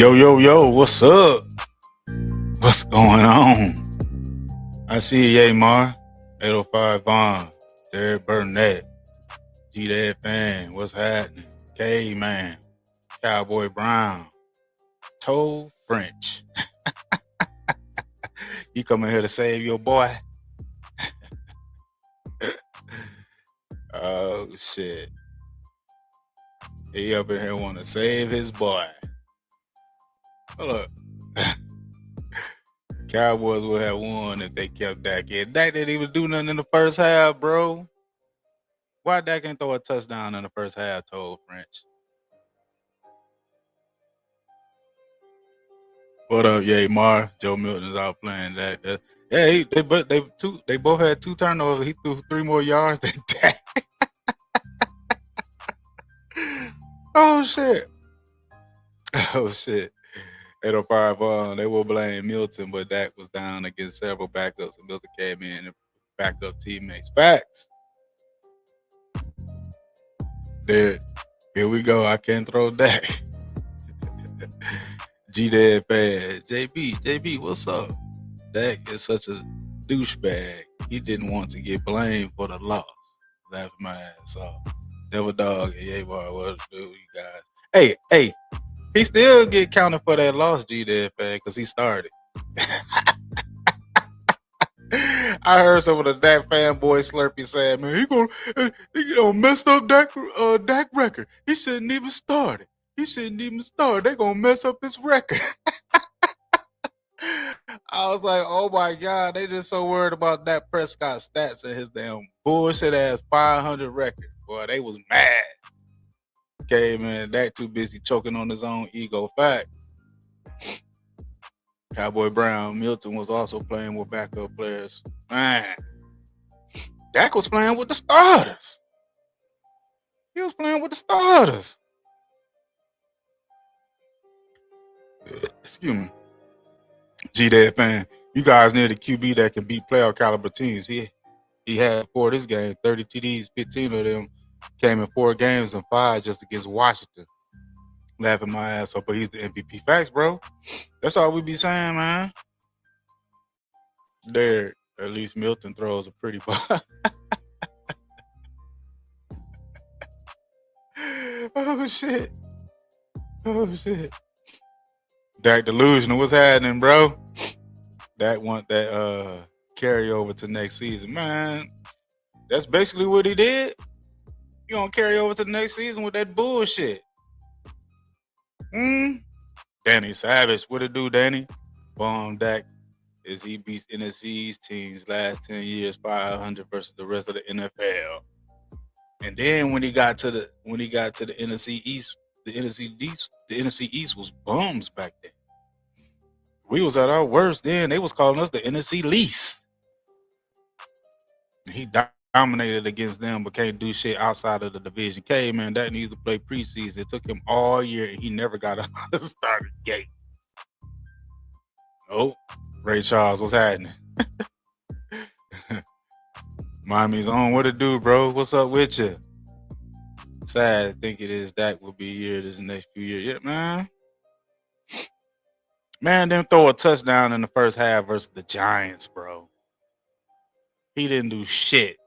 Yo, yo, yo, what's up? What's going on? I see Yay Mar, 805 Vaughn, Derek Burnett, G Dad Fan, what's happening? K Man, Cowboy Brown, Toe French. You coming here to save your boy? Oh shit. He up in here want to save his boy. Hold up. Cowboys would have won if they kept Dak in. Dak didn't even do nothing in the first half, bro. Why Dak ain't throw a touchdown in the first half, Toe French? What up, Yay Mar? Joe Milton is out playing that. Yeah, they both had 2 turnovers. He threw 3 more yards than Dak. Oh shit. Oh shit. 805 they will blame Milton, but Dak was down against several backups, and Milton came in and backed up teammates. Facts. There, here we go. I can't throw Dak. G Dad Fan. JB, what's up? Dak is such a douchebag. He didn't want to get blamed for the loss. Laughing my ass off. Devil Dog, yeah, boy, what to do, you guys? Hey, he still get counted for that loss, G Dad Fan, because he started. I heard some of the Dak fanboy Slurpee saying, man, he gonna mess up Dak record. He shouldn't even start it. They gonna mess up his record. I was like, oh my God, they just so worried about that Prescott stats and his damn bullshit ass 500 record. Boy, they was mad. Okay, man, Dak too busy choking on his own ego. Facts. Cowboy Brown, Milton was also playing with backup players. Man, Dak was playing with the starters. He was playing with the starters. Excuse me. G-Dad Fan, you guys need a QB that can beat playoff caliber teams. He had for this game 30 TDs, 15 of them came in 4 games and 5 just against Washington. Laughing my ass off, but he's the MVP. Facts, bro. That's all we be saying, man. There, at least Milton throws a pretty ball. Oh shit. Dak delusional. What's happening, bro? Dak want that carry over to next season, man. That's basically what he did. You gonna carry over to the next season with that bullshit? Danny Savage, what it do, Danny? Bomb Dak is he beats NFC's teams last 10 years 500 versus the rest of the NFL. And then when he got to the NFC East, the NFC East was bums back then. We was at our worst then. They was calling us the NFC least. He dominated against them, but can't do shit outside of the division. K, man, that needs to play preseason. It took him all year, and he never got a starting gate. Oh, Ray Charles, what's happening? Miami's on. What it do, bro? What's up with you? Sad. I think it is Dak will be here this next few years. Yeah, man. Man, didn't throw a touchdown in the first half versus the Giants, bro. He didn't do shit.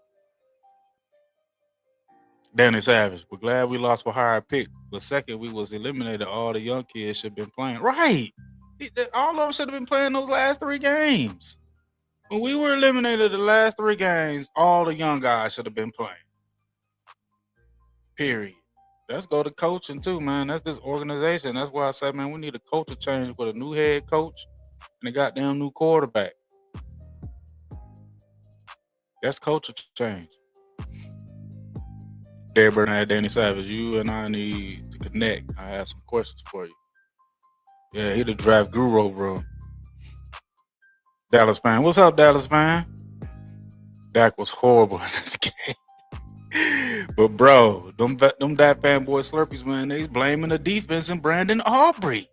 Danny Savage, we're glad we lost for higher pick. But second, we was eliminated. All the young kids should have been playing. Right. All of them should have been playing those last 3 games. When we were eliminated the last 3 games, all the young guys should have been playing. Period. Let's go to coaching too, man. That's this organization. That's why I said, man, we need a culture change with a new head coach and a goddamn new quarterback. That's culture change. Derek Burnett, Danny Savage, you and I need to connect. I have some questions for you. Yeah, he the draft guru, bro. Dallas fan. What's up, Dallas fan? Dak was horrible in this game. But, bro, them Dak fanboy Slurpees, man, they blaming the defense and Brandon Aubrey.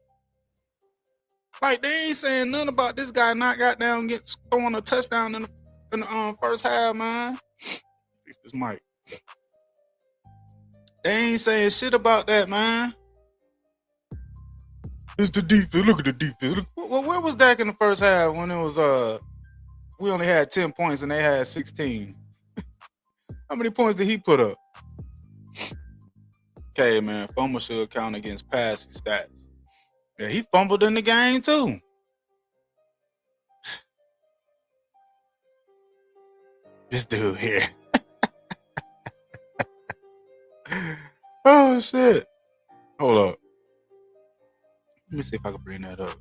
Like, they ain't saying nothing about this guy not goddamn throwing a touchdown in the first half, man. Fix this mic. They ain't saying shit about that, man. It's the defense. Look at the defense. Look, where was Dak in the first half when it was we only had 10 points and they had 16? How many points did he put up? Okay, man, fumble should count against passing stats. Yeah, he fumbled in the game too. This dude here. Oh shit. Hold up. Let me see if I can bring that up.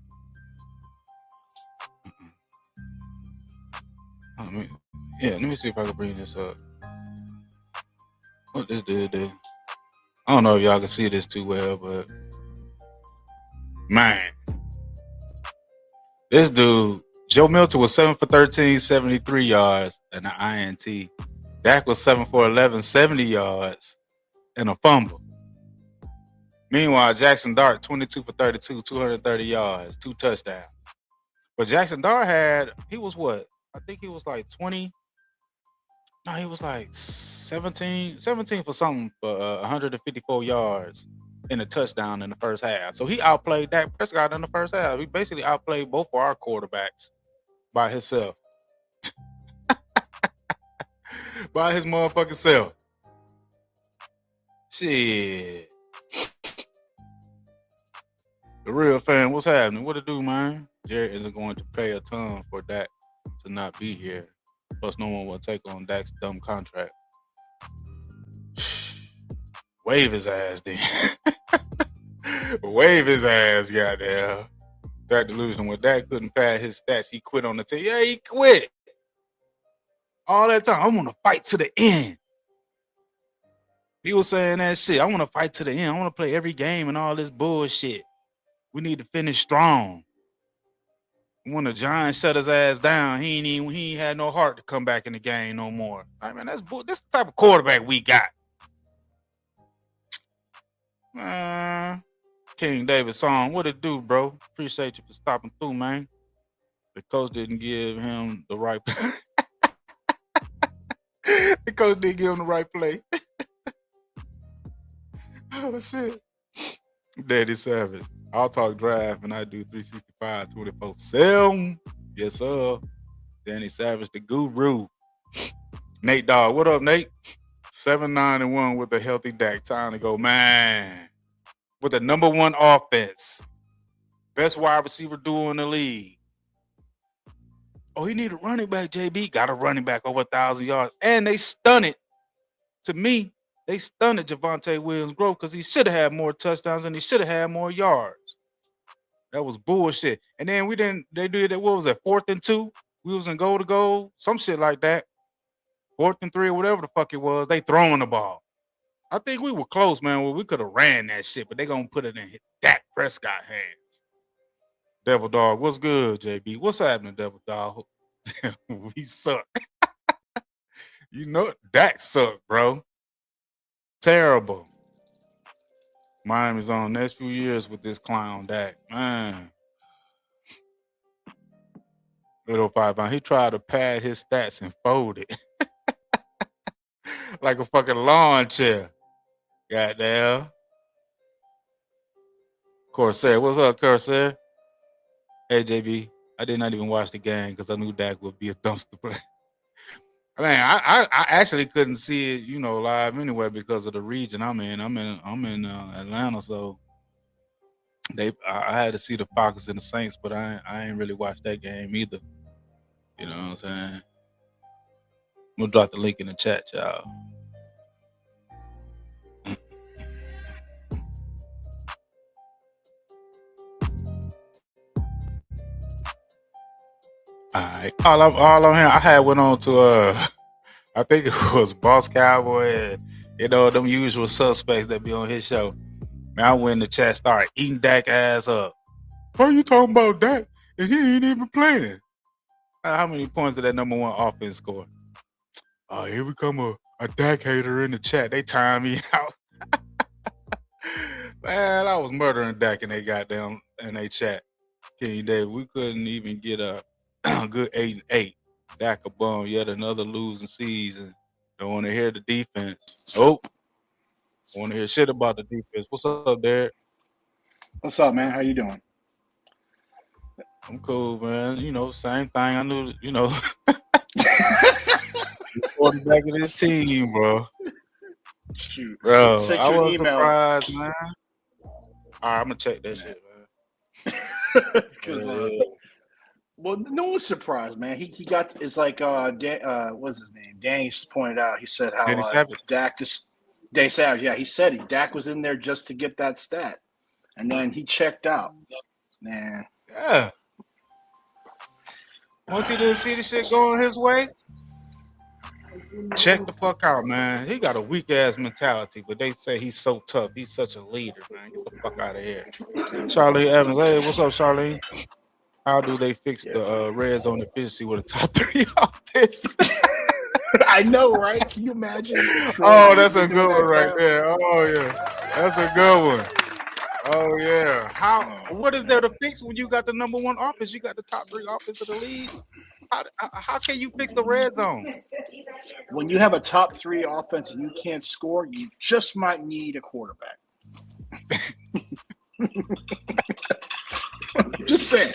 Yeah, let me see if I can bring this up. What this dude did. I don't know if y'all can see this too well, but man, this dude, Joe Milton was 7 for 13, 73 yards and an INT. Dak was 7 for 11, 70 yards and a fumble. Meanwhile, Jaxon Dart, 22 for 32, 230 yards, 2 touchdowns. But Jaxon Dart he was what? I think he was like 20. No, he was like 17 for something for 154 yards in a touchdown in the first half. So he outplayed Dak Prescott in the first half. He basically outplayed both of our quarterbacks by himself. By his motherfucking self. Shit. The real fan, what's happening? What it do, man? Jared isn't going to pay a ton for Dak to not be here. Plus, no one will take on Dak's dumb contract. Wave his ass, then. Wave his ass, goddamn. That delusion. When Dak couldn't pad his stats, he quit on the team. Yeah, he quit. All that time. I want to fight to the end. He was saying that shit. I want to fight to the end. I want to play every game and all this bullshit. We need to finish strong. When the Giants shut his ass down, he ain't had no heart to come back in the game no more. I mean, this the type of quarterback we got. King David song, what it do, bro? Appreciate you for stopping through, man. The coach didn't give him the right play. The coach didn't give him the right play. Oh shit. Daddy Savage. I'll talk draft and I do 365 24/7. Yes, sir. Danny Savage, the guru. Nate Dogg. What up, Nate? 7-9-1 with a healthy Dak. Time to go, man. With the number one offense. Best wide receiver duo in the league. Oh, he need a running back, JB. Got a running back over 1,000 yards. And they stunned it. To me, they stunned Javonte Williams' growth because he should have had more touchdowns and he should have had more yards. That was bullshit. And then they did that, what was that, 4th and 2? We was in goal to goal, some shit like that. 4th and 3 or whatever the fuck it was. They throwing the ball. I think we were close, man. Well, we could have ran that shit, but they gonna put it in Dak Prescott hands. Devil Dog, what's good, JB? What's happening, Devil Dog? We suck. You know, Dak suck, bro. Terrible. Miami's on next few years with this clown Dak. Man. 805 pound. He tried to pad his stats and fold it. Like a fucking lawn chair. Goddamn. Corsair. What's up, Corsair? Hey, JB. I did not even watch the game because I knew Dak would be a dumpster play. I mean, I actually couldn't see it, live anyway because of the region I'm in. I'm in Atlanta, so I had to see the Falcons and the Saints, but I ain't really watched that game either. You know what I'm saying? I'm gonna drop the link in the chat, y'all. All right, all on here. I had went on to I think it was Boss Cowboy and them usual suspects that be on his show. Man, I went in the chat, started eating Dak ass up. Why are you talking about Dak? And he ain't even playing. How many points did that number one offense score? Oh, here we come a Dak hater in the chat. They time me out. Man, I was murdering Dak and they goddamn in they chat. King David, we couldn't even get a good 8-8. Dak a bum, yet another losing season. Don't want to hear the defense. Nope. I want to hear shit about the defense. What's up, Derek? What's up, man? How you doing? I'm cool, man. You know, same thing. I knew, you know, quarterback of this team, bro. Shoot, Bro, sent I you an was email. surprised, man. All right, I'm gonna check that shit, Because man. well, no one's surprised, man. He got it's like what's his name? Danny pointed out. He said how Danny Savage. Dak just Danny Savage. Yeah, he said Dak was in there just to get that stat, and then he checked out. Man, Yeah. Once he didn't see the shit going his way, check the fuck out, man. He got a weak ass mentality, but they say he's so tough. He's such a leader, man. Get the fuck out of here. Charlie Evans. Hey, what's up, Charlene? How do they fix yeah. the red zone efficiency with a top 3 offense? I know, right? Can you imagine? Oh, that's a good one right there. Oh yeah, that's a good one. Oh yeah. What is there to fix when you got the number one offense? You got the top 3 offense of the league. How can you fix the red zone? When you have a top 3 offense and you can't score, you just might need a quarterback. Just saying.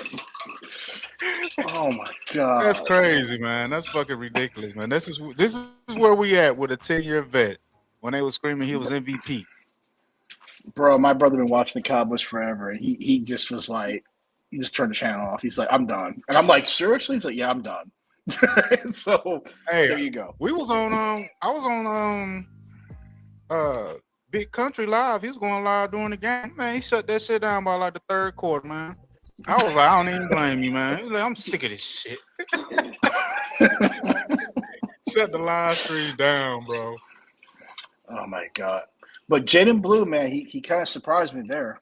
Oh my god. That's crazy, man. That's fucking ridiculous, man. This is where we at with a 10-year vet when they were screaming he was MVP. Bro, my brother been watching the Cowboys forever, and he just was like, he just turned the channel off. He's like, I'm done, and I'm like, seriously? He's like, yeah, I'm done. So hey, there you go. We was on I was on Big Country Live. He was going live during the game. Man, he shut that shit down by like the third quarter, man. I was like, I don't even blame you, man. He was like, I'm sick of this shit. Shut the live stream down, bro. Oh my god. But Jaden Blue, man, he kind of surprised me there.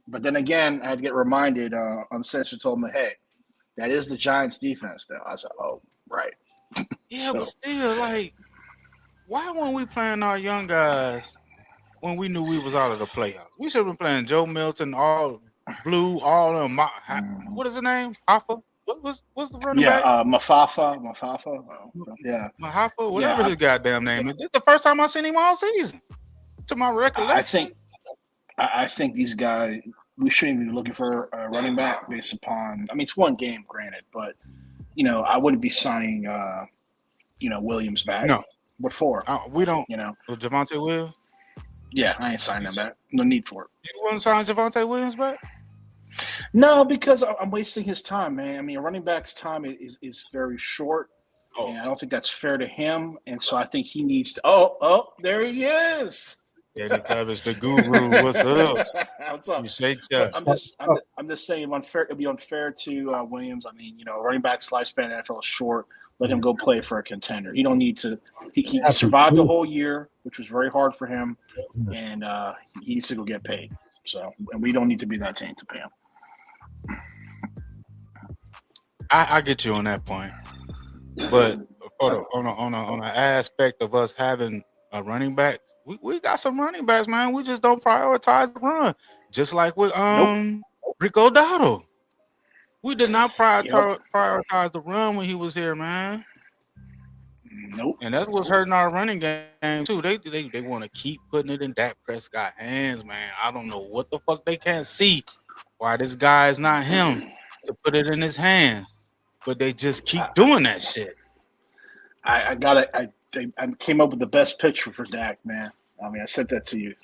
But then again, I had to get reminded on Sensor told me, hey, that is the Giants defense though. I said, oh, right. Yeah, but still, like, why weren't we playing our young guys when we knew we was out of the playoffs? We should have been playing Joe Milton, all Blue, all of them. What is his name? Alpha? What's the running back? Mafafa. Yeah. Mahafa, whatever his goddamn name is. This is the first time I seen him all season. To my recollection. I think these guys, we shouldn't even be looking for a running back based upon, I mean, it's one game, granted, but, you know, I wouldn't be signing, Williams back. No. What for? We don't. You know. Javonte Williams? Yeah, I ain't signing him back. No need for it. You wouldn't sign Javonte Williams back? No, because I'm wasting his time, man. I mean, a running back's time is very short. Oh. And I don't think that's fair to him. And so I think he needs to. Oh, there he is. Danny Savage, the guru. What's up? What's up? You shake I'm just saying, unfair. It'd be unfair to Williams. I mean, running back's lifespan in the NFL is short. Let him go play for a contender. He don't need to. He survived the whole year, which was very hard for him, and he needs to go get paid. So, and we don't need to be that team to pay him. I get you on that point, but on an aspect of us having a running back, we got some running backs, man. We just don't prioritize the run, just like with Rico Dowdle. We did not prioritize the run when he was here, man. Nope. And that's what's hurting our running game too. They want to keep putting it in Dak Prescott hands, man. I don't know what the fuck they can't see why this guy is not him to put it in his hands, but they just keep doing that shit. I came up with the best picture for Dak, man. I mean, I sent that to you.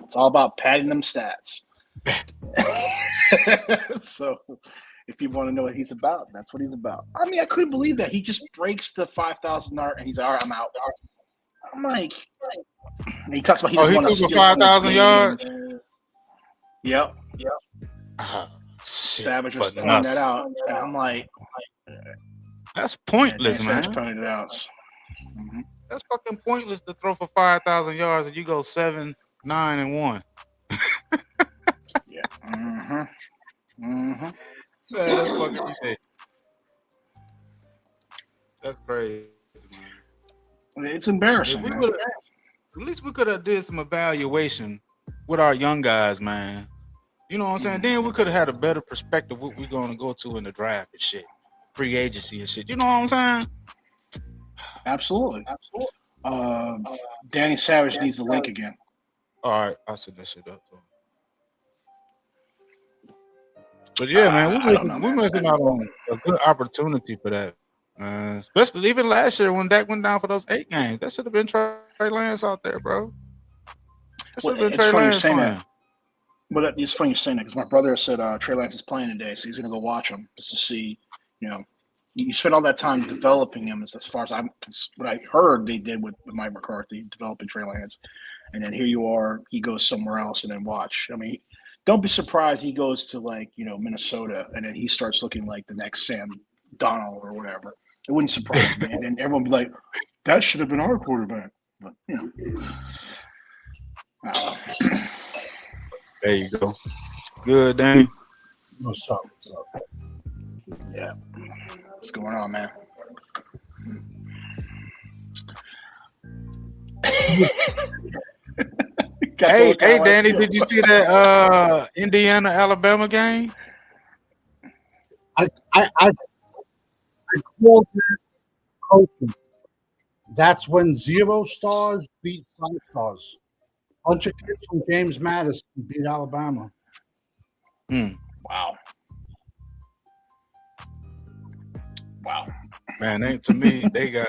It's all about padding them stats. So if you want to know what he's about, that's what he's about. I mean, I couldn't believe that. He just breaks the 5,000 yard and he's like, all right, I'm out. I'm like, he talks about he just want to steal 5,000 yards. Yep. Savage was pointing that out, and I'm like, that's pointless, man. Savage pointed it out. Mm-hmm. That's fucking pointless to throw for 5,000 yards and you go 7, 9, and 1. Yeah. Mm-hmm. Man, that's fucking ridiculous. That's crazy, man. It's embarrassing. At least we could have did some evaluation with our young guys, man. You know what I'm saying? Then we could have had a better perspective what we're going to go to in the draft and shit. Free agency and shit. You know what I'm saying? Absolutely. Danny Savage needs the link again. All right. I'll set that shit up. But yeah, man, I don't know, we man. missing out on a good opportunity for that. Especially even last year when Dak went down for those 8 games. That should have been Trey Lance out there, bro. That should have Well, been Trey it's funny you're Lance saying playing. that. But it's funny you're saying that because my brother said Trey Lance is playing today, so he's going to go watch him just to see. You know, you spend all that time developing him. As far as what I heard they did with Mike McCarthy developing Trey Lance, and then here you are, he goes somewhere else, and then watch. I mean, don't be surprised he goes to Minnesota, and then he starts looking like the next Sam Donald or whatever. It wouldn't surprise me, and then everyone would be like, "That should have been our quarterback." But There you go. Good, Danny. What's up? Yeah. What's going on, man? Hey, Danny, did you see that Indiana Alabama game? I called that coaching. That's when 0 stars beat 5 stars. Bunch of kids from James Madison beat Alabama. Wow. Man, to me, they got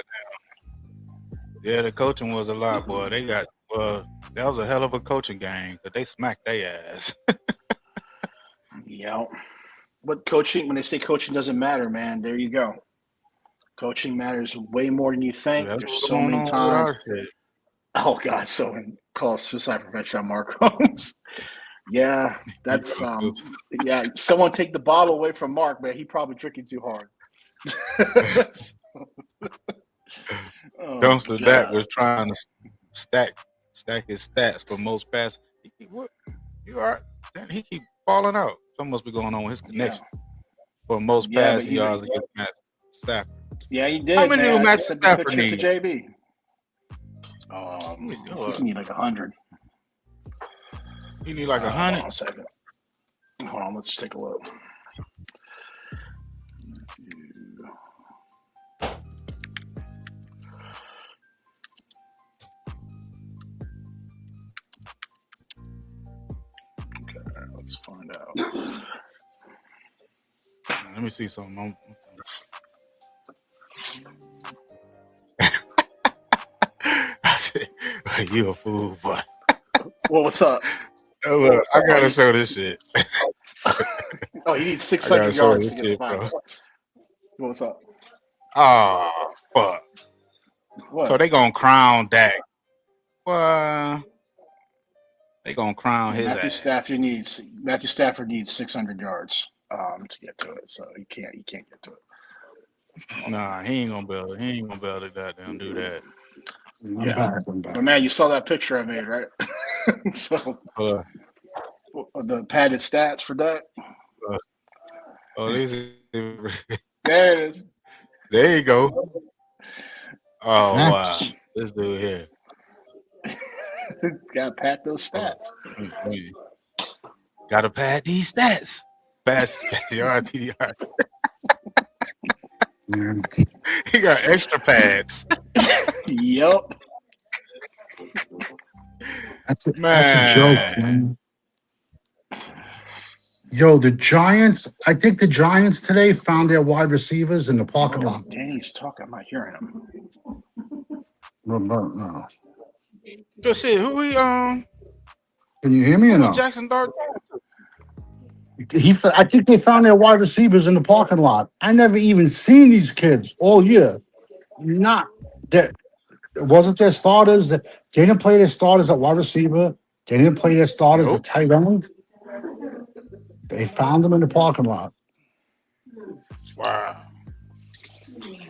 yeah, the coaching was a lot, boy. They got that was a hell of a coaching game, but they smacked their ass. Yeah. But coaching, when they say coaching doesn't matter, man, there you go. Coaching matters way more than you think. That's There's what's so going many on with times. our shit. Oh God, someone calls suicide prevention on Mark Holmes. Yeah, that's yeah. Someone take the bottle away from Mark, man. He probably drinking too hard. Dumpster Dak was trying to stack his stats for most passes. What? You are? He keep falling out. Something must be going on with his connection. For most passing yards against Matt Stafford. Yeah, he did. How many do Matt sent the Stafford picture need? to JB. I think he need like 100. You need like 100. Hold on a second. Hold on, let's take a look. Okay, let's find out. Let me see something. I said, you a fool, boy. Well, what's up? Look, I gotta show this shit. Oh, you need 600 yards to get 5. What's up? Oh, fuck. What? So they gonna crown Dak. Well, they gonna crown his Matthew ass. Matthew Stafford needs 600 yards to get to it, so he can't get to it. Nah, he ain't gonna be able to goddamn do that. I'm back. But man, you saw that picture I made, right? So the padded stats for Dak. There it is. There you go. Oh wow, this dude here. Gotta pad those stats. Gotta pad these stats. Fast yards, TDR. He got extra pads. Yep. That's a joke, man. Yo, the Giants. I think the Giants today found their wide receivers in the parking lot. Danny's talking. I'm not hearing him. No. Good shit. Who we Can you hear me or no? Jaxon Dart. I think they found their wide receivers in the parking lot. I never even seen these kids all year. Not that. Wasn't their starters? They didn't play their starters at wide receiver. They didn't play their starters at tight end. They found them in the parking lot. Wow.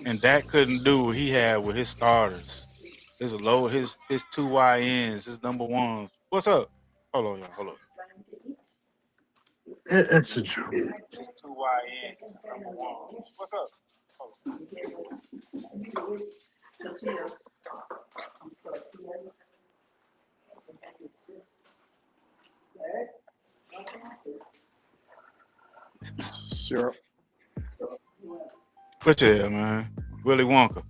And Dak couldn't do what he had with his starters. His 2 YNs, his number ones. What's up? Hold on, y'all. Hold on. It's a joke. His 2 YNs, number ones. What's up? Hold on. Sure. But yeah, man. Willy Wonka.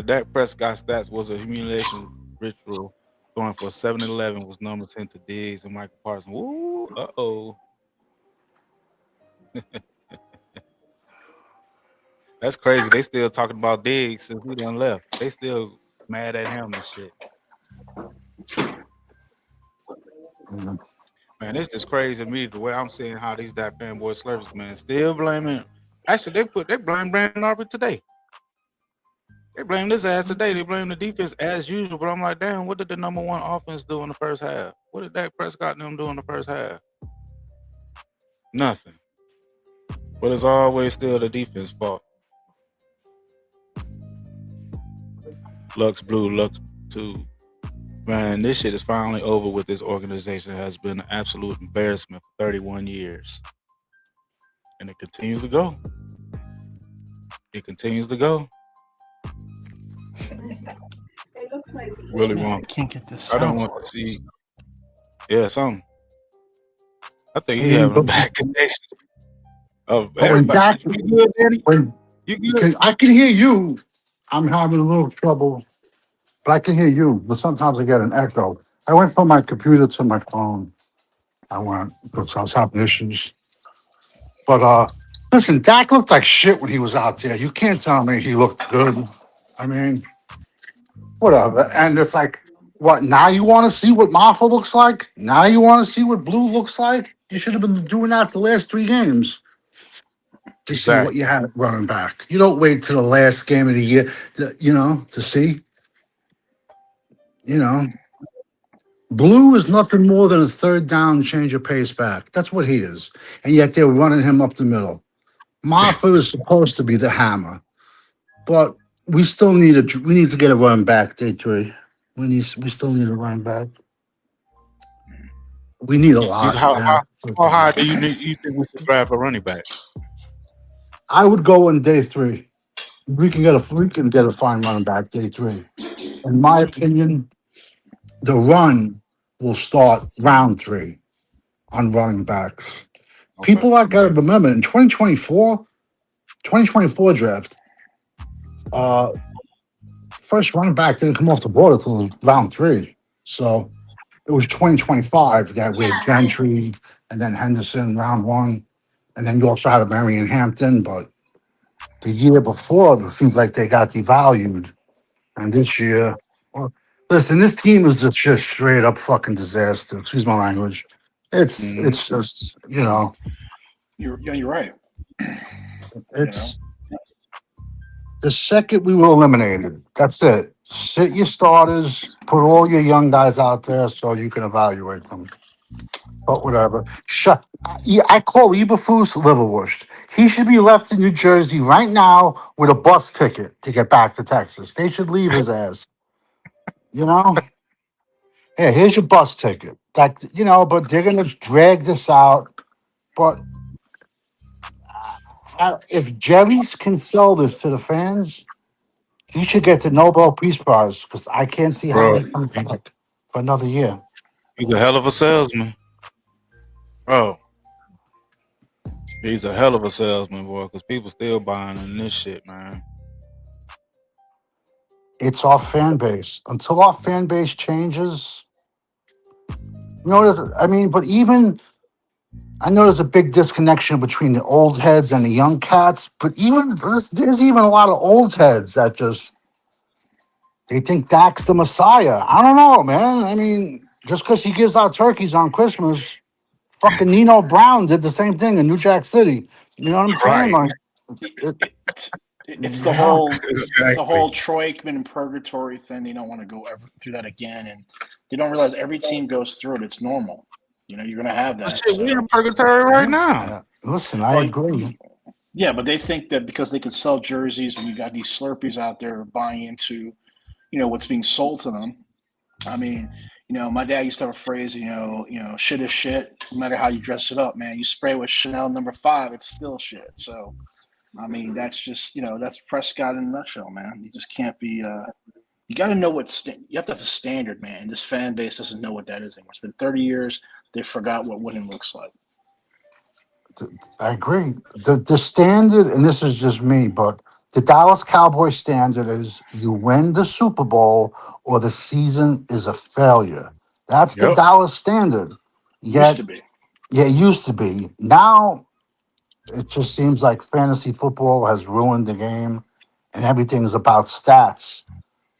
Dak Prescott stats was a humiliation ritual. Going for 7-11 was number 10 to Diggs and Michael Parsons. Woo, That's crazy. They still talking about Diggs since he done left. They still mad at him and shit. Mhm. Man, it's just crazy to me the way I'm seeing how these that fanboy slurps, man, still blaming. Actually, they blame Brandon Aubrey today. They blame this ass today. They blame the defense as usual. But I'm like, damn, what did the number one offense do in the first half? What did Dak Prescott and them do in the first half? Nothing. But it's always still the defense fault. Lux Blue, Lux Two. Man, this shit is finally over with. This organization has been an absolute embarrassment for 31 years. And it continues to go. It continues to go. Really won't. Can't get this I don't sound want for to it. see. Yeah, something. I think he Mhm. having a bad connection. Of But when everybody. Dak, You good, Danny? when You good? because I can hear you, I'm having a little trouble, but I can hear you. But sometimes I get an echo. I went from my computer to my phone. I went because I was having issues. But listen, Dak looked like shit when he was out there. You can't tell me he looked good. I mean, whatever. And it's like, what? Now you want to see what Marfa looks like? Now you want to see what Blue looks like? You should have been doing that the last 3 games to see what Exactly. you had running back. You don't wait till the last game of the year, to see. You know, Blue is nothing more than a third down change of pace back. That's what he is. And yet they're running him up the middle. Marfa is supposed to be the hammer, but we need to get a run back day three. We still need a run back. We need a You lot, how man. how how high do you think we should draft a running back? I would go on day three. We can get a fine running back day three. In my opinion, the run will start round three on running backs. Okay. People are got to remember in 2024 draft, uh, first running back didn't come off the board until round three. So it was 2025 that we had Gentry and then Henderson round one. And then you also had a Marion Hampton, but the year before, it seems like they got devalued. And this year, well, listen, this team is just straight up fucking disaster. Excuse my language. It's Mhm. it's just You're right. You know, it's the second we were eliminated. That's it. Sit your starters, put all your young guys out there so you can evaluate them. But whatever. Yeah, I call Eberflus liverwurst. He should be left in New Jersey right now with a bus ticket to get back to Texas. They should leave his ass. You know? Yeah, here's your bus ticket. But they're gonna drag this out. But if Jerry's can sell this to the fans, he should get the Nobel Peace Prize because I can't see how Bro, he comes back for another year. he's a hell of a salesman. Oh, he's a hell of a salesman, boy, because people still buying in this shit, man. It's our fan base. Until our fan base changes, I mean, but even I know there's a big disconnection between the old heads and the young cats, but even there's even a lot of old heads that just they think Dak's the Messiah. I don't know, man. I mean, just because he gives out turkeys on Christmas, fucking Nino Brown did the same thing in New Jack City. You know what I'm saying? Right. Like, it, it, it's the yeah, Exactly. whole Troy Aikman purgatory thing. They don't want to go through that again, and they don't realize every team goes through it. It's normal. You're going to have Well, that. shit, we in So, purgatory right yeah. now. Listen, I well, agree. yeah, but they think that because they can sell jerseys and you got these Slurpees out there buying into what's being sold to them. I mean, my dad used to have a phrase, shit is shit. No matter how you dress it up, man. You spray it with Chanel number 5, it's still shit. So, I mean, that's just, that's Prescott in a nutshell, man. You just can't be. You got to know you have to have a standard, man. This fan base doesn't know what that is anymore. It's been 30 years. They forgot what winning looks like. I agree. The standard, and this is just me, but the Dallas Cowboy standard is you win the Super Bowl or the season is a failure. That's the Yep. Dallas standard. Used Yet, to be. yeah, it used to be. Now It just seems like fantasy football has ruined the game, and everything's about stats.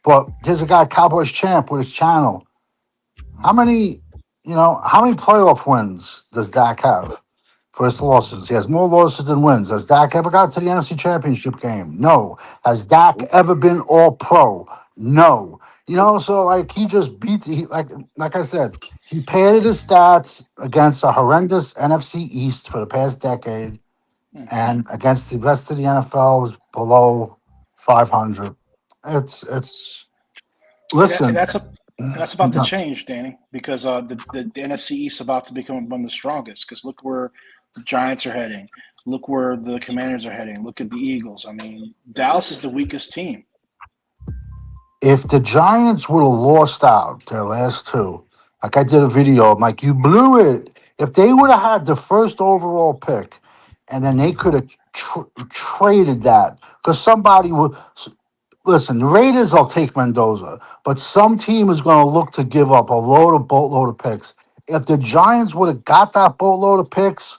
But there's a guy, Cowboys Champ, with his channel. How many, how many playoff wins does Dak have for his losses? He has more losses than wins. Has Dak ever got to the NFC Championship game? No. Has Dak ever been All Pro? No. So like he just beats. Like I said, he padded his stats against a horrendous NFC East for the past decade, and against the rest of the NFL was below 500. It's And listen. that's about to change, Danny, because the NFC East is about to become one of the strongest. Because look where the Giants are heading. Look where the Commanders are heading. Look at the Eagles. I mean, Dallas is the weakest team. If the Giants would have lost out their last two, like I did a video, I'm like, you blew it. If they would have had the first overall pick, and then they could have traded that, because somebody would listen. The Raiders will take Mendoza, but some team is going to look to give up a boatload of picks. If the Giants would have got that boatload of picks,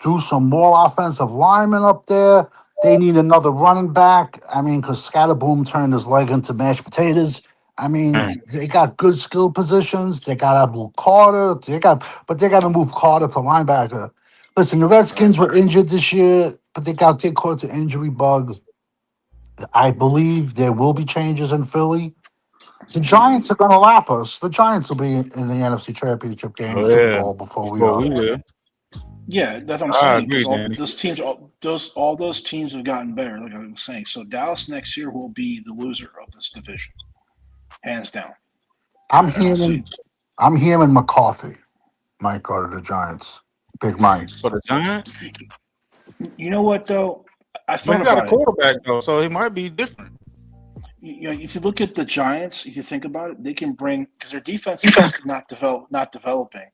threw some more offensive linemen up there. They need another running back. I mean, because Scatterboom turned his leg into mashed potatoes. I mean, Man, they got good skill positions. They got to move Carter. But they got to move Carter to linebacker. Listen, the Right. Redskins were injured this year, but they caught the injury bug. I believe there will be changes in Philly. The Giants are going to lap us. The Giants will be in the NFC Championship game, oh Super yeah, Bowl before we before are. we will. Yeah, that's what I'm I saying. agree, Because all Danny. those teams, all those teams have gotten better. Like I was saying, so Dallas next year will be the loser of this division, hands down. I'm I don't see. hearing I'm hearing McCarthy might go to the Giants. Big Mike. For the Giants, You know what though? I I mean, thought he got a about it. quarterback though, so he might be different. If you look at the Giants, if you think about it, they can bring because their defense is not developing,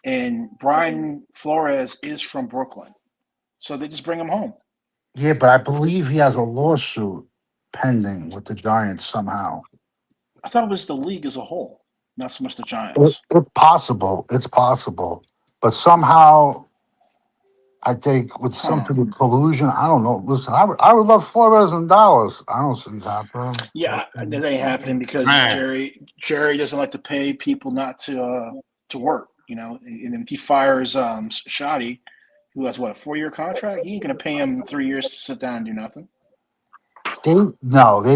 and Brian Flores is from Brooklyn, so they just bring him home. Yeah, but I believe he has a lawsuit pending with the Giants somehow. I thought it was the league as a whole, not so much the Giants. It's possible. It's possible. But somehow, I think with Huh? something with collusion, I don't know. Listen, I would love Flores in Dallas. I don't see it happening. Yeah, that ain't happening because Man, Jerry doesn't like to pay people not to work. And if he fires Shoddy, who has what a 4-year contract, he ain't gonna pay him 3 years to sit down and do nothing. They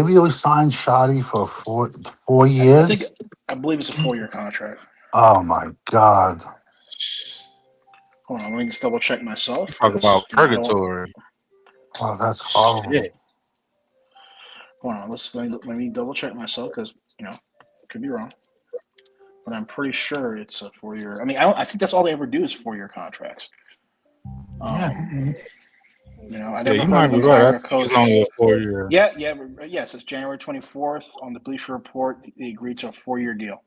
really signed Shoddy for four I think years. I believe it's a 4-year contract. Oh my God. Hold on, let me just double check myself talk because about I don't. purgatory. Oh, that's horrible. Shit. Hold on, let me double check myself because could be wrong, but I'm pretty sure it's a 4-year. I mean, I think that's all they ever do is 4-year contracts. Yeah. Um, I Yeah, never you heard might of be them right. I hiring a think it's coach. only a 4 year. Yeah, yeah, yes. It's January 24th on the Bleacher Report. They agreed to a 4-year deal.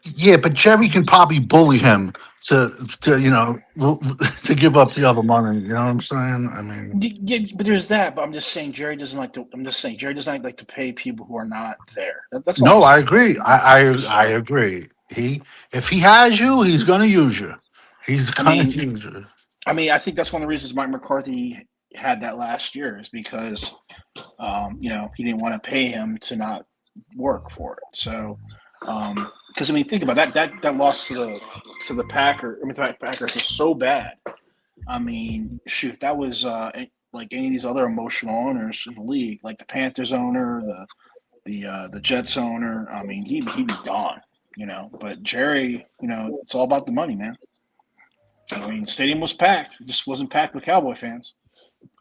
Yeah, but Jerry can probably bully him to give up the other money. You know what I'm saying? I mean, Yeah, but there's that. But I'm just saying Jerry doesn't like to. I'm just saying Jerry doesn't like to pay people who are not there. That's all I'm no, I saying. agree. I So agree. If he has you, he's gonna use you. He's I gonna mean, use you. I think that's one of the reasons Mike McCarthy had that last year is because he didn't want to pay him to not work for it. So, because think about that loss to the Packers. The Packers was so bad. I mean, shoot, that was like any of these other emotional owners in the league, like the Panthers owner, the Jets owner. I mean, he'd be gone. But Jerry, it's all about the money, man. I mean, the stadium was packed. It just wasn't packed with Cowboy fans.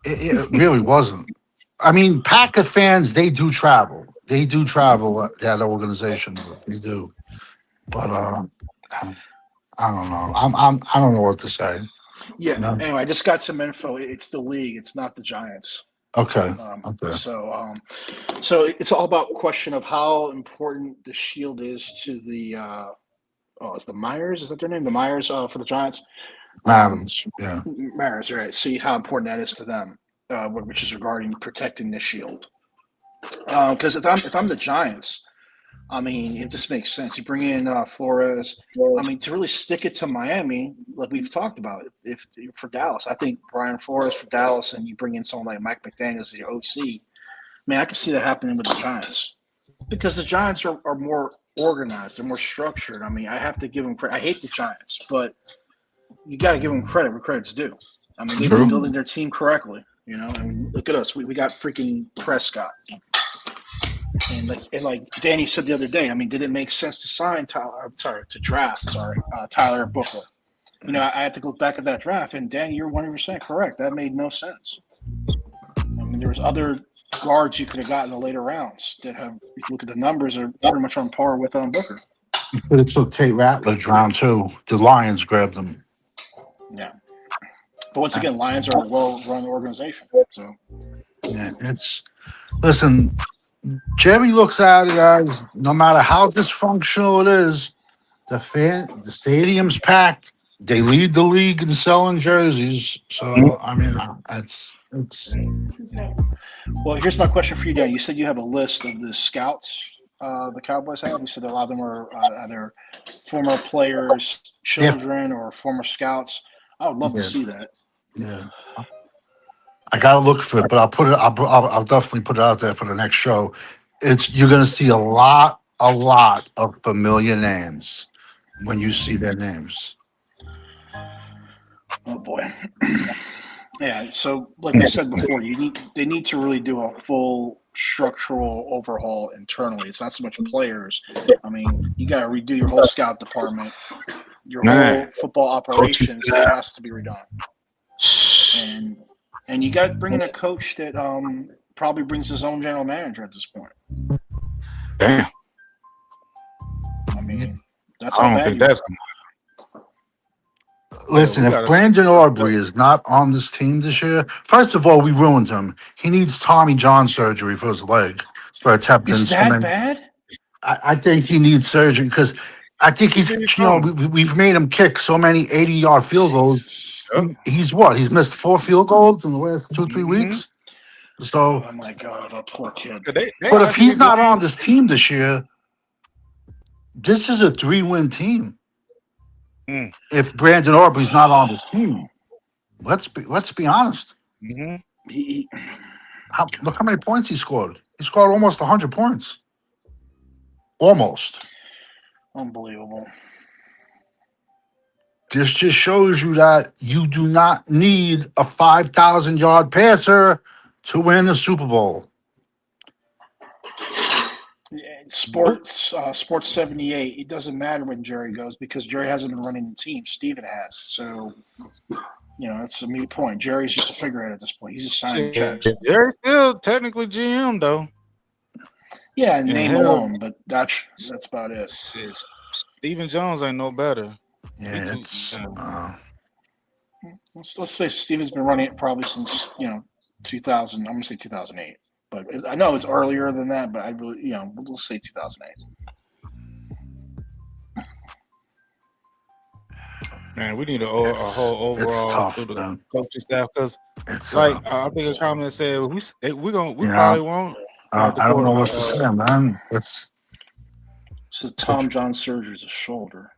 It really wasn't. I mean, Packer fans, they do travel. They do travel. That organization, they do. But I don't know. I don't know what to say. Yeah. No. Anyway, I just got some info. It's the league. It's not the Giants. Okay. Um, Okay. so, um, so it's all about question of how important the shield is to the. Is the Myers? Is that their name? The Myers for the Giants. Um, Matters. Yeah. Myers, right? See how important that is to them, which is regarding protecting the shield. Because if I'm the Giants, I mean, it just makes sense. You bring in Flores. I mean, to really stick it to Miami, like we've talked about, if for Dallas, I think Brian Flores for Dallas, and you bring in someone like Mike McDaniel as your OC. Man, I can see that happening with the Giants because the Giants are more organized, they're more structured. I mean, I have to give them credit. I hate the Giants, but you got to give them credit where credit's due. I mean, they've been building their team correctly. You know, I mean, look at us. We got freaking Prescott. And like Danny said the other day, I mean, did it make sense to sign Tyler Booker? You know, I had to go back at that draft, and Danny, you're 100% correct. That made no sense. I mean, there was other guards you could have gotten in the later rounds that have, if you look at the numbers, are pretty much on par with Booker. But it took Tate Ratledge round 2. The Lions grabbed him. Yeah. But once again, Lions are a well-run organization. So yeah, listen. Jerry looks at it as no matter how dysfunctional it is, the stadium's packed. They lead the league in selling jerseys. So I mean, it's. Well, here's my question for you, Dan. You said you have a list of the scouts the Cowboys have. You said a lot of them are either former players, children, or former scouts. I would love to see that. Yeah. I gotta look for it, but I'll put it. I'll definitely put it out there for the next show. You're gonna see a lot of familiar names when you see their names. Oh boy. Yeah. So, like I said before, they need to really do a full structural overhaul internally. It's not so much players. I mean, you got to redo your whole scout department, your whole football operations. It has to be redone. And you got to bring in a coach that probably brings his own general manager at this point. Damn. I mean, that's I how don't bad think that's. Listen, if Brandon Aubrey is not on this team this year, first of all, we ruined him. He needs Tommy John surgery for his leg for attempting. Is that bad? I think he needs surgery because I think we've made him kick so many 80-yard field goals. Yep. He's missed 4 field goals in the last 2-3 weeks. So, oh my God, that poor kid. But if he's not on this team this year, this is a 3-win team. If Brandon Aubrey's not on this team, let's be honest. Look how many points he scored. He scored almost 100 points. Almost. Unbelievable. This just shows you that you do not need a 5,000-yard passer to win a Super Bowl. Sports 78. It doesn't matter when Jerry goes because Jerry hasn't been running the team. Steven has. So, that's a moot point. Jerry's just a figurehead at this point. He's just signing checks. Jerry's still technically GM though. Yeah, name alone, but that's about it. Steven Jones ain't no better. Yeah, let's face it. Steven's been running it probably since 2000. I'm gonna say 2008. But I know it's earlier than that, but I really, we'll say 2008. Man, we need a whole overall tough, through the coaching staff because, I think a comment said we probably won't. I don't know what to say, man. So Tom John surgery's a shoulder.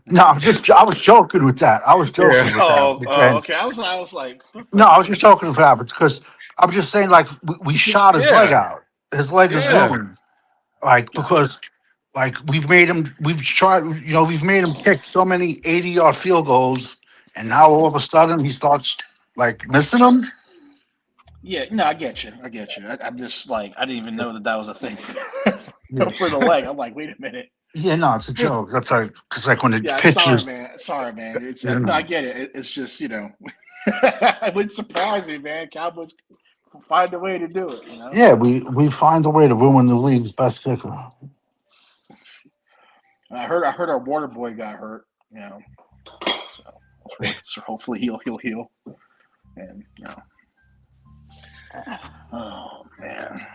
No, I was joking with that. I was joking with that. Okay. I was like, no, I was just joking with that because I was just saying, like, we shot his leg out. His leg is ruined. Because we've made him kick so many 80-yard field goals, and now all of a sudden he starts missing them. Yeah, no, I get you. I'm just like, I didn't even know that was a thing for the leg. I'm like, wait a minute. Yeah, no, it's a joke. That's because when it pitches. Sorry, man. It's no, I get it. It's just it wouldn't surprise me, man. Cowboys find a way to do it. Yeah, we find a way to ruin the league's best kicker. I heard our water boy got hurt. So hopefully he'll heal. And oh man.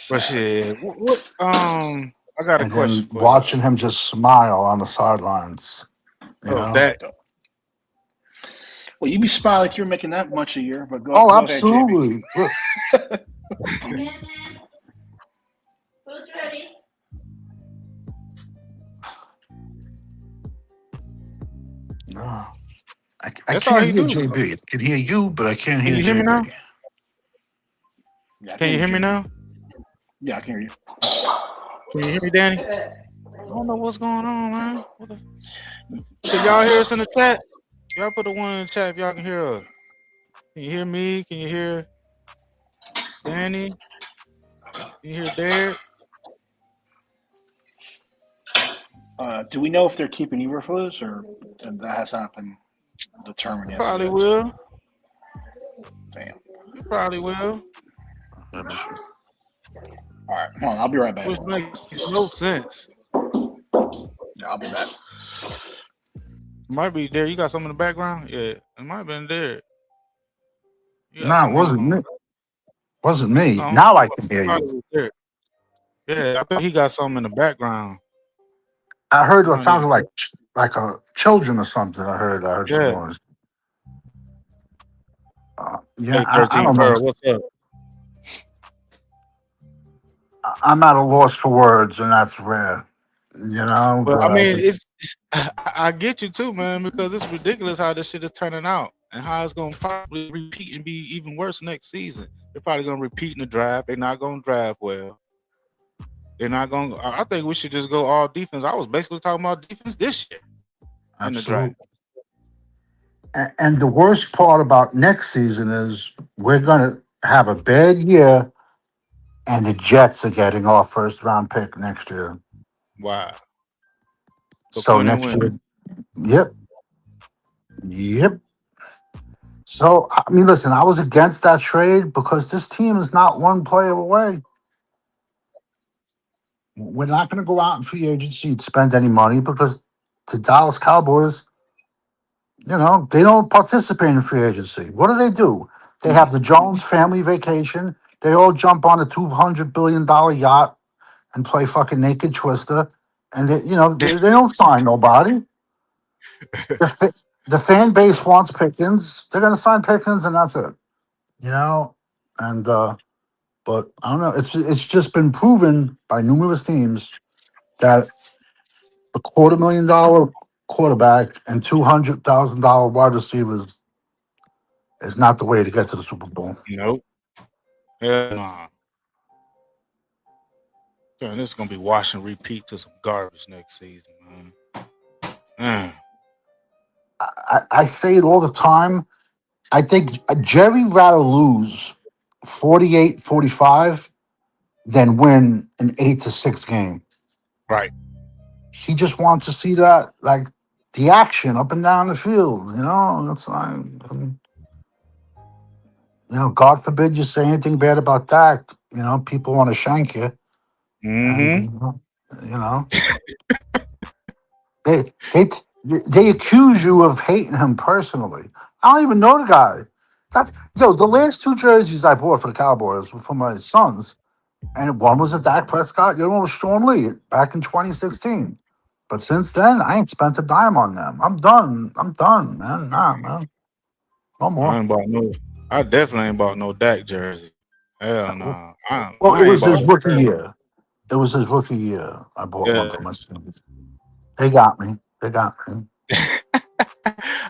But shit, what I got a question. Watching him just smile on the sidelines. That. Well, you'd be smiling if you were making that much a year, but go. Oh, absolutely. Ahead, Food's ready. No. I That's all can't he hear do. JB. I can hear you, but I can't Can hear you hear me now? JB. Yeah, I Can can you hear hear you, me JB. now? Yeah, I can hear you. Can you hear me, Danny? I don't know what's going on, man. Can y'all hear us in the chat? Y'all put the one in the chat if y'all can hear us. Can you hear me? Can you hear Danny? Can you hear Derek? Do we know if they're keeping Eberflus or that has not been determined as Probably yet? will. Damn. You probably will. All right, hold on. I'll be right back. Which makes no sense. Yeah, I'll be back. Might be there. You got something in the background? Yeah. It might have been there. You got No, it something wasn't on. me. Wasn't me. No, Now I can hear probably you. was there. Yeah, I think he got something in the background. I heard what Trying to sounded like a children or something. I heard some yeah. noise. Yeah, Hey, I 13 don't know. Pearl, what's up? I'm at a loss for words, and that's rare. But I But mean, I get you too, man, because it's ridiculous how this shit is turning out and how it's gonna probably repeat and be even worse next season. They're probably gonna repeat in the draft. They're not gonna draft well. They're not gonna. I think we should just go all defense. I was basically talking about defense this year in the draft. absolutely. And the worst part about next season is we're going to have a bad year, and the Jets are getting our first round pick next year. Wow. For So Quinn and next Win. year, yep, yep. So I mean, listen, I was against that trade because this team is not one player away. We're not going to go out in free agency and spend any money because the Dallas Cowboys, they don't participate in free agency. What do? They have the Jones family vacation. They all jump on a $200 billion yacht and play fucking naked twister. And they don't sign nobody. The fan base wants Pickens. They're going to sign Pickens, and that's it. You know, and but I don't know. It's just been proven by numerous teams that a $250,000 quarterback and $200,000 wide receivers is not the way to get to the Super Bowl. Nope. Hell nah. Man, this is gonna be wash and repeat to some garbage next season, man. Mm. I say it all the time. I think Jerry rather lose 48-45 than win an 8-6 game. Right. He just wants to see that, like, the action up and down the field. It's like, God forbid you say anything bad about Dak. People want to shank you, and Mm-hmm. you know they they they accuse you of hating him personally. I don't even know the guy. That's the last two jerseys I bought for the Cowboys were for my sons, and one was a Dak Prescott, the other one was Sean Lee back in 2016. But since then, I ain't spent a dime on them. I'm done. I'm done, man. Nah, man, no more. I ain't bought no. I definitely ain't bought no Dak jersey. Hell no. Well, it I ain't was bought his no rookie jersey. year. It was his rookie year. I bought one for Yeah. my sons. They got me. They got me.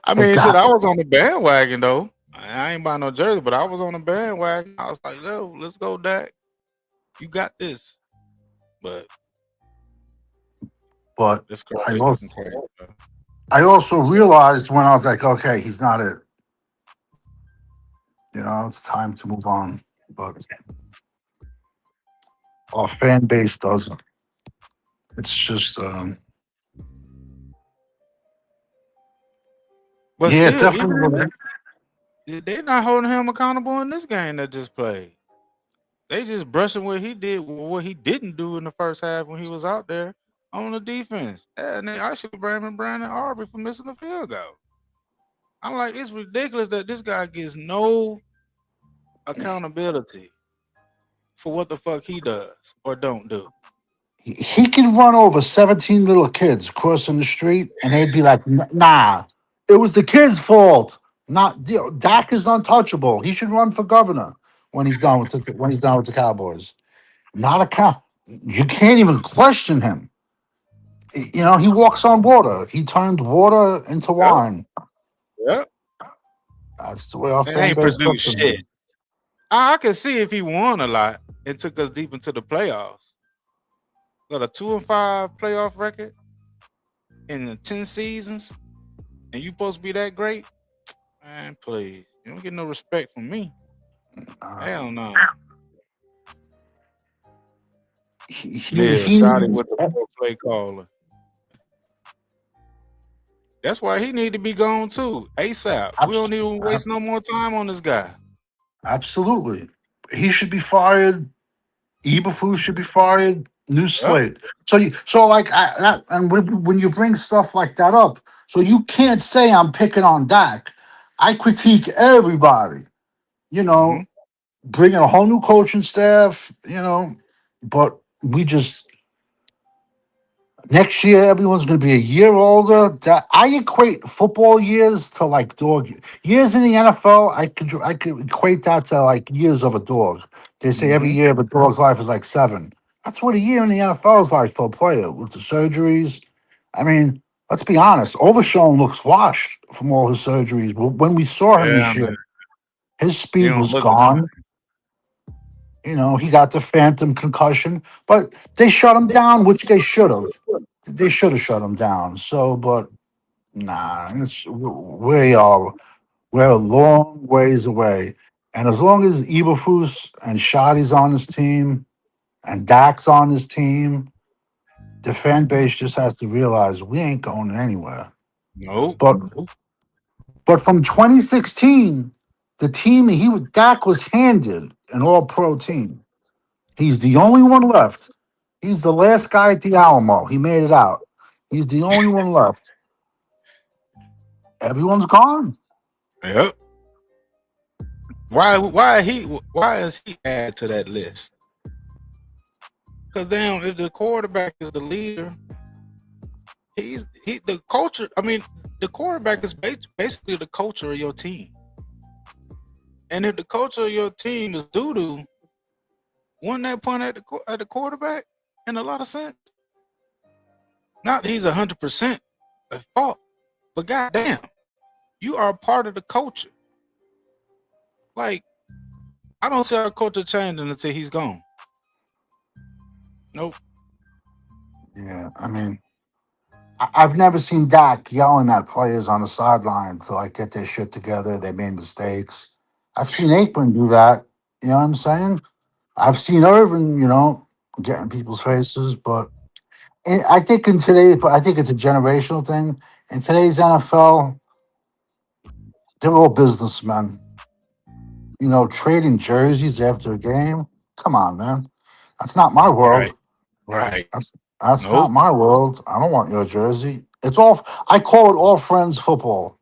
I They mean, shit, got I me. was on the bandwagon though. I ain't buying no jersey, but I was on the bandwagon. I was like, yo, let's go, Dak. You got this. But But this I crazy, looking also crazy. I also realized when I was like, okay, he's not it. It's time to move on. But our fan base doesn't. It's just, But yeah, still, even definitely. they're not holding him accountable in this game that just played. They just brushing what he did, what he didn't do in the first half when he was out there on the defense. And they actually blaming Brandon Aubrey for missing the field goal. I'm like, it's ridiculous that this guy gets no accountability for what the fuck he does or don't do. He can run over 17 little kids crossing the street, and they'd be like, nah, it was the kid's fault. Not Dak is untouchable. He should run for governor when he's done with the Cowboys. Not a cow. You can't even question him. He walks on water. He turned water into Yep. wine. Yeah, That's the way our it fan ain't base produced looks at shit. me. I can see if he won a lot and took us deep into the playoffs. Got a 2-5 playoff record in the 10 seasons, and you supposed to be that great? Man, please, you don't get no respect from me. Uh, Hell no. Yeah, Shotty he's with the poor play caller. That's why he need to be gone too, ASAP. We abs- don't need to waste no more time on this guy. absolutely. He should be fired. Eberflus should be fired. New Yep. slate. So like, and when you bring stuff like that up, so you can't say I'm picking on Dak. I critique everybody. You Hmm. know, bringing a whole new coaching staff. But we just next year everyone's going to be a year older. That I equate football years to like dog years in the NFL. I could equate that to like years of a dog. They say every Hmm. year of a dog's life is like seven. That's what a year in the NFL is like for a player with the surgeries. I mean, let's be honest. Overshown looks washed from all his surgeries. When we saw him Yeah, this man. year, his He speed don't was look the gone. He got the phantom concussion, but they shut him down, which they should have. They should have shut him down. So, but nah, we're a long ways away. And as long as Eberflus and Shotty's on his team and Dak's on his team, the fan base just has to realize we ain't going anywhere. Nope. But but from 2016, the team Dak was handed an All Pro team. He's the only one left. He's the last guy at the Alamo. He made it out. He's the only one left. Everyone's gone. Yep. Why is he added to that list? Because damn, if the quarterback is the leader, he the culture. I mean, the quarterback is basically the culture of your team. And if the culture of your team is doo doo, wouldn't that point at the quarterback in a lot of sense? Not that he's 100% at fault, but goddamn, you are a part of the culture. Like I don't see our culture changing until he's gone. Nope. Yeah, I mean, I've never seen Dak yelling at players on the sideline to like get their shit together. They made mistakes. I've seen Aikman do that. You know what I'm saying? I've seen Irvin, get in people's faces. But I think I think it's a generational thing. In today's NFL, they're all businessmen. Trading jerseys after a game. Come on, man. That's not my Right. world. Right. That's not Nope. my world. I don't want your jersey. It's all. I call it all friends football.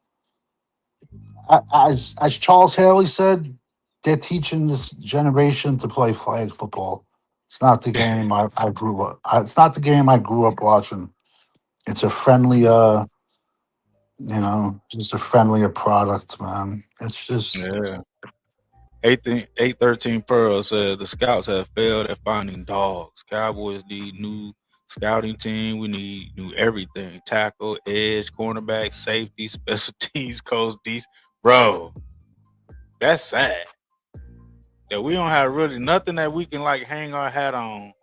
As Charles Haley said, they're teaching this generation to play flag football. It's not the game I grew up. It's not the game I grew up watching. It's a friendly, just a friendlier product, man. It's just Yeah. 813 Pearl says the scouts have failed at finding dogs. Cowboys need new scouting team. We need new everything. Tackle, edge, cornerback, safety, special teams, coach, these. Bro, that's sad. That we don't have really nothing that we can like hang our hat on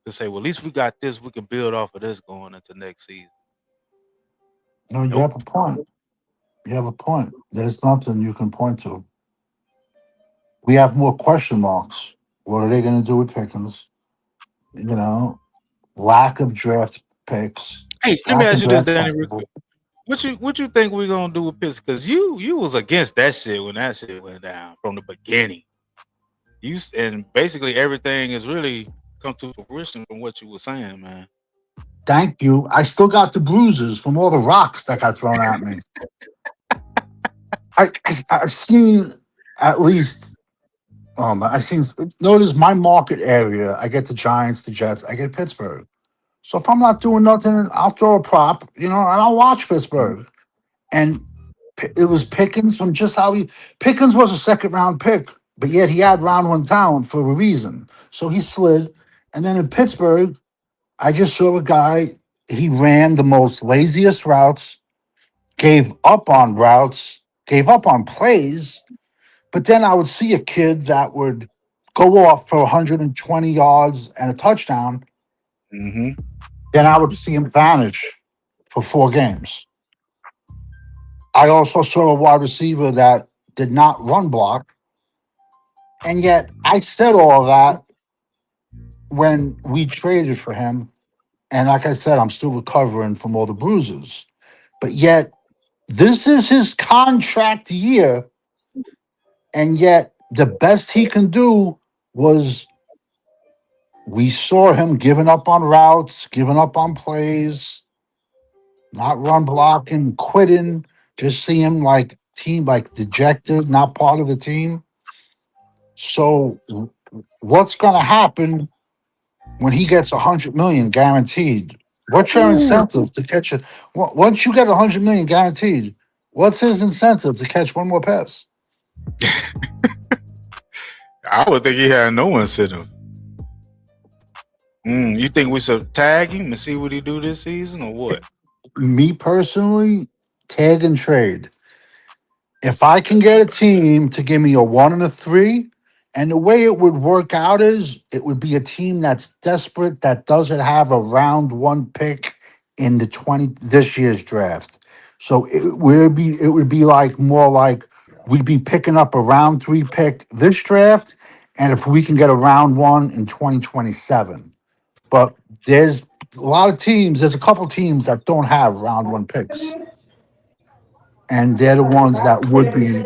to say, well, at least we got this. We can build off of this going into next season. you Nope. have a point. You have a point. There's nothing you can point to. We have more question marks. What are they going to do with Pickens? You know, lack of draft picks, Hey, let me lack of ask you this, draft Danny, real quick. capital. What you think we gonna do with Pitts? Because you was against that shit when that shit went down from the beginning. And basically everything has really come to fruition from what you were saying, man. Thank you. I still got the bruises from all the rocks that got thrown at me. I've seen at least. I seen. Notice my market area. I get the Giants, the Jets. I get Pittsburgh. So if I'm not doing nothing, I'll throw a prop. And I'll watch Pittsburgh. And it was Pickens from just how he Pickens was a second round pick, but yet he had round one talent for a reason. So he slid. And then in Pittsburgh, I just saw a guy, he ran the most laziest routes gave up on routes, gave up on plays, but then I would see a kid that would go off for 120 yards and a touchdown. Mm-hmm. Then I would see him vanish for 4 games. I also saw a wide receiver that did not run block. And yet I said all that when we traded for him. And like I said, I'm still recovering from all the bruises. But yet, this is his contract year. And yet, the best he can do was we saw him giving up on routes, giving up on plays, not run blocking, quitting. Just see him like team, like dejected, not part of the team. So, what's going to happen when he gets 100 million guaranteed? What's your incentive to catch it? Once you get 100 million guaranteed, what's his incentive to catch one more pass? I would think he had no incentive. You think we should tag him and see what he do this season or what? Me personally, tag and trade. If I can get a team to give me a 1 and a 3, and the way it would work out is it would be a team that's desperate that doesn't have a round 1 pick in the 20 this year's draft. So it would be like more like we'd be picking up a round 3 pick this draft, and if we can get a round 1 in 2027. But there's a lot of teams, there's a couple teams that don't have round 1 picks, and they're the ones that would be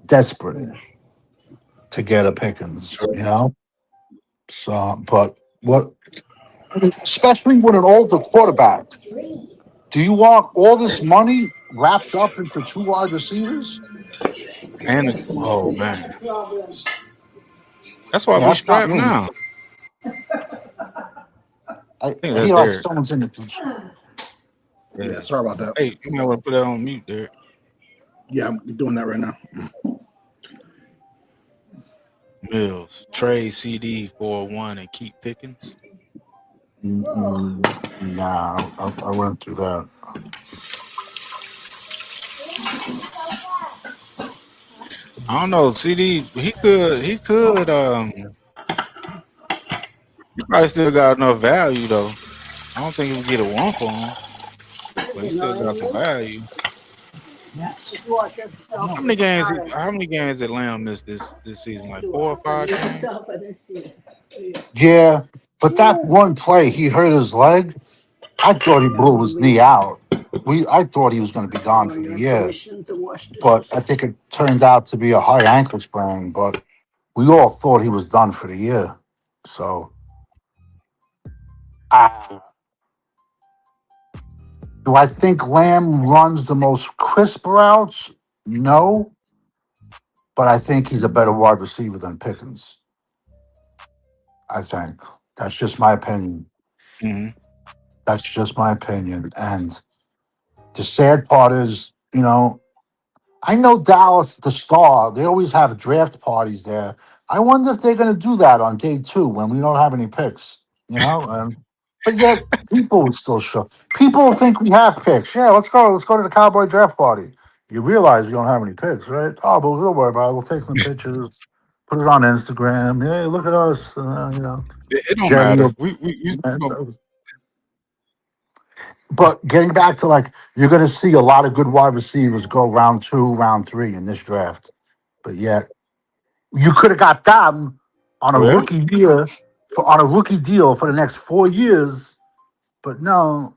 desperate to get a Pickens, you know? So, but what, especially with an older quarterback, do you want all this money wrapped up into 2 wide receivers? And oh man, that's why Yeah, we that's not strapped me. now. I think I that's hear like Derek. someone's in the kitchen. Yeah. Yeah, sorry about that. Hey, you might want to put that on mute, Derek. Yeah, I'm doing that right now. Mills, trade CD for 1 and keep Pickens. Nah, I went through that. I don't know. CD, he probably still got enough value though. I don't think he would get a 1 for him, but he still got some value. How many games did Lamb miss this season? Like 4 or 5 games? Yeah, but that one play, he hurt his leg. I thought he blew his knee out. I thought he was going to be gone for the year, but I think it turned out to be a high ankle sprain. But we all thought he was done for the year. So, uh, do I think Lamb runs the most crisp routes? No, but I think he's a better wide receiver than Pickens. I think that's just my opinion. Mm-hmm. That's just my opinion. And the sad part is, I know Dallas, the Star, they always have draft parties there. I wonder if they're going to do that on day 2 when we don't have any picks, you know? But yet, people would still show. People think we have picks. Yeah, let's go. Let's go to the Cowboy draft party. You realize we don't have any picks, right? Oh, but don't worry about it. We'll take some pictures, put it on Instagram. Hey, look at us. It don't Jerry. matter. We But getting back to like, you're going to see a lot of good wide receivers go round 2, round 3 in this draft. But yet, you could have got them on a well, rookie deal for the next 4 years. But no,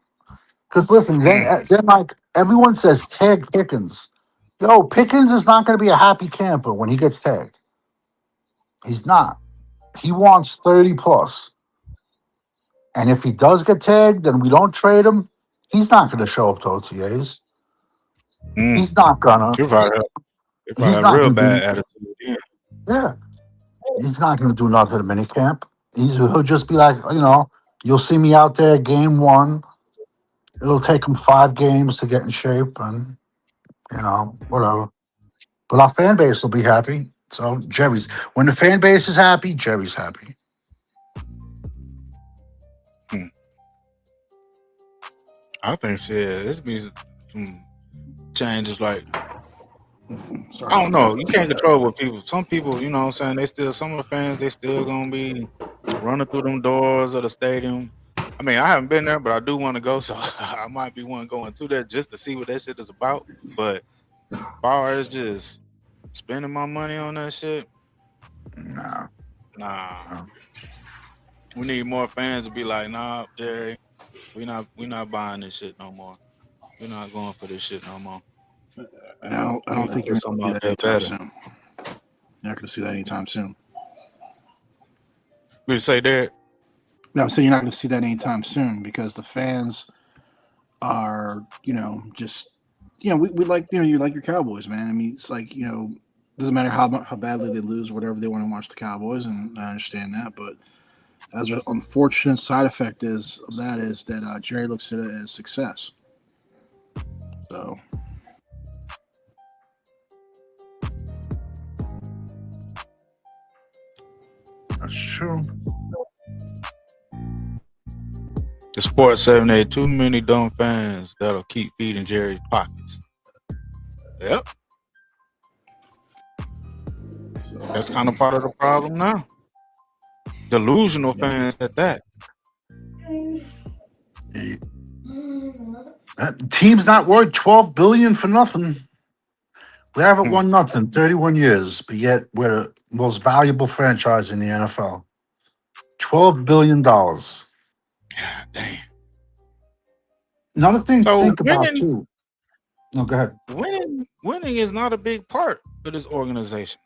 because listen, then like everyone says tag Pickens. Yo, Pickens is not going to be a happy camper when he gets tagged. He's not. He wants 30 plus. And if he does get tagged and we don't trade him, he's not going to show up to OTAs. He's not gonna. you probably He's have not real gonna bad do. attitude. Yeah. Yeah, he's not gonna do nothing at minicamp. He'll just be like, you'll see me out there game 1. It'll take him 5 games to get in shape, and whatever. But our fan base will be happy. So when the fan base is happy, Jerry's happy. I think shit. This be some changes. Like Sorry. I don't know. You can't control what people. Some people, you know what I'm saying, they still, some of the fans, they still gonna be running through them doors of the stadium. I mean, I haven't been there, but I do want to go, so I might be one going to there just to see what that shit is about. But as far as just spending my money on that shit, Nah. nah. We need more fans to be like, nah, Jerry, we not buying this shit no more. We're not going for this shit no more. I don't think Put you're something going out to see there that anytime better. soon. You're not going to see that anytime soon. We say that. No, I'm saying you're not going to see that anytime soon because the fans are, just, we like, you like your Cowboys, man. I mean, it's like, doesn't matter how badly they lose, whatever, they want to watch the Cowboys, and I understand that. But as an unfortunate side effect is that Jerry looks at it as success. So. That's true. The Sports 78, too many dumb fans that'll keep feeding Jerry's pockets. Yep. That's kind of part of the problem now. Delusional fans at that. Team's not worth $12 billion for nothing. We haven't won nothing 31 years, but yet we're the most valuable franchise in the NFL. $12 billion. God damn. Another thing to So think about too. No, go ahead. Winning is not a big part of this organization.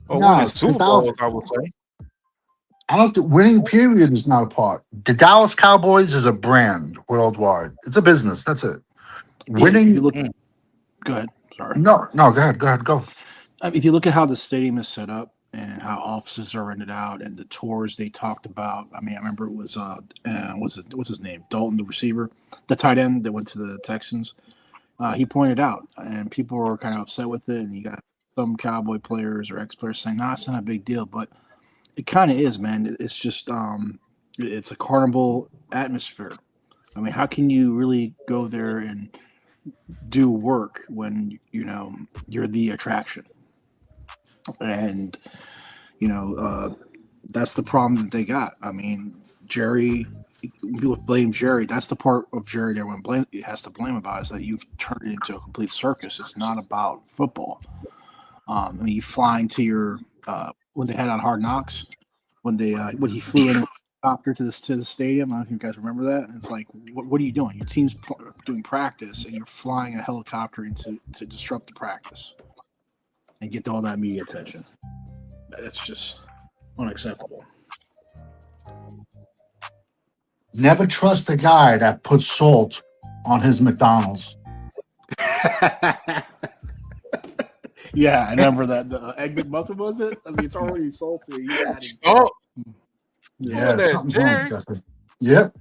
Or No, winning the Super Dallas, Bowls, I would say. I don't think winning period is not a part. The Dallas Cowboys is a brand worldwide. It's a business. That's it. Winning. If you look, go ahead. Sorry. No, go ahead. Go. I mean, if you look at how the stadium is set up and how offices are rented out and the tours they talked about, I mean, I remember it was what's his name, Dalton, the receiver, the tight end that went to the Texans. He pointed out, and people were kind of upset with it. And you got some Cowboy players or ex-players saying, "Nah, it's not a big deal," but it kind of is, man. It's just it's a carnival atmosphere. I mean, how can you really go there and do work when you're the attraction? And that's the problem that they got. I mean, Jerry, people blame Jerry. That's the part of Jerry that everyone has to blame about is that you've turned it into a complete circus. It's not about football. I mean, you flying to your when they had on Hard Knocks, when he flew in a helicopter to the stadium. I don't know if you guys remember that. And it's like, what are you doing? Your team's doing practice, and you're flying a helicopter to disrupt the practice and get all that media attention. That's just unacceptable. Never trust a guy that puts salt on his McDonald's. Yeah, I remember that. The Egg McMuffin, was it? I mean, it's already salty. Oh, Yeah, that, something's Jerry? wrong with Justin. Yep.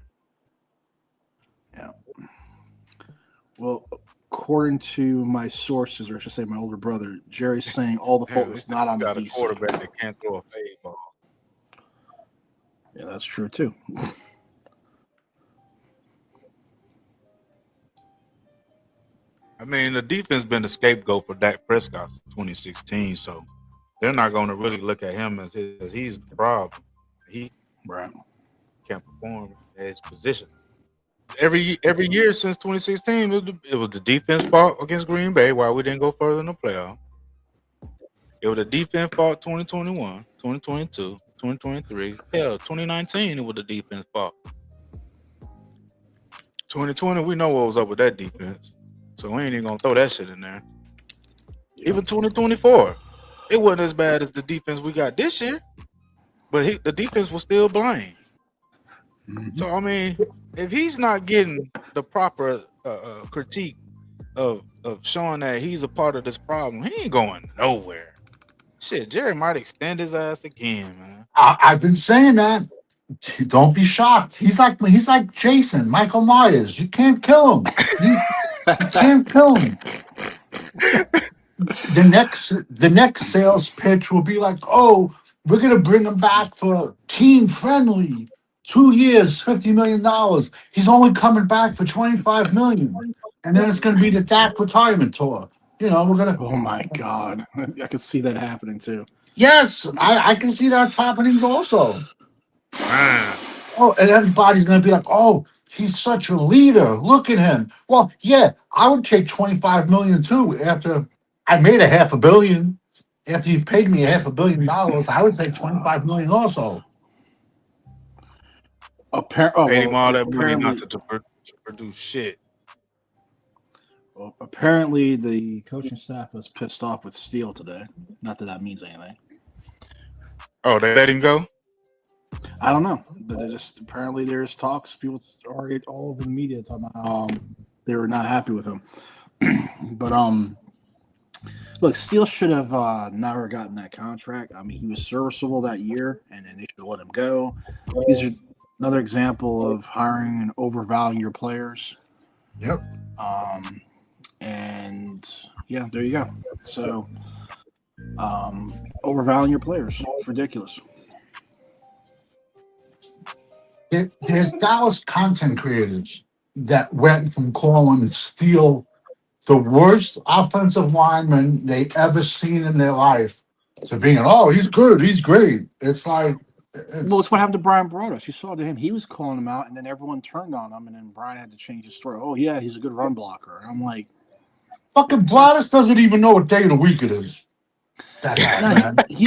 Yeah. Well, according to my sources, or I should say my older brother, Jerry's saying all the fault is not on the got a DC. quarterback that can't throw a fade ball. Yeah, that's true too. I mean, the defense been the scapegoat for Dak Prescott since 2016, so they're not going to really look at him as he's the problem. He Right. can't perform at his position. Every year since 2016, it was the defense fault against Green Bay why we didn't go further in the playoff. It was the defense fault 2021, 2022, 2023. Hell, 2019, it was the defense fault. 2020, we know what was up with that defense. So we ain't even going to throw that shit in there. Yeah. Even 2024, it wasn't as bad as the defense we got this year. But the defense was still blind. Mm-hmm. So, I mean, if he's not getting the proper critique of showing that he's a part of this problem, he ain't going nowhere. Shit, Jerry might extend his ass again, man. I've been saying that. Don't be shocked. He's like Jaxon, Michael Myers. You can't kill him. You can't kill him. The next sales pitch will be like, oh, we're gonna bring him back for team friendly. 2 years, $50 million. He's only coming back for $25 million. and then it's going to be the Dak retirement tour. You know, we're gonna. Oh my God, I could see that happening too. Yes, I can see that happening also. Man, Oh, and everybody's going to be like, "Oh, he's such a leader. Look at him." Well, yeah, I would take 25 million too. After I made a half a billion, after you've paid me a $500 million, I would take 25 million also. paid him all that money not Apparently, to produce shit. apparently, the coaching staff was pissed off with Steele today. Not that means anything. Oh, they let him go? I don't know, but apparently there's talks. People already all over the media talking about how they were not happy with him. But look, Steele should have never gotten that contract. I mean, he was serviceable that year, and then they should have let him go. These are another example of hiring and overvaluing your players. Yep. And yeah, there you go. So, overvaluing your players. It's ridiculous. There's Dallas content creators that went from calling Steele the worst offensive lineman they ever seen in their life to being, oh, he's good, he's great. It's like, Well, it's what happened to Brian Broaddus. You saw to him; he was calling him out, and then everyone turned on him, and then Brian had to change his story. Oh yeah, he's a good run blocker. And I'm like, fucking Blattis doesn't even know what day of the week it is. That guy, nah, man. he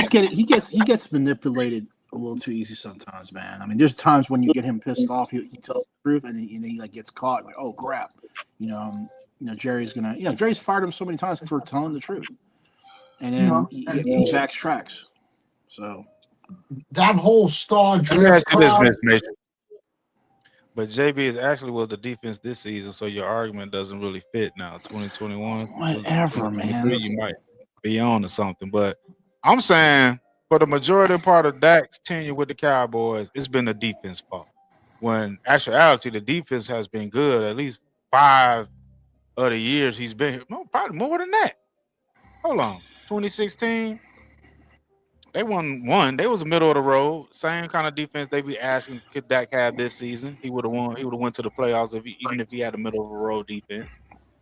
gets manipulated a little too easy sometimes, man. I mean, there's times when you get him pissed off, he tells the truth, and he like gets caught. Like, oh crap, Jerry's Jerry's fired him so many times for telling the truth, and then he backtracks. So that whole star Let me draft ask you this, crowd, Miss Nation. But JB is actually was the defense this season, so your argument doesn't really fit now. 2021, whatever, man. You might be on to something, but I'm saying for the majority part of Dak's tenure with the Cowboys, it's been the defense fault. When actuality, the defense has been good at least 5 of the years he's been here. No, probably more than that. Hold on, 2016. They won one. They was the middle of the road. Same kind of defense they be asking could Dak have this season. He would have won. He would have went to the playoffs even if he had a middle of the road defense.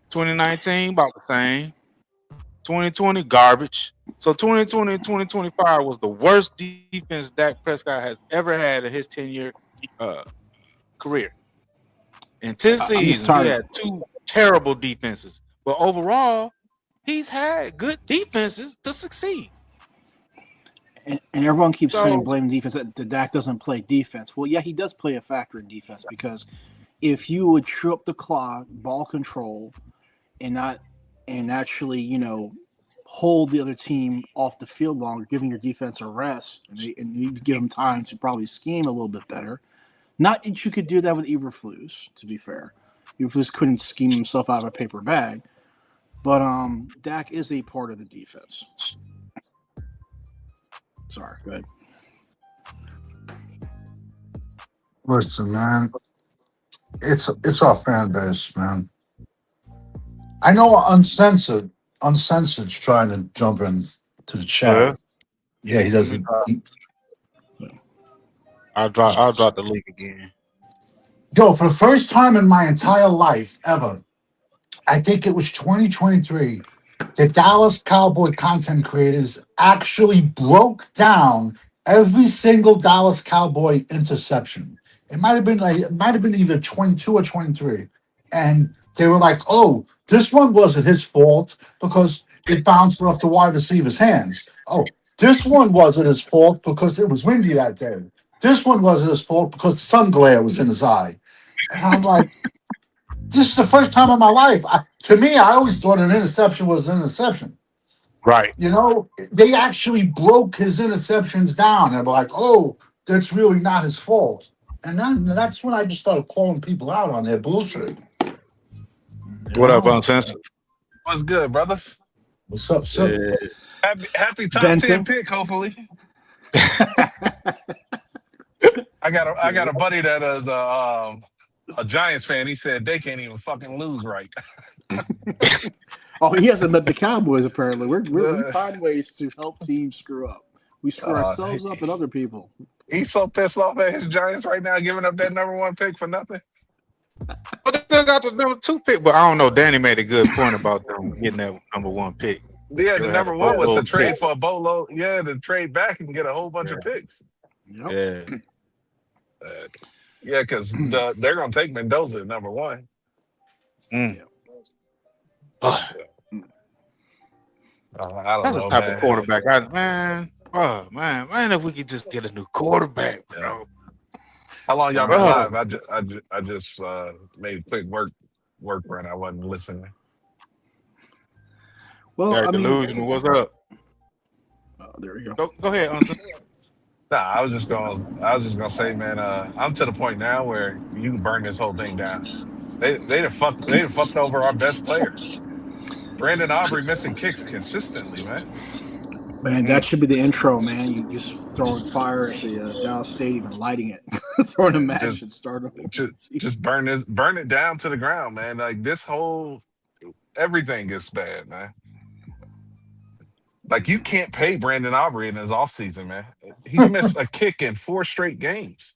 2019 about the same. 2020 garbage. So 2020 and 2025 was the worst defense Dak Prescott has ever had in his 10-year career. In 10 seasons, he had 2 terrible defenses. But overall, he's had good defenses to succeed. And everyone keeps saying blaming defense that the Dak doesn't play defense. Well, yeah, he does play a factor in defense because if you would chew up the clock, ball control, and actually, hold the other team off the field longer, giving your defense a rest, and you give them time to probably scheme a little bit better. Not that you could do that with Eberflus, to be fair. Eberflus couldn't scheme himself out of a paper bag, but Dak is a part of the defense. Sorry, go ahead. listen, man, it's our fan base, man. I know Uncensored's trying to jump in to the chat. Yeah, he doesn't. I'll drop the link again. Yo, for the first time in my entire life ever, I think it was 2023, the Dallas Cowboy content creators actually broke down every single Dallas Cowboy interception. It might have been either 22 or 23. And they were like, oh, this one wasn't his fault because it bounced off the wide receiver's hands. Oh, this one wasn't his fault because it was windy that day. This one wasn't his fault because the sun glare was in his eye. And I'm like, this is the first time in my life. To me, I always thought an interception was an interception. Right. They actually broke his interceptions down and were like, oh, that's really not his fault. And that's when I just started calling people out on their bullshit. What up, Uncensored? What's good, brothers? What's up, sir? Yeah. Happy top Benson. 10 pick, hopefully. I got a buddy that is a Giants fan. He said they can't even fucking lose right. Oh, he hasn't met the Cowboys, apparently. We find ways to help teams screw up. We screw ourselves up and other people. He's so pissed off at his Giants right now, giving up that number 1 pick for nothing. But they still got the number 2 pick. But I don't know. Danny made a good point about them getting that number 1 pick. Yeah, They the had a number one was to boatload trade pick. for a boatload. Yeah, to trade back and get a whole bunch Yeah. of picks. Yep. Yeah. Yeah, because they're gonna take Mendoza at number 1. Mm. Yep. Oh, I don't that's the know, type of man. quarterback. Man, if we could just get a new quarterback, bro. How long y'all been Oh. live? I just made a quick work run. I wasn't listening. Well, Gary I mean, Delusional, what's up? there we go. Go ahead, Uncle. Nah, I was just gonna say, man, I'm to the point now where you can burn this whole thing down. They'd have fucked over our best player. Brandon Aubrey missing kicks consistently, man. Man, that should be the intro, man. You just throwing fire at the Dallas Stadium and lighting it, throwing a match and starting. Just burn it down to the ground, man. Like this whole everything is bad, man. Like you can't pay Brandon Aubrey in his offseason, man. He's missed a kick in 4 straight games.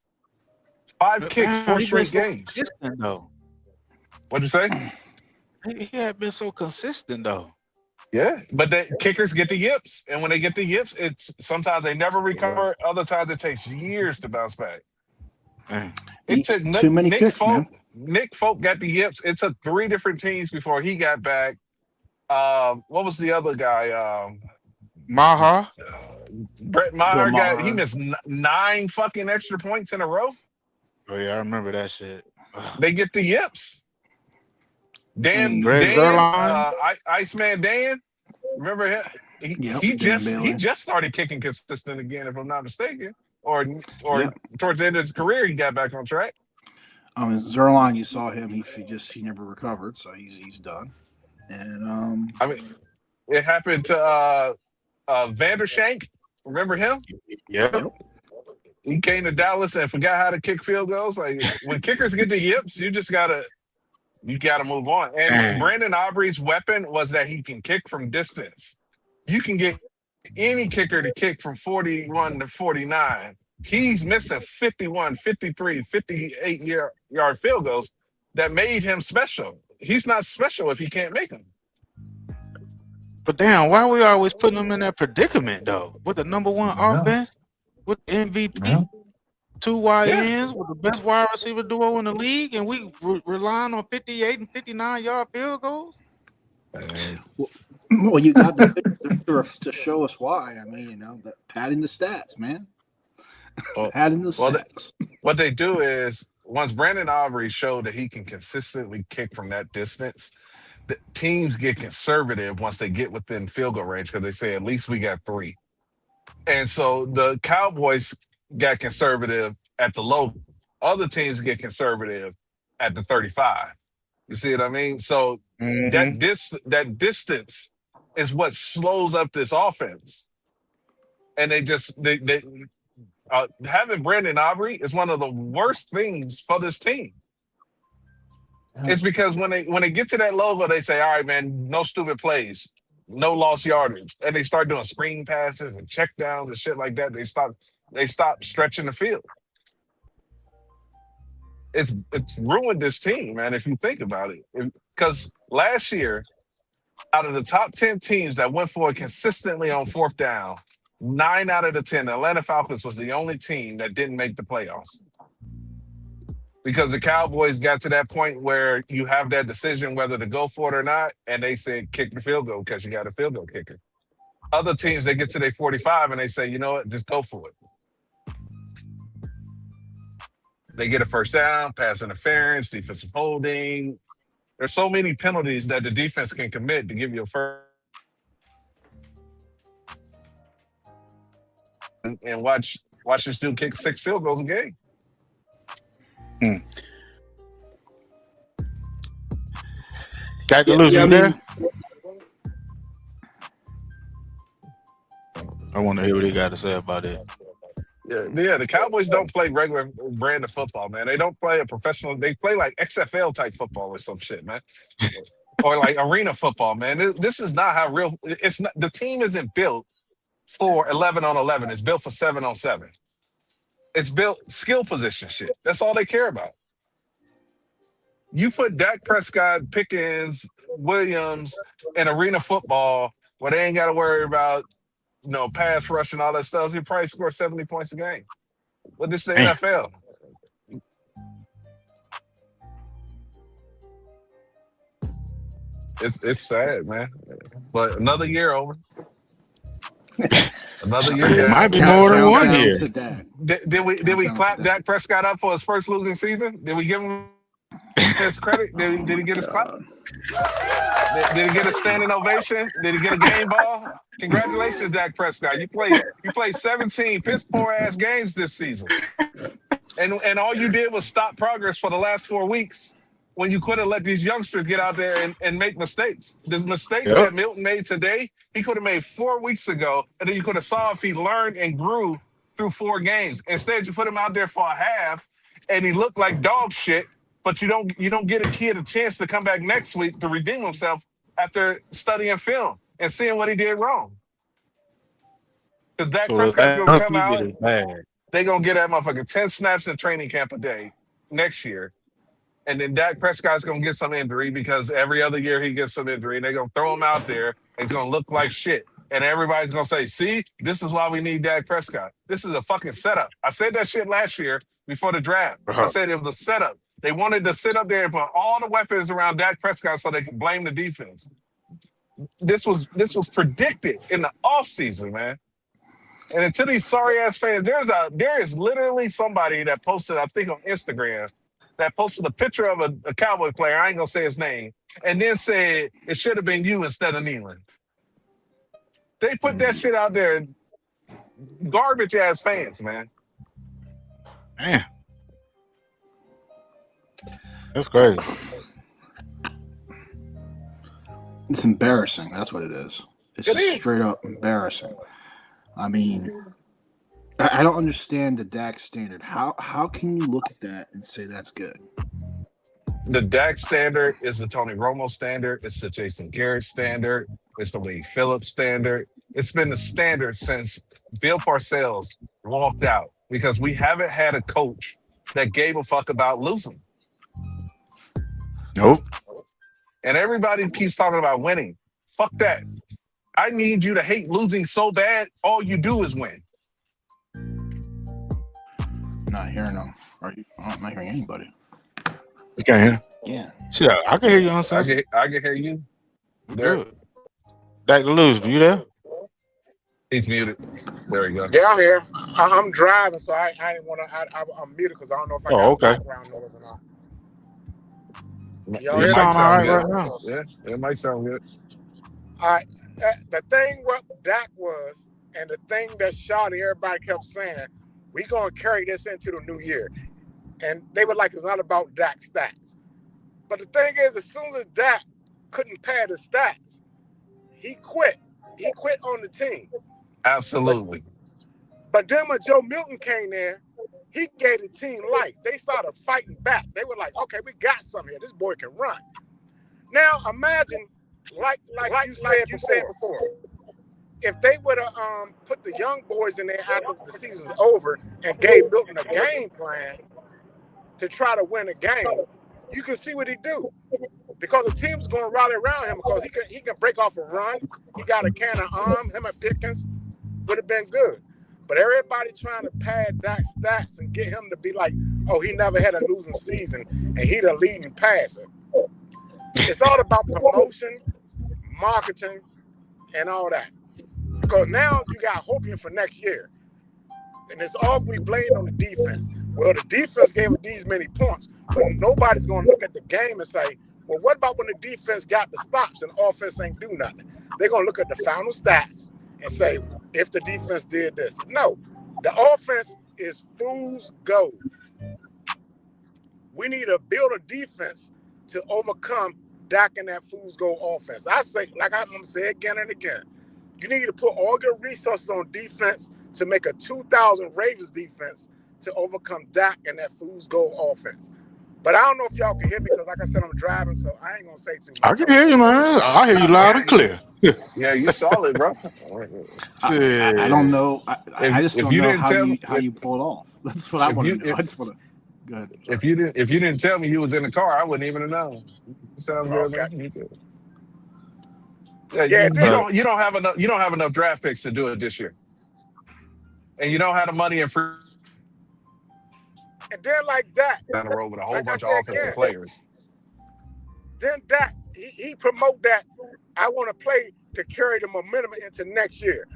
5 kicks, 4 straight games. Consistent though. What'd you say? He had been so consistent though. Yeah, but the kickers get the yips, and when they get the yips, it's sometimes they never recover. Other times it takes years to bounce back. Man. It took Too many Nick kicks, Folk. man. Nick Folk got the yips. It took 3 different teams before he got back. What was the other guy? Maha. Brett Maher Maher. he missed 9 fucking extra points in a row. Oh yeah, I remember that shit. They get the yips. Greg Zuerlein. Iceman Dan. Remember him? He just started kicking consistent again, if I'm not mistaken. Or towards the end of his career, he got back on track. I mean, Zuerlein, you saw him. He never recovered, so he's done. And I mean, it happened to Vandershank. Remember him? Yep. He came to Dallas and forgot how to kick field goals. Like when kickers get the yips, you gotta move on. And Brandon Aubrey's weapon was that he can kick from distance. You can get any kicker to kick from 41 to 49. He's missing 51, 53, 58-yard field goals that made him special. He's not special if he can't make them. But damn, why are we always putting him in that predicament though? With the number 1 offense, with MVP, 2 YNs, with the best wide receiver duo in the league, and we relying on 58 and 59-yard field goals. well, you got the picture to show us why. I mean, padding the stats, man. Padding the stats. What they do is once Brandon Aubrey showed that he can consistently kick from that distance, the teams get conservative once they get within field goal range because they say at least we got 3. And so the Cowboys got conservative at the low. Other teams get conservative at the 35. You see what I mean? So that distance is what slows up this offense. And they having Brandon Aubrey is one of the worst things for this team. It's because when they get to that logo, they say, all right, man, no stupid plays, no lost yardage. And they start doing screen passes and check downs and shit like that. They stop stretching the field. It's ruined this team, man, if you think about it. Because last year, out of the top 10 teams that went for it consistently on 4th down, 9 out of the 10, the Atlanta Falcons was the only team that didn't make the playoffs. Because the Cowboys got to that point where you have that decision whether to go for it or not, and they said kick the field goal because you got a field goal kicker. Other teams, they get to their 45 and they say, you know what, just go for it. They get a first down, pass interference, defensive holding. There's so many penalties that the defense can commit to give you a first. And watch this dude kick 6 field goals a game. Got to lose you there? I want to hear what he got to say about it. Yeah, the Cowboys don't play regular brand of football, man. They don't play a professional. They play like XFL type football or some shit, man. Or like arena football, man. This is not how real. It's not. The team isn't built for 11 on 11. It's built for 7 on 7. It's built skill position shit. That's all they care about. You put Dak Prescott, Pickens, Williams in arena football where they ain't got to worry about pass rush and all that stuff. You probably score 70 points a game. But this is the Man. NFL. It's sad, man. But another year over. Another year It down. might be more than one Countdown year. to Dak. Did we Countdown clap to Dak Prescott up for his first losing season? Did we give him his credit? Did he get his clap? Did he get a standing ovation? Did he get a game ball? Congratulations, Dak Prescott. You played 17 piss poor ass games this season. And all you did was stop progress for the last 4 weeks when you could have let these youngsters get out there and make mistakes. The mistakes that Milton made today, he could have made 4 weeks ago, and then you could have saw if he learned and grew through 4 games. Instead, you put him out there for a half, and he looked like dog shit, but you don't get a kid a chance to come back next week to redeem himself after studying film and seeing what he did wrong. Because Dak Prescott's going to come out, they're going to get that motherfucker 10 snaps in training camp a day next year. And then Dak Prescott's going to get some injury because every other year he gets some injury. And they're going to throw him out there. And he's going to look like shit. And everybody's going to say, see, this is why we need Dak Prescott. This is a fucking setup. I said that shit last year before the draft. I said it was a setup. They wanted to sit up there and put all the weapons around Dak Prescott so they can blame the defense. This was predicted in the offseason, man. And to these sorry-ass fans, there is literally somebody that posted, I think on Instagram, that posted a picture of a Cowboy player, I ain't going to say his name, and then said it should have been you instead of Nealon. They put that shit out there. Garbage-ass fans, man. Man. That's crazy. It's embarrassing. That's what it is. It's just straight up embarrassing. I mean, I don't understand the Dak standard. How can you look at that and say that's good? The Dak standard is the Tony Romo standard. It's the Jason Garrett standard. It's the Wade Phillips standard. It's been the standard since Bill Parcells walked out because we haven't had a coach that gave a fuck about losing. Nope. And everybody keeps talking about winning. Fuck that. I need you to hate losing so bad, all you do is win. Not hearing them. I'm not hearing anybody. You can't hear? Yeah. Shit, I can hear you on Sunday. I can hear you. Good. Dak Delusion, you there? He's muted. There you go. Yeah, I'm here. I'm driving, so I didn't want to. I'm muted because I don't know if I got background noise or not. You sound all right now. Yeah, it might sound good. All right. The thing what Dak was, and the thing that Shawty, everybody kept saying, we going to carry this into the new year. And they were like, it's not about Dak's stats. But the thing is, as soon as Dak couldn't pad his stats, he quit. He quit on the team. Absolutely. But then when Joe Milton came there, he gave the team life. They started fighting back. They were like, okay, we got something here. This boy can run. Now imagine, like you said before, if they would have put the young boys in there after the season's over and gave Milton a game plan to try to win a game, you can see what he do. Because the team's going to rally around him because he can break off a run. He got a can of arm. Him and Pickens would have been good. But everybody trying to pad Dak's stats and get him to be like, oh, he never had a losing season and he the leading passer. It's all about promotion, marketing, and all that. Because now you got hoping for next year. And it's all we blamed on the defense. Well, the defense gave us these many points, but nobody's going to look at the game and say, well, what about when the defense got the stops and offense ain't do nothing? They're going to look at the final stats and say, if the defense did this. No, the offense is fool's gold. We need to build a defense to overcome Dak and that fool's gold offense. I say, like I'm going to say again and again, you need to put all your resources on defense to make a 2,000 Ravens defense to overcome Dak and that fool's gold offense. But I don't know if y'all can hear me because, like I said, I'm driving, so I ain't going to say too much. I can hear you, man. I hear you loud and clear. Yeah, you solid, bro. I don't know. I just don't know how you pull it off. That's what I want to know. Good. If you didn't tell me you was in the car, I wouldn't even have known. Sounds good, Okay. man. You good. Yeah, Yeah, then you don't have enough draft picks to do it this year, and you don't have the money and free and then like that, down the road with a whole like I bunch of said offensive again, players. then that he promote that I want to play to carry the momentum into next year.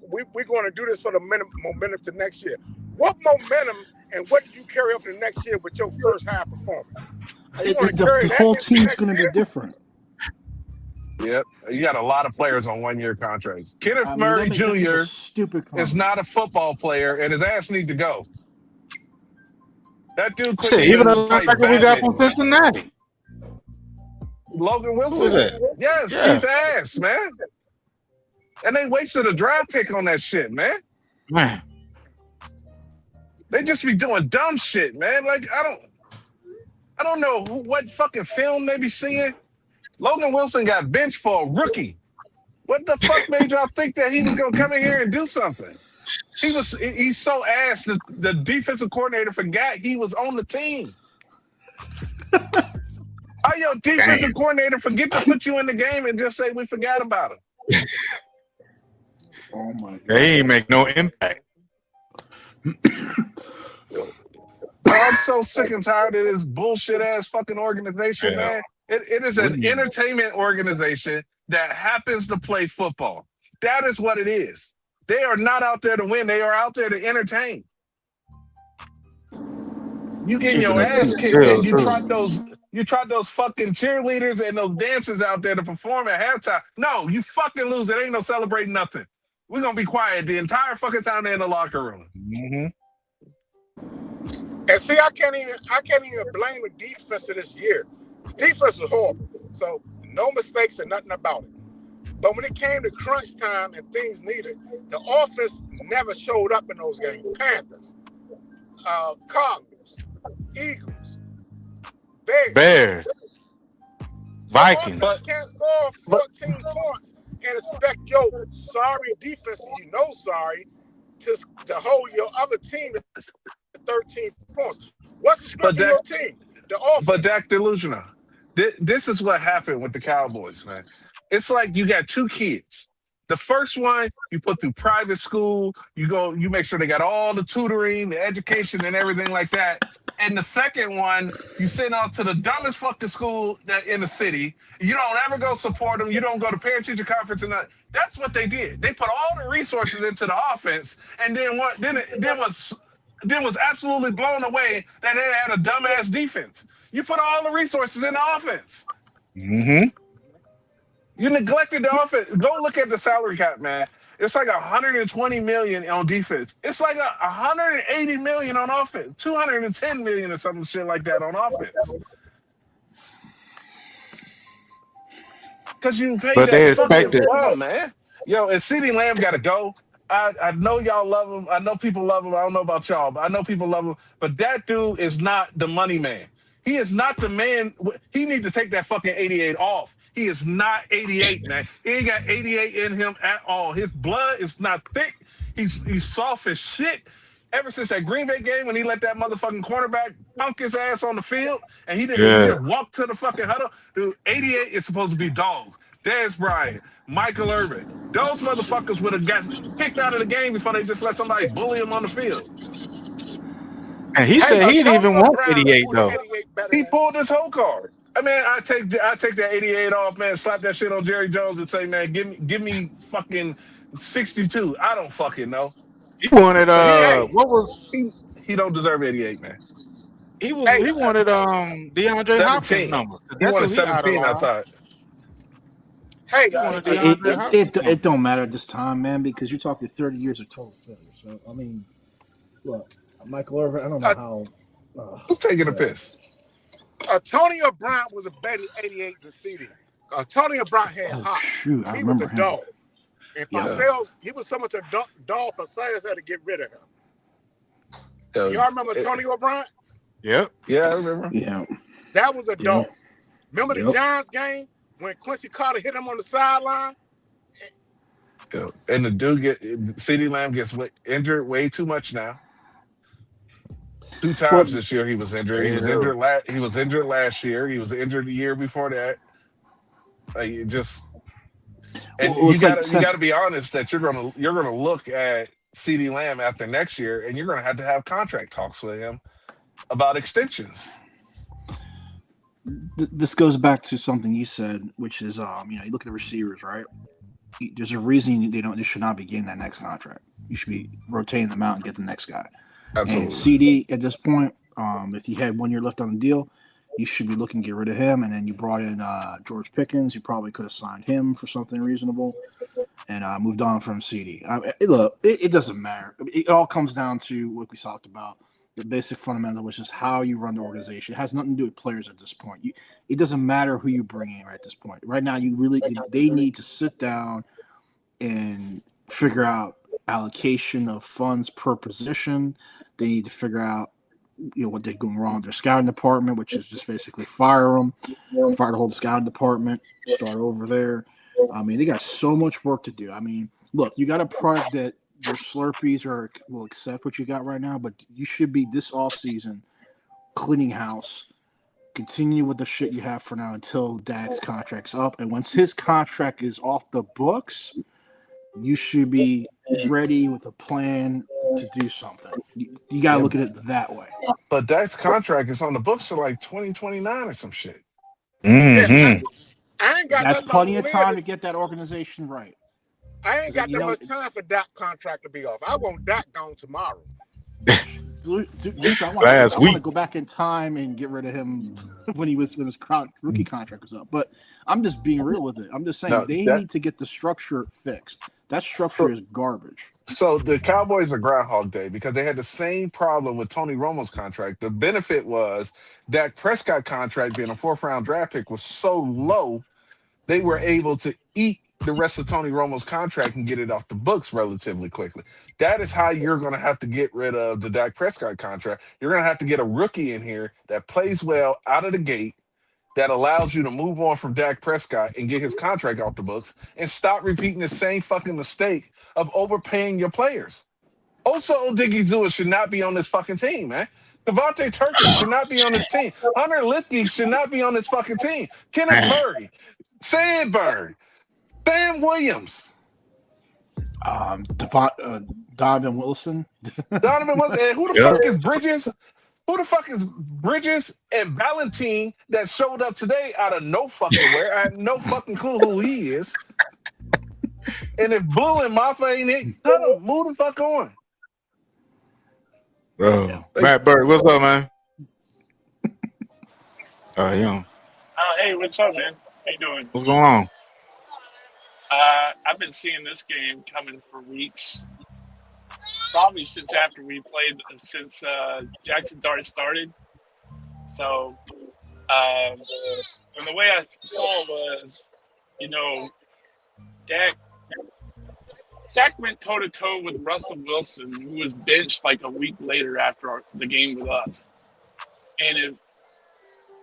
We're going to do this for the momentum to next year. What momentum and what do you carry over to next year with your first high performance? You want to carry The that whole into team's next going to be year? different. Yep, you got a lot of players on 1-year contracts. Kenneth Murray that's just a Jr. stupid comment. is not a football player, and his ass need to go. That dude couldn't Shit, even the even play linebacker we got from badminton. Cincinnati. Logan Who was Wilson. that? Yes, Yeah. he's ass, man. And they wasted a draft pick on that shit, man. Man. They just be doing dumb shit, man. Like I don't know what fucking film they be seeing. Logan Wilson got benched for a rookie. What the fuck made y'all think that he was gonna come in here and do something? He's so ass that the defensive coordinator forgot he was on the team. How your defensive coordinator forget to put you in the game and just say we forgot about him? Oh my god. They ain't make no impact. I'm so sick and tired of this bullshit ass fucking organization, man. It is an entertainment organization that happens to play football. That is what it is. They are not out there to win. They are out there to entertain. You getting your ass kicked and you tried those fucking cheerleaders and those dancers out there to perform at halftime. No, you fucking lose. It ain't no celebrating nothing. We're gonna be quiet the entire fucking time they're in the locker room. Mm-hmm. And see, I can't even blame the defense of this year. The defense was horrible. So no mistakes and nothing about it. But when it came to crunch time and things needed, the offense never showed up in those games. Panthers, Cardinals, Eagles, Bears, Vikings. Offense can't score 14 points and expect your sorry defense, sorry, to hold your other team to 13 points. What's the script of your team? The offense. But Dak delusional. This is what happened with the Cowboys, man. It's like you got two kids. The first one you put through private school. You make sure they got all the tutoring, the education, and everything like that. And the second one, you send out to the dumbest fucking school that in the city. You don't ever go support them. You don't go to parent-teacher conference and nothing. That's what they did. They put all the resources into the offense, and then was absolutely blown away that they had a dumbass defense. You put all the resources in the offense. Mm-hmm. You neglected the offense. Go look at the salary cap, man. It's like $120 million on defense. It's like $180 million on offense. $210 million or some shit like that on offense. Because you paid that fucking bum, man. Yo, and CeeDee Lamb got to go. I know y'all love him. I know people love him. I don't know about y'all, but I know people love him. But that dude is not the money man. He is not the man. He needs to take that fucking 88 off. He is not 88, man. He ain't got 88 in him at all. His blood is not thick. He's soft as shit. Ever since that Green Bay game when he let that motherfucking cornerback punk his ass on the field and he didn't even just walk to the fucking huddle. Dude, 88 is supposed to be dogs. Dez Bryant, Michael Irvin. Those motherfuckers would have got kicked out of the game before they just let somebody bully him on the field. And he said he didn't even want 88 though. He pulled his whole card. I mean, I take that 88 off, man. Slap that shit on Jerry Jones and say, man, give me fucking 62. I don't fucking know. He wanted he don't deserve 88, man. He wanted DeAndre Hopkins number. He wanted 17, I thought. Hey, it don't matter at this time, man, because you're talking 30 years of total failure. So I mean, look, Michael Irvin, I don't know how. Who's taking a piss? Antonio Brown was a better 88 than CeeDee. Antonio Brown had hot. Shoot, I he remember was a him. dog. And Parcells, he was so much a dog, Parcells had to get rid of him. Y'all remember Antonio Brown? Yep. Yeah, I remember. Yeah. That was a dog. Remember the Giants game when Quincy Carter hit him on the sideline? And the dude CeeDee Lamb gets injured way too much now. 2 Well, times this year he was injured. He was injured. He was injured last year. He was injured the year before that. Like it just, and well, it's like you since gotta be honest that you're gonna look at CeeDee Lamb after next year, and you're gonna have to have contract talks with him about extensions. this goes back to something you said, which is you look at the receivers, right? There's a reason they should not be getting that next contract. You should be rotating them out and get the next guy. And Absolutely. CD at this point, if he had 1 year left on the deal, you should be looking to get rid of him. And then you brought in George Pickens. You probably could have signed him for something reasonable and moved on from CD. Look, it doesn't matter. It all comes down to what we talked about. The basic fundamental, which is how you run the organization. It has nothing to do with players at this point. It doesn't matter who you bring in at this point. Right now, they need to sit down and figure out allocation of funds per position. They need to figure out what they're doing wrong with their scouting department, which is just basically fire them, fire the whole scouting department, start over there. I mean, they got so much work to do. I mean, look, you got a product that your Slurpees will accept what you got right now, but you should be this offseason cleaning house, continue with the shit you have for now until Dak's contract's up. And once his contract is off the books, you should be ready with a plan to do something. You got to look at it that way. But Dak's contract is on the books to like 2029 or some shit. Mm-hmm. I ain't got That's that plenty long of time to lived. get that organization right. I ain't got You that know, much time for Dak contract to be off. I want Dak gone tomorrow. Dude, I Last want to week. go back in time and get rid of him when his rookie contract was up. But I'm just being real with it. I'm just saying they need to get the structure fixed. That structure is garbage. So the Cowboys are Groundhog Day because they had the same problem with Tony Romo's contract. The benefit was Dak Prescott contract being a 4th-round draft pick was so low, they were able to eat the rest of Tony Romo's contract and get it off the books relatively quickly. That is how you're going to have to get rid of the Dak Prescott contract. You're going to have to get a rookie in here that plays well out of the gate, that allows you to move on from Dak Prescott and get his contract off the books and stop repeating the same fucking mistake of overpaying your players. Also, Diggy Zua should not be on this fucking team, man. Devontae Turpin should not be on this team. Hunter Lipke should not be on this fucking team. Kenneth Murray, Sandberg, Sam Williams, Donovan Wilson. Donovan Wilson, and who the fuck is Bridges? Who the fuck is Bridges and Valentine that showed up today out of no fucking where? I have no fucking clue who he is. And if Bull and Maffa ain't it, tell them, move the fuck on. Bro. Yeah. Matt Burke, what's up, man? Yeah. Hey, what's up, man? How you doing? What's going on? I've been seeing this game coming for weeks. Probably since after we played, since Jaxon Dart started. So, and the way I saw it was, Dak went toe-to-toe with Russell Wilson, who was benched like a week later after the game with us. And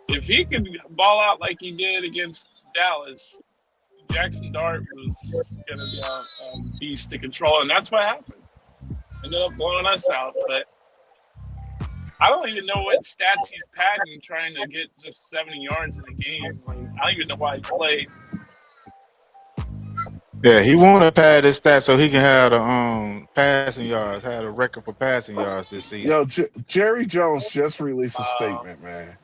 if he could ball out like he did against Dallas, Jaxon Dart was going to be a beast to control, and that's what happened. Ended up blowing us out, but I don't even know what stats he's padding trying to get just 70 yards in a game. Like, I don't even know why he played. Yeah, he want to pad his stats so he can have the passing yards, have a record for passing yards this season. Yo, Jerry Jones just released a statement, man,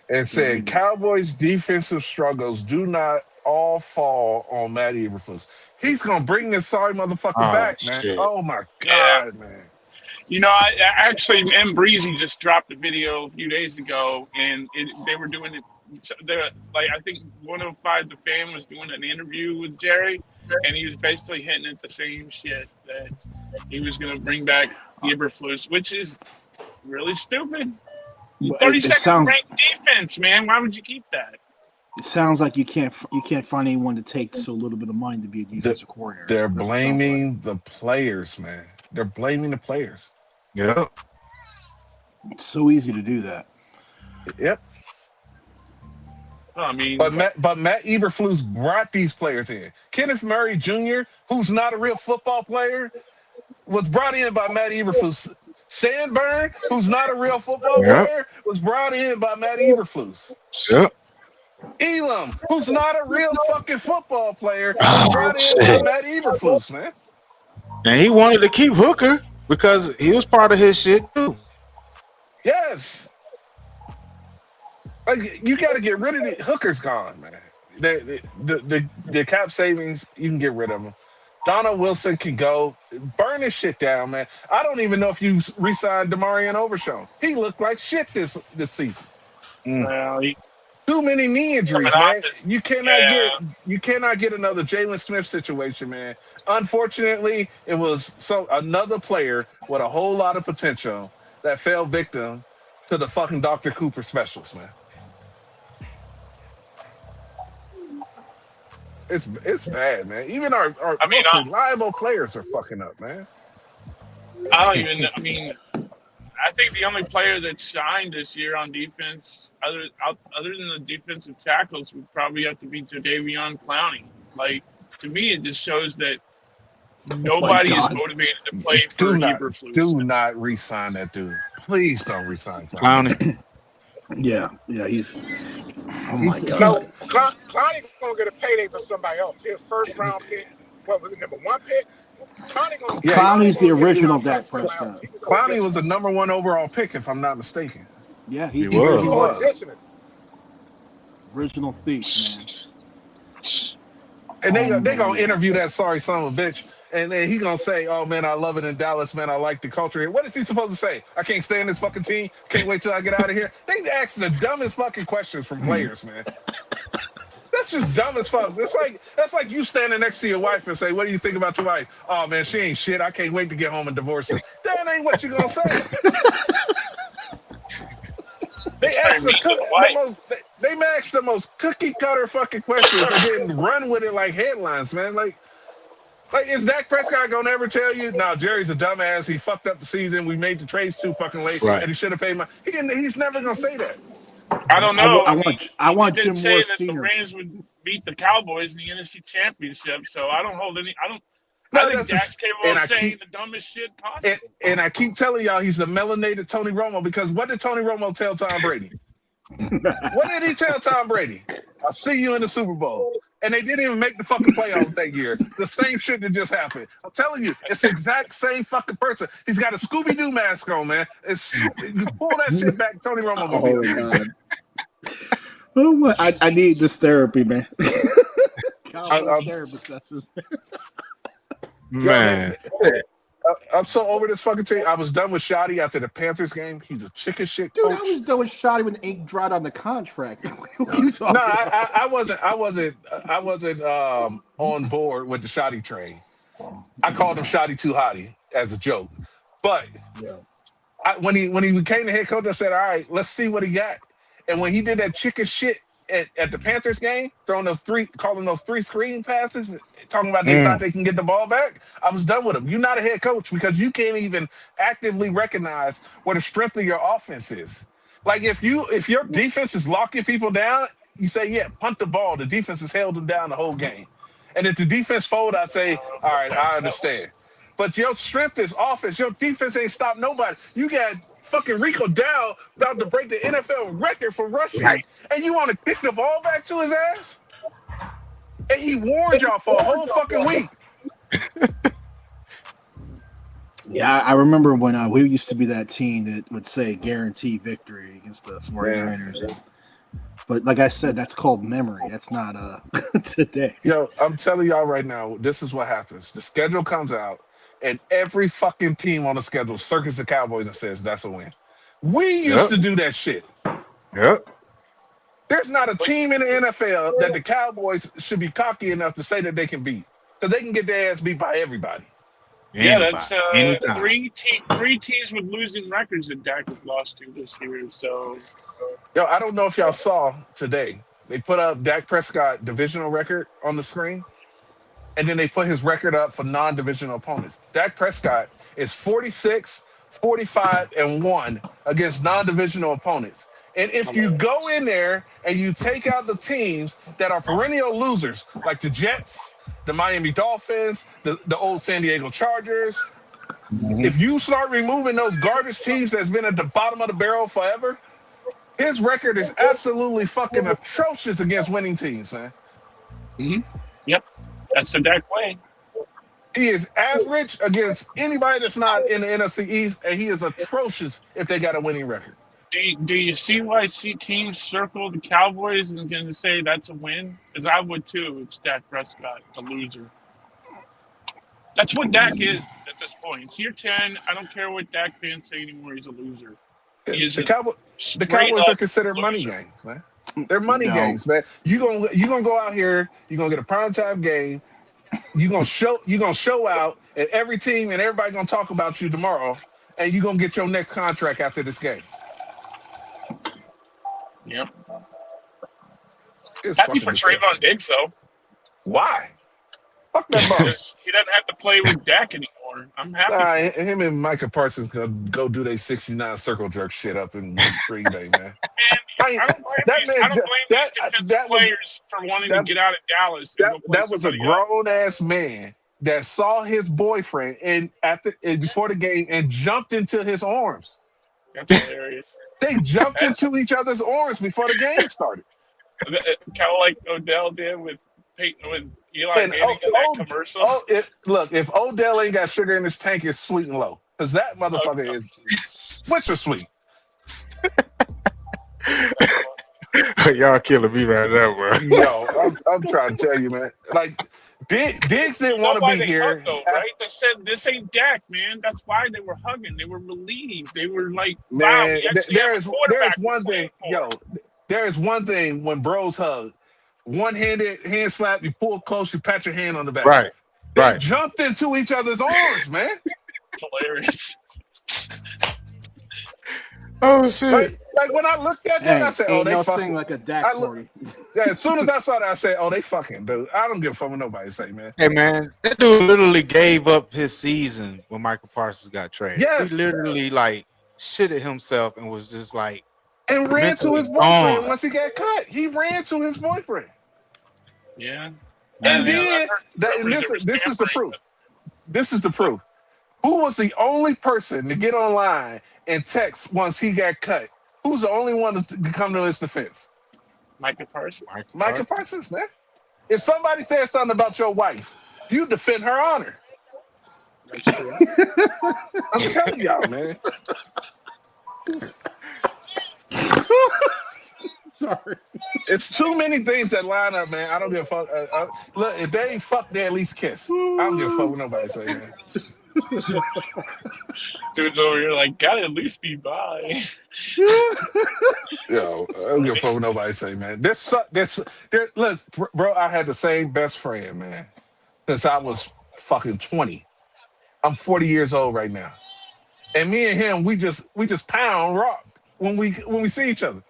and said Cowboys' defensive struggles do not all fall on Matt Eberflus. He's gonna bring this sorry motherfucker back, man. Shit. Oh my god, man. I actually, M. Breezy just dropped a video a few days ago, and they were doing it. I think 105 The Fan was doing an interview with Jerry, and he was basically hitting at the same shit that he was going to bring back Eberflus, which is really stupid. 32nd ranked defense, man. Why would you keep that? It sounds like you can't find anyone to take so little bit of money to be a defensive coordinator. They're blaming the players, man. They're blaming the players. Yep. It's so easy to do that. Yep. I mean, but Matt Eberflus brought these players in. Kenneth Murray Jr., who's not a real football player, was brought in by Matt Eberflus. Sandburn, who's not a real football Yep. player, was brought in by Matt Eberflus. Yep. Elam, who's not a real fucking football player, was Oh, brought in by shit. Matt Eberflus, man. And he wanted to keep Hooker because he was part of his shit too. Yes. Like, you got to get rid of the Hooker's gone, man. The cap savings, you can get rid of them. Donald Wilson can go. Burn this shit down, man. I don't even know if you re-signed Demarion Overshown. He looked like shit this season. Well, Too many knee injuries, Coming man. off his- You cannot yeah. get another Jalen Smith situation, man. Unfortunately, it was another player with a whole lot of potential that fell victim to the fucking Dr. Cooper specials, man. It's bad, man. Even our most reliable players are fucking up, man. I don't even. I mean, I think the only player that shined this year on defense, other than the defensive tackles, would probably have to be Jadeveon Clowney. Like, to me, it just shows that nobody is motivated to play for Eberflus. Do not re-sign that dude. Please don't re-sign Clowney. Yeah, he's. Oh my No, God. Clowney's gonna get a payday for somebody else. His first round pick. What was it, number 1 pick? Clowney's the original Dak Prescott. Clowney was the number 1 overall pick, if I'm not mistaken. Yeah, He he's was. He was. original thief, man. And they gonna interview that sorry son of a bitch, and then he gonna say, "Oh man, I love it in Dallas, man. I like the culture here." What is he supposed to say? I can't stand this fucking team. Can't wait till I get out of here. They ask the dumbest fucking questions from players, man. That's just dumb as fuck. That's like you standing next to your wife and say, "What do you think about your wife?" "Oh man, she ain't shit. I can't wait to get home and divorce her." That ain't what you gonna say. They ask the most cookie cutter fucking questions and then run with it like headlines, man. Like is Dak Prescott gonna ever tell you, "No, Jerry's a dumbass. He fucked up the season. We made the trades too fucking late, Right. and he should have paid my." He's never gonna say that. I don't know. I want He Jim did say Moore that Senior. the Rams would beat the Cowboys in the NFC Championship. So I don't hold any. No, I think Dak's capable of saying the dumbest shit possible. And I keep telling y'all he's the melanated Tony Romo, because what did Tony Romo tell Tom Brady? What did he tell Tom Brady? "I'll see you in the Super Bowl." And they didn't even make the fucking playoffs that year. The same shit that just happened. I'm telling you, it's the exact same fucking person. He's got a Scooby-Doo mask on, man. You pull that shit back, Tony Romo gonna be God. Oh my! I need this therapy, man. Therapist, that's just... Man. I'm so over this fucking team. I was done with Shoddy after the Panthers game. He's a chicken shit Dude, coach. I was done with Shoddy when the ink dried on the contract. What are you talking No, about? I wasn't on board with the Shoddy train. I called him Shoddy Too Hotty as a joke. But when he became the head coach, I said, "All right, let's see what he got." And when he did that chicken shit at the Panthers game, calling those 3 screen passes, talking about they thought they can get the ball back, I was done with him. You're not a head coach because you can't even actively recognize where the strength of your offense is. Like if your defense is locking people down, you say, "Yeah, punt the ball." The defense has held them down the whole game. And if the defense fold, I say, "All right, I understand." But your strength is offense. Your defense ain't stopped nobody. You got fucking Rico Dow about to break the NFL record for rushing, and you want to kick the ball back to his ass? And he warned y'all for a whole fucking week. Yeah, I remember when we used to be that team that would say guarantee victory against the 49ers. But like I said, that's called memory. That's not today. Yo, I'm telling y'all right now, this is what happens. The schedule comes out, and every fucking team on the schedule circles the Cowboys and says that's a win. We used to do that shit. Yep. There's not a team in the NFL that the Cowboys should be cocky enough to say that they can beat, because they can get their ass beat by everybody. Yeah, that's 3 teams with losing records that Dak has lost to this year. So, Yo, I don't know if y'all saw today. They put up Dak Prescott divisional record on the screen, and then they put his record up for non-divisional opponents. Dak Prescott is 46, 45, and 1 against non-divisional opponents. And if you go in there and you take out the teams that are perennial losers, like the Jets, the Miami Dolphins, the old San Diego Chargers, If you start removing those garbage teams that's been at the bottom of the barrel forever, his record is absolutely fucking atrocious against winning teams, man. Yep, that's the Dak way. He is average against anybody that's not in the NFC East, and he is atrocious if they got a winning record. Do you see why teams circle the Cowboys and going to say that's a win? Because I would too. It's Dak Prescott, the loser. That's what Dak is at this point. It's year 10. I don't care what Dak fans say anymore. He's a loser. He is The Cowboys are considered money games, man. They're money games, man. You gonna go out here. You're gonna get a primetime game. You're gonna show out, and every team and everybody gonna talk about you tomorrow, and you're gonna get your next contract after this game. Yep. It's Happy fucking for disgusting. Trayvon Diggs though. Why? Fuck that bum. He doesn't have to play with Dak anymore. I'm happy. Him and Micah Parsons gonna go do their 69 circle jerk shit up in Green Bay, man. I don't blame these defensive players for wanting to get out of Dallas. That was a grown ass man that saw his boyfriend and before the game and jumped into his arms. That's hilarious. They jumped into each other's arms before the game started. Kind of like Odell did with Eli Manning in that commercial. Look, if Odell ain't got sugar in his tank, it's sweet and low. Because that motherfucker is Swisher sweet. Y'all killing me right now, bro. Yo, I'm trying to tell you, man. Like, Diggs didn't want to be here. Hugged, though, right? They said, this ain't Dak, man. That's why they were hugging. They were relieved. They were like, wow, man, there's one thing. Yo, there is one thing when bros hug. One-handed hand slap, you pull close, you pat your hand on the back. Right. They jumped into each other's arms, man. It's hilarious. Oh shit! Like when I looked at that, I said, "Oh, they fucking." Like a Dak party. Yeah, as soon as I saw that, I said, "Oh, they fucking dude." I don't give a fuck what nobody say, man. Hey man, that dude literally gave up his season when Michael Parsons got traded. Yes, he literally like shitted himself and was just like, and ran to his boyfriend once he got cut. He ran to his boyfriend. Yeah, and then this is the proof. This is the proof. Who was the only person to get online and text once he got cut? Who's the only one to come to his defense? Micah Parsons. Micah Parsons, man. If somebody said something about your wife, you defend her honor. That's true. I'm telling y'all, man. Sorry. It's too many things that line up, man. I don't give a fuck. Look, if they ain't fuck, they at least kiss. I don't give a fuck what nobody say, man. Dude's over here like, gotta at least be by. Yo, I don't give a fuck what nobody say, man. Look, bro, I had the same best friend, man, since I was fucking 20. I'm 40 years old right now. And me and him, we just pound rock when we see each other.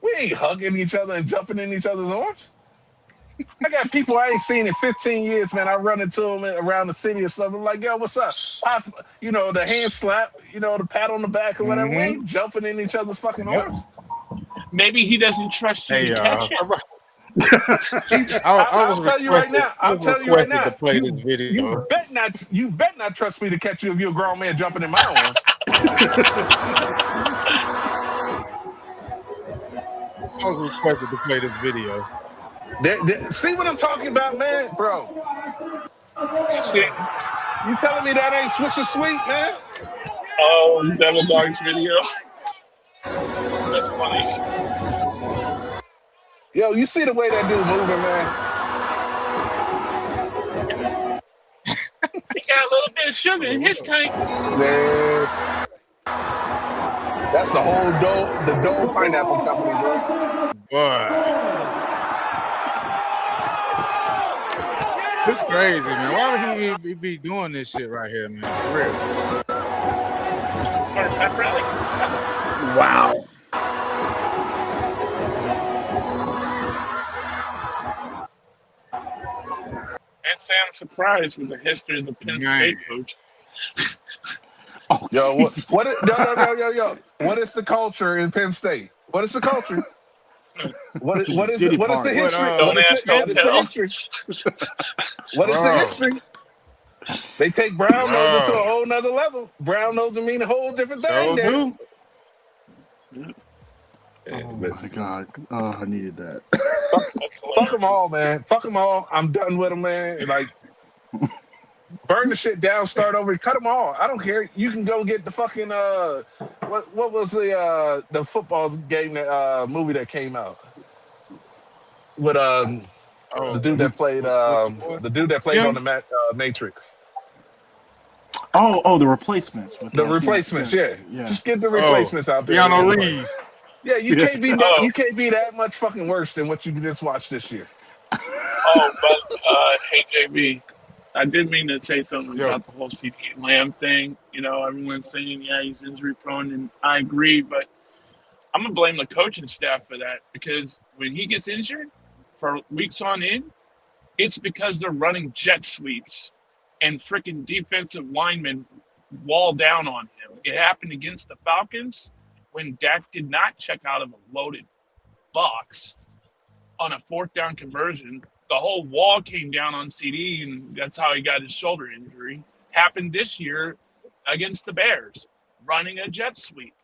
We ain't hugging each other and jumping in each other's arms. I got people I ain't seen in 15 years, man. I run into them around the city or something. Like, yo, what's up? The hand slap, the pat on the back or whatever. We ain't jumping in each other's fucking arms. Maybe he doesn't trust you to catch it. I'll tell you right now. I'll tell you right now. To play this video. You bet not trust me to catch you if you're a grown man jumping in my arms. I was requested to play this video. See what I'm talking about, man, bro? You telling me that ain't Swisher Sweet, man? Oh, Devil Dog's video. That's funny. Yo, you see the way that dude moving, man? He got a little bit of sugar in his tank. Man. That's the whole Dole Pineapple Company, bro. Boy. It's crazy, man. Why would he be doing this shit right here, man? For real. Wow. And Sam surprised with the history of the Penn State coach. Yo, what is the culture in Penn State? What is the culture? What is the history? What is the history? What is the history? They take brown nosing to a Oh, whole nother level. Brown nosing mean a whole different thing so there. do. Yeah, Oh but my god. Oh, I needed that. That's fuck them all, hilarious. man. Fuck them all. I'm done with them, man. Like, burn the shit down, start over, cut them all. I don't care. You can go get the fucking what was the football game that movie that came out with Oh, the dude that played with the boy. on Him? the Matrix. Oh, the replacements with The replacements, yeah. yeah. Just get the Oh, replacements out there Keanu and play. Reeves. Yeah, you Yeah. can't be that. Oh, You can't be that much fucking worse than what you just watched this year. but hey, JB, I did mean to say something Yo, about the whole CD Lamb thing. You know, everyone's saying, yeah, he's injury prone, and I agree, but I'm gonna blame the coaching staff for that because when he gets injured for weeks on end, it's because they're running jet sweeps and freaking defensive linemen wall down on him. It happened against the Falcons when Dak did not check out of a loaded box on a fourth down conversion. The whole wall came down on CD, and that's how he got his shoulder injury. Happened this year against the Bears, running a jet sweep.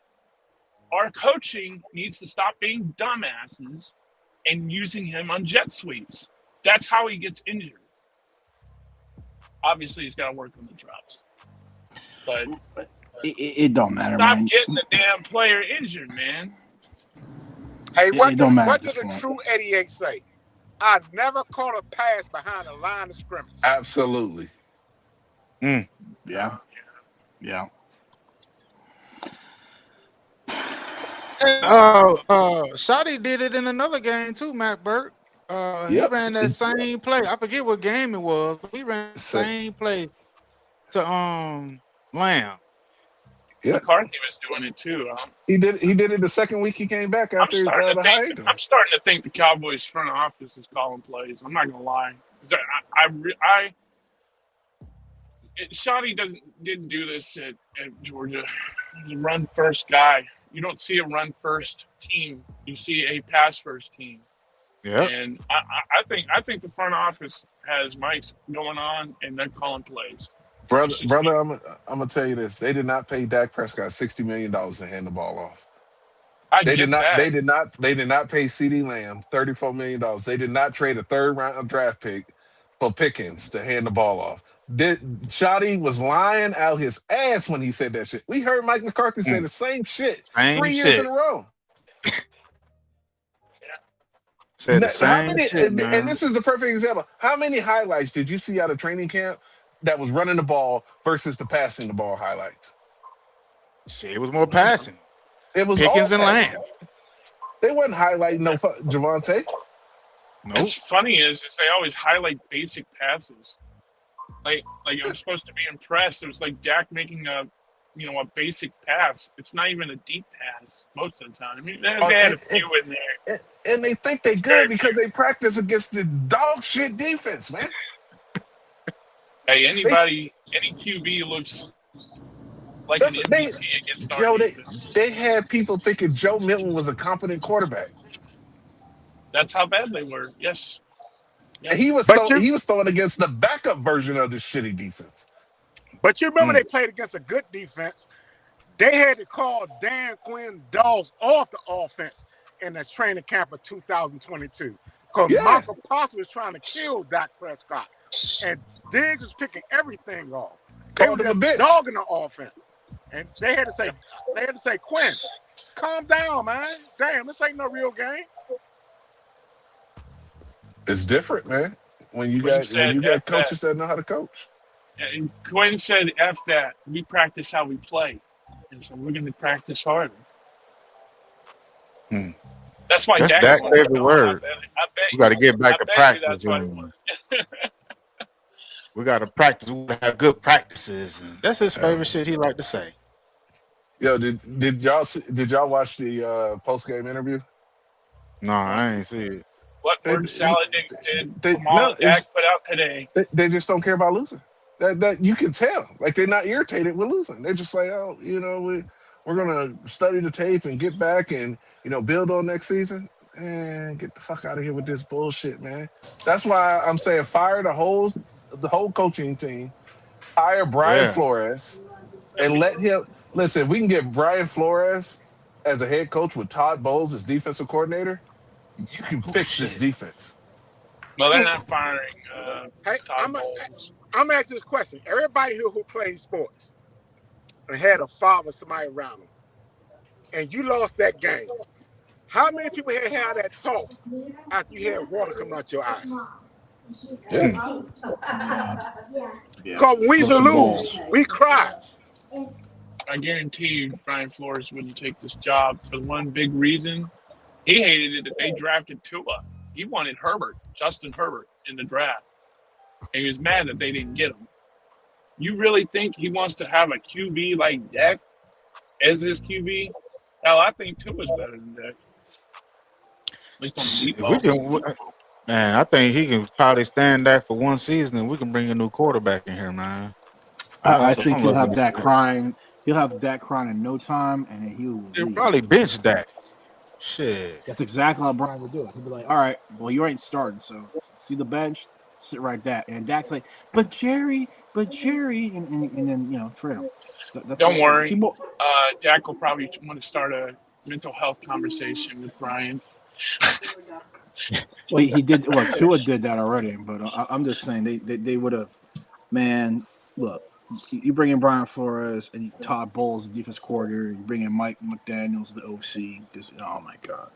Our coaching needs to stop being dumbasses and using him on jet sweeps. That's how he gets injured. Obviously, he's got to work on the drops. But It don't matter, stop man. getting the damn player injured, man. Hey, It don't matter what at does this the point. true 88 say? I never caught a pass behind the line of scrimmage. Absolutely. Yeah. Shotty did it in another game too, Matt Burke. He Yep. ran that same play. I forget what game it was. He ran the Say, same play to Lamb. yeah. McCarthy was doing it too. He did it the second week he came back I'm after starting the to think. hiatus. I'm starting to think the Cowboys front office is calling plays. I'm not gonna lie. Shoddy didn't do this at Georgia. He's a run first guy. You don't see a run first team. You see a pass first team. Yep. And I think the front office has mics going on and they're calling plays. Brother, I'm gonna tell you this. They did not pay Dak Prescott $60 million to hand the ball off. They did not pay CD Lamb $34 million. They did not trade a third round draft pick for Pickens to hand the ball off. Shoddy was lying out his ass when he said that shit. We heard Mike McCarthy say the same shit Same 3 years shit. in a row. Said the same shit, and man. this is the perfect example. How many highlights did you see out of training camp that was running the ball versus the passing the ball highlights? See, it was more passing. It was Pickens all and passing. Lamb. They wasn't highlighting no Javante. Nope. What's funny is they always highlight basic passes. Like I'm supposed to be impressed. It was like Dak making a basic pass. It's not even a deep pass most of the time. I mean, they had a few in there. And they think they good because they practice against the dog shit defense, man. Hey, any QB looks like an MVP against our defense. They had people thinking Joe Milton was a competent quarterback. That's how bad they were. Yes. And he was throwing against the backup version of this shitty defense. But you remember they played against a good defense. They had to call Dan Quinn dogs off the offense in the training camp of 2022 because Michael Posse was trying to kill Dak Prescott, and Diggs was picking everything off. They were just dogging the offense, and they had to say, Quinn, calm down, man. Damn, this ain't no real game. It's different, man. When you got coaches that know how to coach. And Quinn said, "F that. We practice how we play, and so we're going to practice harder." That's why That's Dak's favorite word. I bet we got to get back to practice. That's what he wanted. We got to practice. We got to have good practices. And that's his favorite shit he like to say. Yo, did y'all watch the post game interview? No, I ain't see it. What word salad did Dak put out today? They just don't care about losing. That you can tell. Like they're not irritated with losing. They're just like, oh, we're gonna study the tape and get back and build on next season. And get the fuck out of here with this bullshit, man. That's why I'm saying fire the whole coaching team hire Brian Yeah. Flores That'd and be let him listen. If we can get Brian Flores as a head coach with Todd Bowles as defensive coordinator, you can Oh fix this shit. defense. well. They're Who? not firing Hey, Todd Bowles. I'm asking this question. Everybody here who plays sports and had a father, somebody around them, and you lost that game. How many people here had that talk after you had water coming out your eyes? Yeah. Yeah. Yeah. Because when we used Drop to some lose, balls. we cried. I guarantee you, Brian Flores wouldn't take this job for one big reason. He hated it that they drafted Tua. He wanted Herbert, Justin Herbert, in the draft, and he was mad that they didn't get him. You really think he wants to have a QB like Dak as his QB? Hell, I think Tua's better than Dak. At least on the deep If we ball. can, man, I think he can probably stand that for one season, and we can bring a new quarterback in here, man. I So think I'm he'll looking have at Dak that. crying. He'll have Dak crying in no time, and then he will He'll leave. probably bench that. Shit. That's exactly how Brian would do it. He'd be like, "All right, well, you ain't starting, so see the bench, sit right there." And Dak's like, but Jerry," and then trade him. That's Don't worry. people. Dak will probably want to start a mental health conversation with Brian. Well, he did. Well, Tua did that already, but I'm just saying they would have. Man, look, you bring in Brian Flores and Todd Bowles, the defense coordinator. You bring in Mike McDaniel's, the OC. Because oh my god.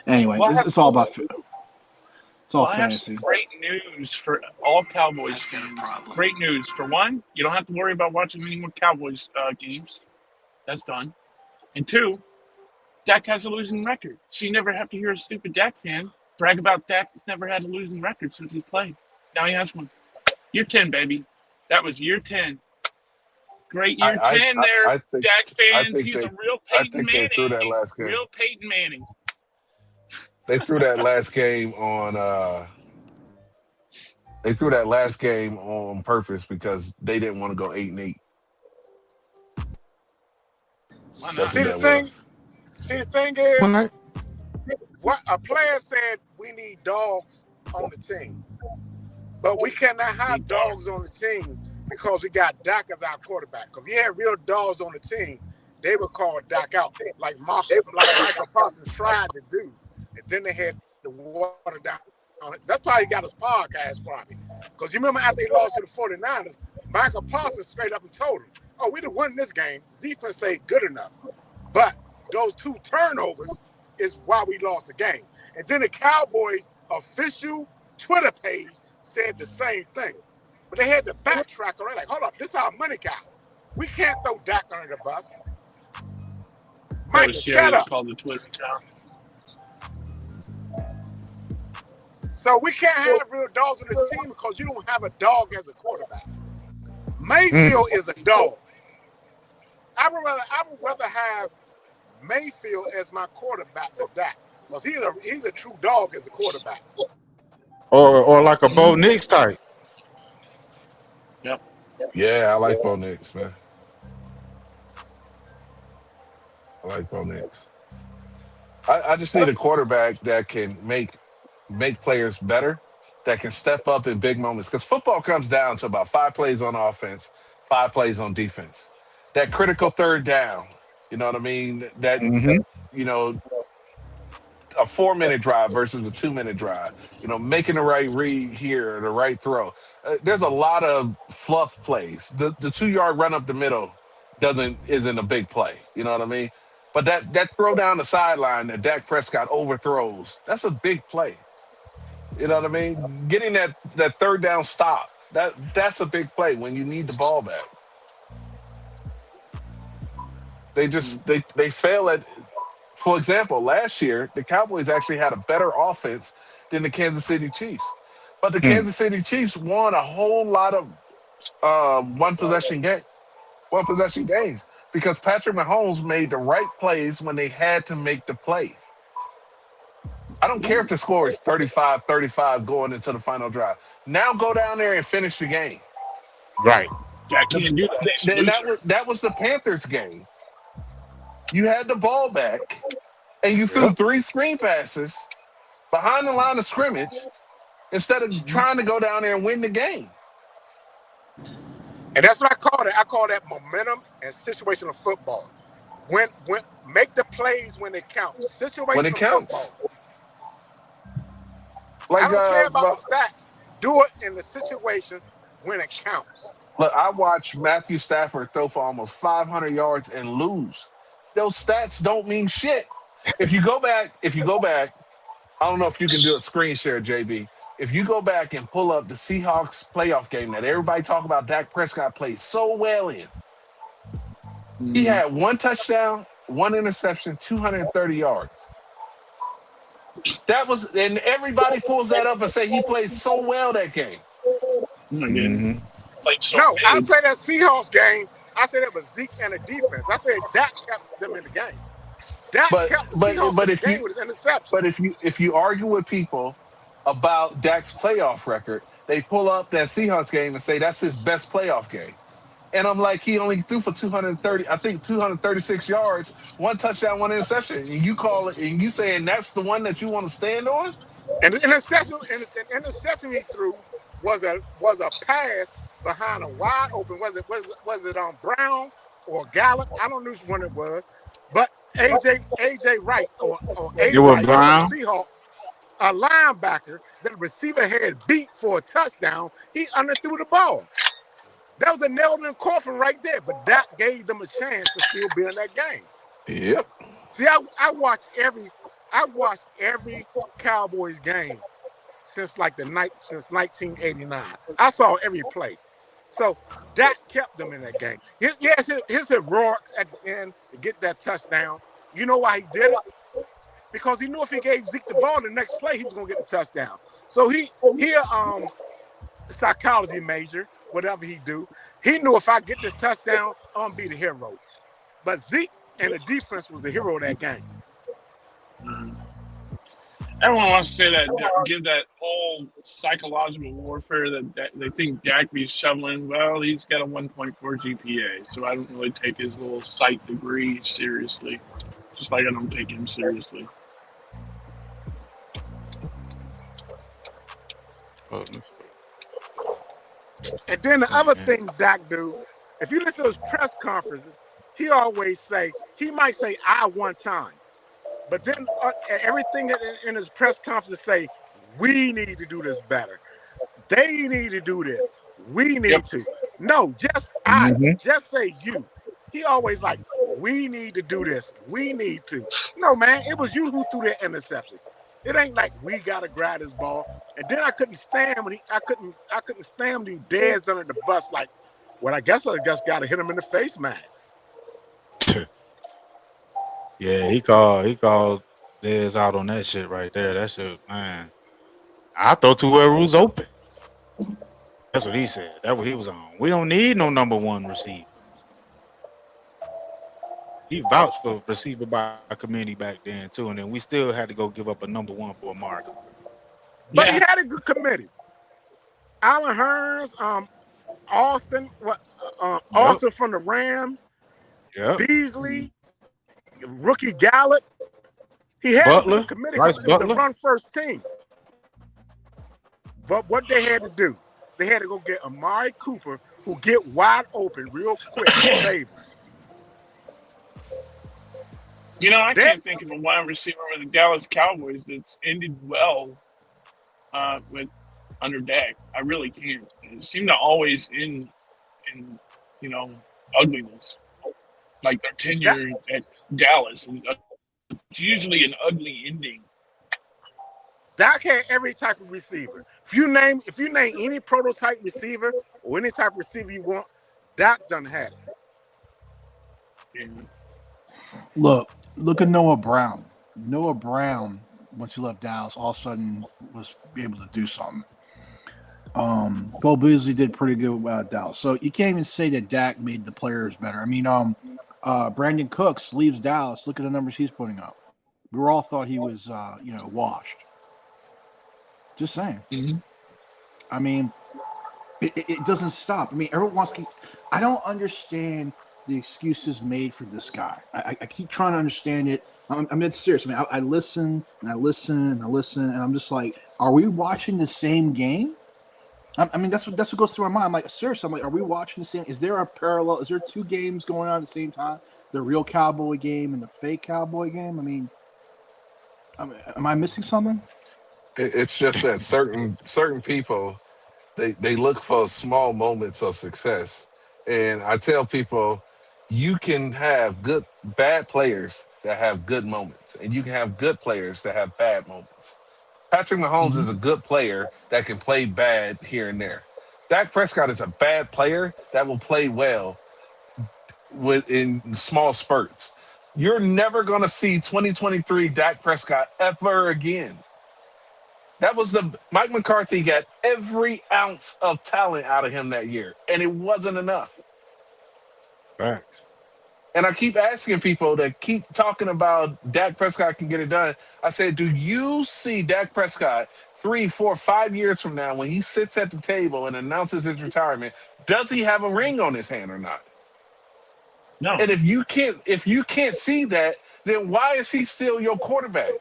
Anyway, We'll have it's all about. It's all Well, I have some fantasy. great news for all Cowboys fans. Great news. For one, you don't have to worry about watching any more Cowboys games. That's done. And two, Dak has a losing record. So you never have to hear a stupid Dak fan brag about Dak that's never had a losing record since he's played. Now he has one. Year 10, baby. That was year 10. Great year 10 there, I think Dak I fans. think He's a they real I Peyton think they threw that Manning. last game. Real Peyton Manning. They threw that last game on they threw that last game on purpose because they didn't want to go 8-8. Why That's not? what See the that thing? was. See the thing is, Right. what a player said we need dogs on the team. But we cannot have dogs on the team because we got Dak as our quarterback. If you had real dogs on the team, they would call Dak out, like Michael Parsons tried to do. And then they had the water down on it. That's why he got his podcast probably. Because you remember after he lost to the 49ers, Michael Parsons straight up and told him, oh, we'd have won this game. The defense ain't good enough. But those 2 turnovers is why we lost the game. And then the Cowboys official Twitter page said the same thing. But they had to backtrack on it. Like, hold up, this is our money cow. We can't throw Dak under the bus. Michael, shut up. Called the Twitter account. So we can't have real dogs on this team because you don't have a dog as a quarterback. Mayfield is a dog. I would rather have Mayfield as my quarterback than Dak because he's a true dog as a quarterback. Or like a Bo Nix type. Yep. Yeah, I like Bo Nix, man. I like Bo Nix. I just need a quarterback that can make players better, that can step up in big moments. Because football comes down to about 5 plays on offense, 5 plays on defense. That critical third down, you know what I mean? That, you know, a 4-minute drive versus a 2-minute drive, you know, making the right read here, the right throw. There's a lot of fluff plays. The 2-yard run up the middle isn't a big play. You know what I mean? But that throw down the sideline that Dak Prescott overthrows, that's a big play. You know what I mean? Getting that third down stop, that's a big play when you need the ball back. They just they fail at. For example, last year the Cowboys actually had a better offense than the Kansas City Chiefs, but the Kansas City Chiefs won a whole lot of one possession games because Patrick Mahomes made the right plays when they had to make the play. I don't care if the score is 35-35 going into the final drive. Now go down there and finish the game. Right. Jack can't do that. He's a And loser. that was the Panthers game. You had the ball back, and you threw 3 screen passes behind the line of scrimmage instead of trying to go down there and win the game. And that's what I call it. I call that momentum and situational football. When make the plays when it counts. When it Situational counts. football. I Like don't care about the stats. Do it in the situation when it counts. look, I watched Matthew Stafford throw for almost 500 yards and lose. Those stats don't mean shit. If you go back, I don't know if you can do a screen share, JB. If you go back and pull up the Seahawks playoff game that everybody talk about, Dak Prescott played so well in. He had 1 touchdown, 1 interception, 230 yards. That was, and everybody pulls that up and say he played so well that game. Mm-hmm. Like so No, I big. say that Seahawks game. I said that was Zeke and the defense. I said that kept them in the game. That kept the Seahawks in the game with his interception. But if you argue with people about Dak's playoff record, they pull up that Seahawks game and say that's his best playoff game. And I'm like, he only threw for 230, I think 236 yards, 1 touchdown, 1 interception. And you call it, and you saying that's the one that you want to stand on? And the interception he threw was a pass behind a wide open. Was it on Brown or Gallup? I don't know which one it was. But AJ Wright or A. It was Wright Brown. from the Seahawks, a linebacker that the receiver had beat for a touchdown, he underthrew the ball. That was a nailed in coffin right there, but that gave them a chance to still be in that game. Yep. See, I watched every Cowboys game since 1989. I saw every play. So that kept them in that game. Yes, his heroics at the end to get that touchdown. You know why he did it? Because he knew if he gave Zeke the ball the next play, he was gonna get the touchdown. So he psychology major, whatever he do. He knew if I get this touchdown, I'm gonna be the hero. But Zeke and the defense was the hero of that game. Everyone wants to say that, give that whole psychological warfare that they think Dak be shoveling. Well, he's got a 1.4 GPA, so I don't really take his little psych degree seriously. Just like I don't take him seriously. And then the other thing Dak do, if you listen to his press conferences, he always he might say I one time. But then everything in his press conference say, we need to do this better. They need to do this. We need to. No, just I. Just say you. He always like, we need to do this. We need to. No, man, it was you who threw that interception. It ain't like we gotta grab this ball. And then I couldn't stand when I couldn't stand when he dares under the bus like, well, I guess gotta hit him in the face mask. Yeah, he called Dez out on that shit right there. That shit, man. I thought two was open. That's what he said. That's what he was on. We don't need no number one receiver. He vouched for receiver by committee back then too, and then we still had to go give up a number one for Amari. But he had a good committee. Alan Hearns, Austin, Austin from the Rams, Beasley, rookie Gallup. He had Butler, a good committee Bryce because it was Butler. a run first team. But what they had to do, they had to go get Amari Cooper, who get wide open real quick to save him. You know, I can't think of a wide receiver with the Dallas Cowboys that's ended well with under Dak. I really can't. It seemed to always end in ugliness. Like their tenure at Dallas, and it's usually an ugly ending. Dak had every type of receiver. If you name any prototype receiver or any type of receiver you want, Dak done had it. Yeah. Look at Noah Brown. Noah Brown, once he left Dallas, all of a sudden was able to do something. Cole Beasley did pretty good with Dallas. So you can't even say that Dak made the players better. I mean, Brandon Cooks leaves Dallas. Look at the numbers he's putting up. We all thought he was, washed. Just saying. Mm-hmm. I mean, it doesn't stop. I mean, everyone wants to. I don't understand the excuses made for this guy. I keep trying to understand it. I'm dead serious. I mean, I listen and I listen and I listen, and I'm just like, are we watching the same game? I mean, that's what goes through my mind. I'm like, seriously, I'm like, are we watching the same? Is there a parallel? Is there two games going on at the same time? The real cowboy game and the fake cowboy game? I mean, am I missing something? It's just that certain people they look for small moments of success, and I tell people you can have bad players that have good moments, and you can have good players that have bad moments. Patrick Mahomes is a good player that can play bad here and there. Dak Prescott is a bad player that will play well in small spurts. You're never going to see 2023 Dak Prescott ever again. That was the Mike McCarthy got every ounce of talent out of him that year, and it wasn't enough. Facts. And I keep asking people that keep talking about Dak Prescott can get it done. I said, do you see Dak Prescott 3, 4, 5 years from now when he sits at the table and announces his retirement? Does he have a ring on his hand or not? No. And if you can't see that, then why is he still your quarterback?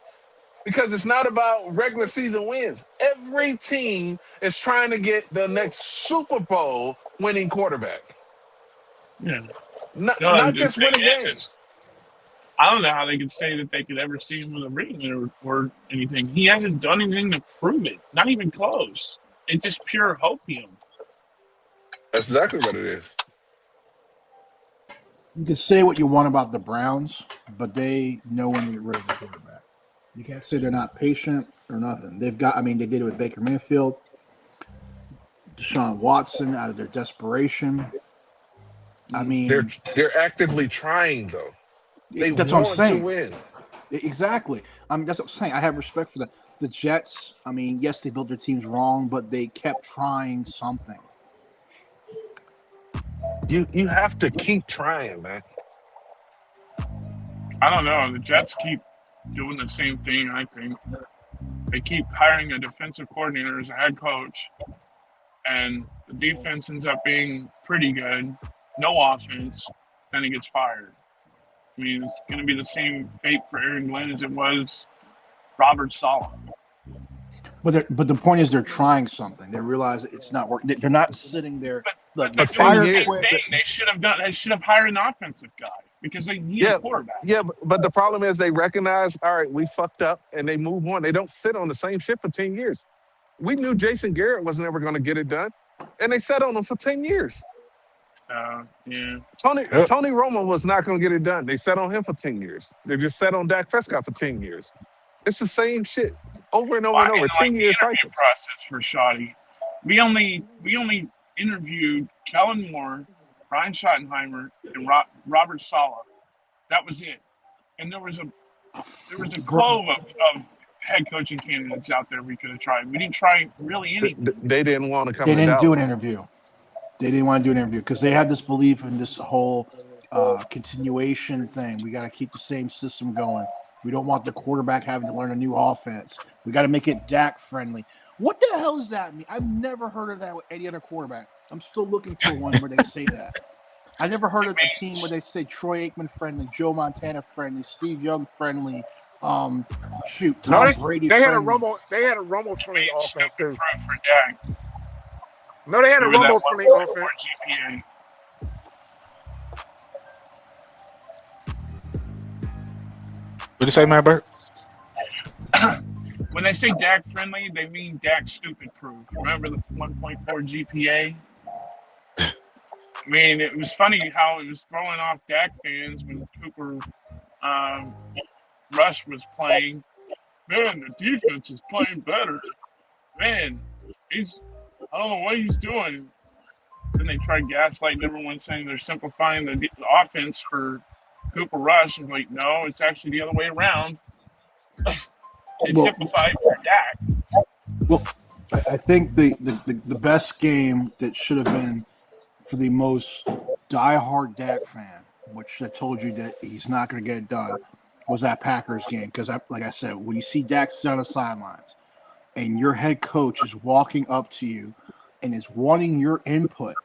Because it's not about regular season wins. Every team is trying to get the next Super Bowl winning quarterback. Yeah. Not just win a game. I don't know how they could say that they could ever see him with a ring or anything. He hasn't done anything to prove it. Not even close. It's just pure hopium. That's exactly what it is. You can say what you want about the Browns, but they know when to get rid of the quarterback. You can't say they're not patient or nothing. They did it with Baker Mayfield, Deshaun Watson out of their desperation. I mean, they're actively trying though. That's what I'm saying. To win. Exactly. I mean, that's what I'm saying. I have respect for that. The Jets, I mean, yes, they built their teams wrong, but they kept trying something. You have to keep trying, man. I don't know. The Jets keep doing the same thing, I think. They keep hiring a defensive coordinator as a head coach, and the defense ends up being pretty good. No offense, then he gets fired. I mean, it's going to be the same fate for Aaron Glenn as it was Robert Saleh. But the point is, they're trying something. They realize it's not working. They're not sitting there. But the same thing. They should have hired an offensive guy because they need a quarterback. Yeah, but the problem is they recognize, all right, we fucked up, and they move on. They don't sit on the same shit for 10 years. We knew Jason Garrett was never going to get it done, and they sat on him for 10 years. Yeah. Tony Romo was not going to get it done. They sat on him for 10 years. They just sat on Dak Prescott for 10 years. It's the same shit over and over and over. 10 years cycles. Process for Shoddy. We only interviewed Kellen Moore, Brian Schottenheimer, and Robert Saleh. That was it. And there was a clove of head coaching candidates out there we could have tried. We didn't try really anything. They didn't want to come. They didn't do an interview. They didn't want to do an interview because they had this belief in this whole continuation thing. We got to keep the same system going. We don't want the quarterback having to learn a new offense. We got to make it Dak friendly. What the hell does that mean? I've never heard of that with any other quarterback. I'm still looking for one where they say that. I never heard of a team where they say Troy Aikman friendly, Joe Montana friendly, Steve Young friendly. Tom Brady. They had a Romo friendly offense too. No, they had a Romo friendly offense. GPA. What did you say, Matt Burt? When they say Dak friendly, they mean Dak stupid proof. Remember the 1.4 GPA? I mean, it was funny how it was throwing off Dak fans when Cooper Rush was playing. Man, the defense is playing better. Man, I don't know what he's doing. Then they tried gaslighting everyone, saying they're simplifying the offense for Cooper Rush. And like, no, it's actually the other way around. It's simplified for Dak. Well, I think the best game that should have been for the most diehard Dak fan, which I told you that he's not going to get it done, was that Packers game. Because, like I said, when you see Dak sit on the sidelines and your head coach is walking up to you and is wanting your input,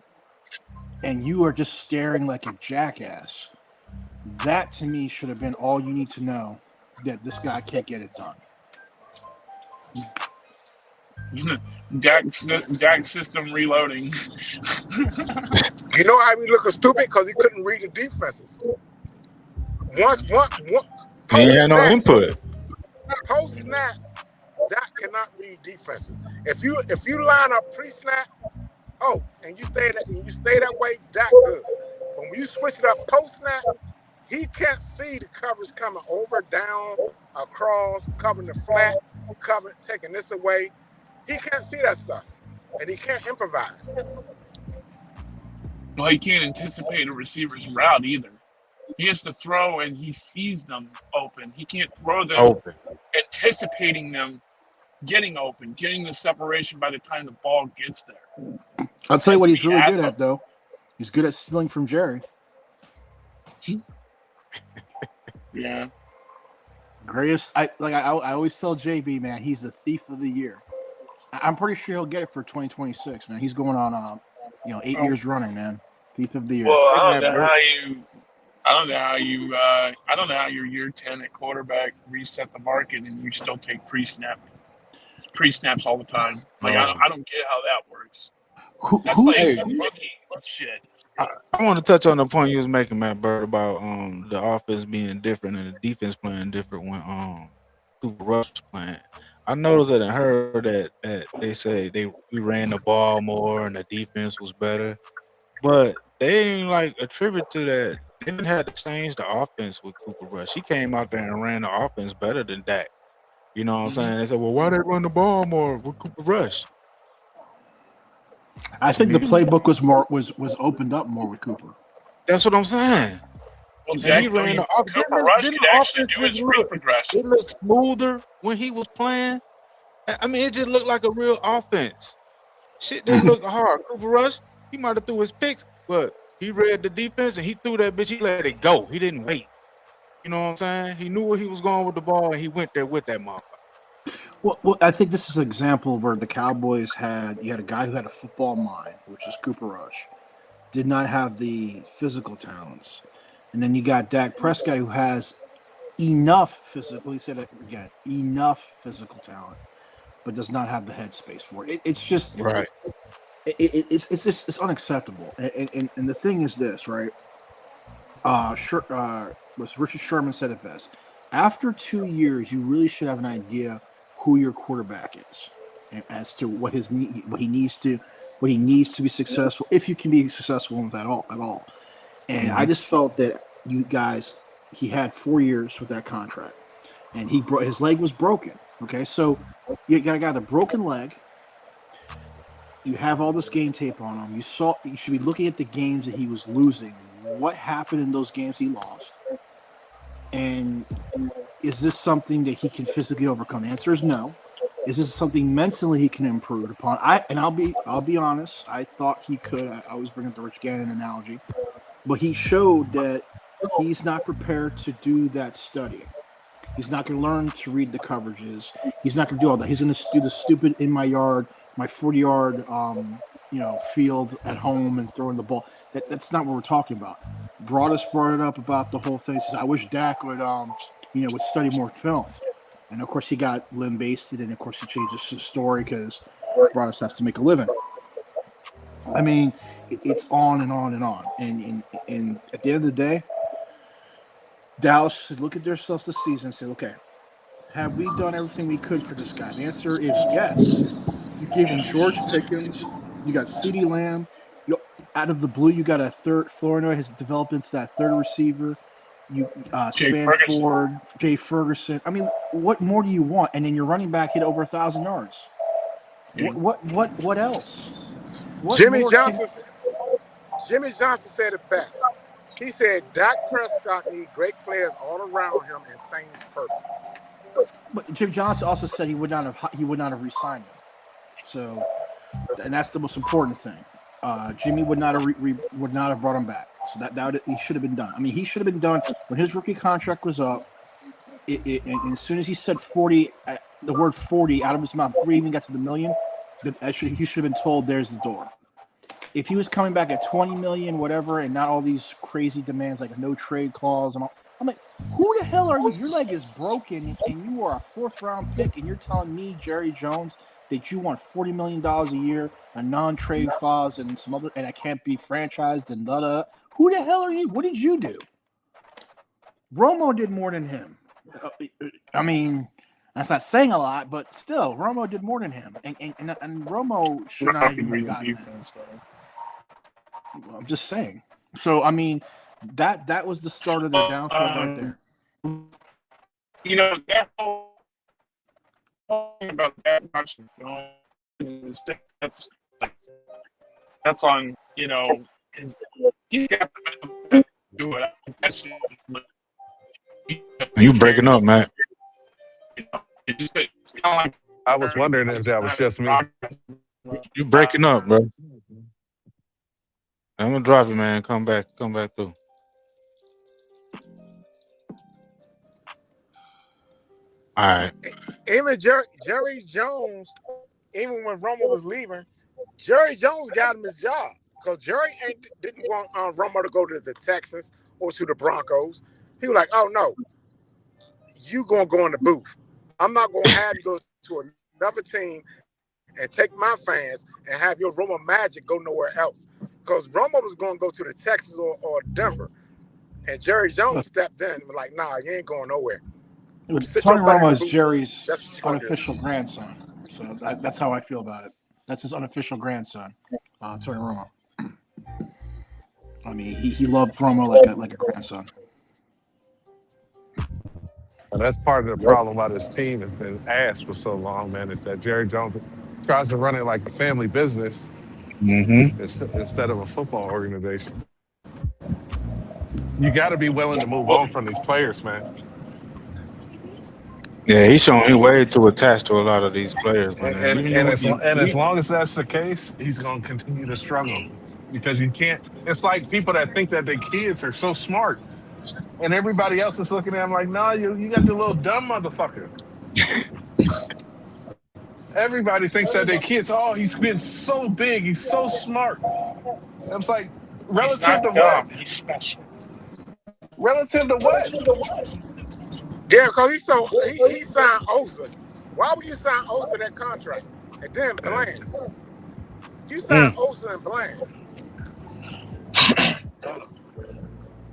and you are just staring like a jackass, that to me should have been all you need to know that this guy can't get it done. Dak system reloading. You know how he looking stupid because he couldn't read the defenses. Once He ain't post had no snap, input. Dak cannot read defenses. If you line up pre-snap, and you stay that way, Dak good. But when you switch it up post-snap, he can't see the coverage coming over, down, across, covering the flat, taking this away. He can't see that stuff, and he can't improvise. Well, he can't anticipate a receiver's route either. He has to throw and he sees them open. He can't throw them Open. anticipating them getting open, getting the separation by the time the ball gets there. I'll tell you what he's really good at, though. He's good at stealing from Jerry. Yeah. Greatest. I always tell JB, man, he's the thief of the year. I'm pretty sure he'll get it for 2026, man. He's going on 8 years running, man. Thief of the year. Well, I don't know how your year 10 at quarterback reset the market and you still take pre-snaps all the time. Like I don't get how that works. That's like rookie shit. I want to touch on the point you was making, Matt Bird, about the offense being different and the defense playing different when Cooper Rush was playing. I noticed that and heard that they say we ran the ball more and the defense was better, but they ain't like attribute to that. They didn't have to change the offense with Cooper Rush. He came out there and ran the offense better than Dak. You know what I'm saying? They said, well, why they run the ball more with Cooper Rush? I think the playbook was opened up more with Cooper. That's what I'm saying. Well, Cooper Rush could actually do his read progression. It looked smoother when he was playing. I mean, it just looked like a real offense. Shit didn't look hard. Cooper Rush, he might have threw his picks, but he read the defense and he threw that bitch. He let it go. He didn't wait. You know what I'm saying? He knew where he was going with the ball, and he went there with that motherfucker. Well, I think this is an example where the Cowboys had a guy who had a football mind, which is Cooper Rush, did not have the physical talents. And then you got Dak Prescott, who has enough physical. He said it again, enough physical talent, but does not have the headspace for it. It's just right. It's unacceptable. And the thing is this, right? Richard Sherman said it best. After 2 years, you really should have an idea who your quarterback is, and as to what he needs to be successful, if you can be successful with that at all. And I just felt that he had 4 years with that contract, and his leg was broken. Okay, so you got a guy with a broken leg. You have all this game tape on him. You should be looking at the games that he was losing. What happened in those games he lost? And is this something that he can physically overcome? The answer is no. Is this something mentally he can improve upon? I'll be honest. I thought he could. I always bring up the Rich Gannon analogy, but he showed that he's not prepared to do that study. He's not going to learn to read the coverages. He's not going to do all that. He's going to do the stupid in my yard, my 40-yard, field at home and throwing the ball. That's not what we're talking about. Broadus brought it up about the whole thing. He says, I wish Dak would study more film. And of course he got limb-basted, and of course he changed his story because Broadus has to make a living. I mean, it's on and on and on. And at the end of the day, Dallas should look at themselves this season and say, okay, have we done everything we could for this guy? The answer is yes. You gave him George Pickens. You got CeeDee Lamb. Out of the blue, you got a third. Flournoy has developed into that third receiver. You Spanford, Jay Ferguson. I mean, what more do you want? And then your running back hit over 1,000 yards. Yeah. What else? Jimmy Johnson said it best. He said Dak Prescott needs great players all around him and things perfect. But Jim Johnson also said he would not have re-signed him. So, and that's the most important thing. Jimmy would not have brought him back. So that he should have been done. I mean, he should have been done when his rookie contract was up. And as soon as he said 40, the word 40 out of his mouth, before he even got to the million, he should have been told there's the door. If he was coming back at 20 million, whatever, and not all these crazy demands like a no trade clause and all, I'm like, who the hell are you? Your leg is broken, and you are a 4th round pick, and you're telling me, Jerry Jones, that you want $40 million a year, a non-trade clause, and some other, and I can't be franchised and da. Who the hell are you? What did you do? Romo did more than him. I mean, that's not saying a lot, but still, Romo did more than him, and Romo should not even have gotten that. I'm just saying. So I mean, that was the start of their downfall right there. You know, that whole thing about that much that's on, you know, you got to do it. That's just, You breaking up, man. it's kind of like I was wondering if that was just me. You breaking up, bro. I'm gonna drop you, man. Come back through. All right. Even Jerry Jones, even when Romo was leaving, Jerry Jones got him his job because Jerry didn't want Romo to go to the Texans or to the Broncos. He was like, "Oh no, you gonna go in the booth. I'm not gonna have you go to another team and take my fans and have your Romo magic go nowhere else." Because Romo was gonna go to the Texans or Denver, and Jerry Jones stepped in and was like, "Nah, you ain't going nowhere." Tony Romo is Jerry's unofficial grandson, so that's how I feel about it. That's his unofficial grandson, Tony Romo. I mean, he loved Romo like a grandson. And that's part of the problem why this team has been ass for so long, man. Is that Jerry Jones tries to run it like a family business instead of a football organization. You got to be willing to move on from these players, man. Yeah, he's showing me way too attached to a lot of these players, man. And as long as that's the case, he's going to continue to struggle because you can't. It's like people that think that their kids are so smart, and everybody else is looking at him like, "Nah, you got the little dumb motherfucker." Everybody thinks that their kids, oh, he's been so big, he's so smart. It's like, relative to what? He's special. Relative to what? Yeah, because he signed Osa. Why would you sign Osa that contract? And then Bland. You signed Osa and Bland.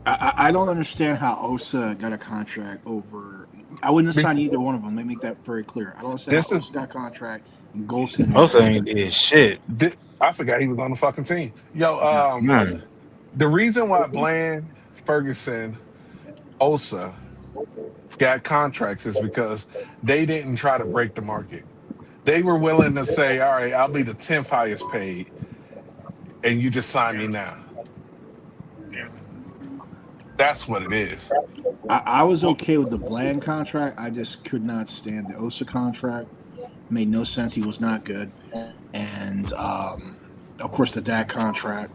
I don't understand how Osa got a contract over. I wouldn't have signed either one of them. Let me make that very clear. I don't understand how Osa got a contract and Golston. Osa ain't did shit. I forgot he was on the fucking team. Yo, the reason why Bland, Ferguson, Osa got contracts is because they didn't try to break the market. They were willing to say, all right, I'll be the 10th highest paid, and you just sign me now. That's what it is. I was okay with the Bland contract. I just could not stand the Osa contract. Made no sense. He was not good. And, of course, the Dak contract.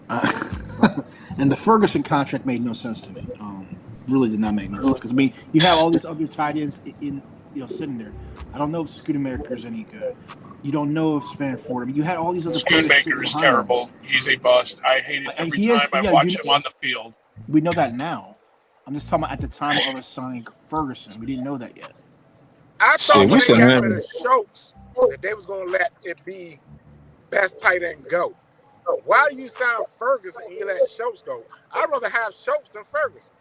And the Ferguson contract made no sense to me. Really did not make no sense. Because, I mean, you have all these other tight ends sitting there. I don't know if Schoonmaker is any good. You don't know if Spanford. I mean, you had all these other players. Schoonmaker is terrible. He's a bust. I hate it every time I watch him on the field. We know that now. I'm just talking about at the time of us signing Ferguson. We didn't know that yet. I thought when they got rid of Schultz that they was going to let it be best tight end go. Why do you sign Ferguson and you let Schultz go? I'd rather have Schultz than Ferguson.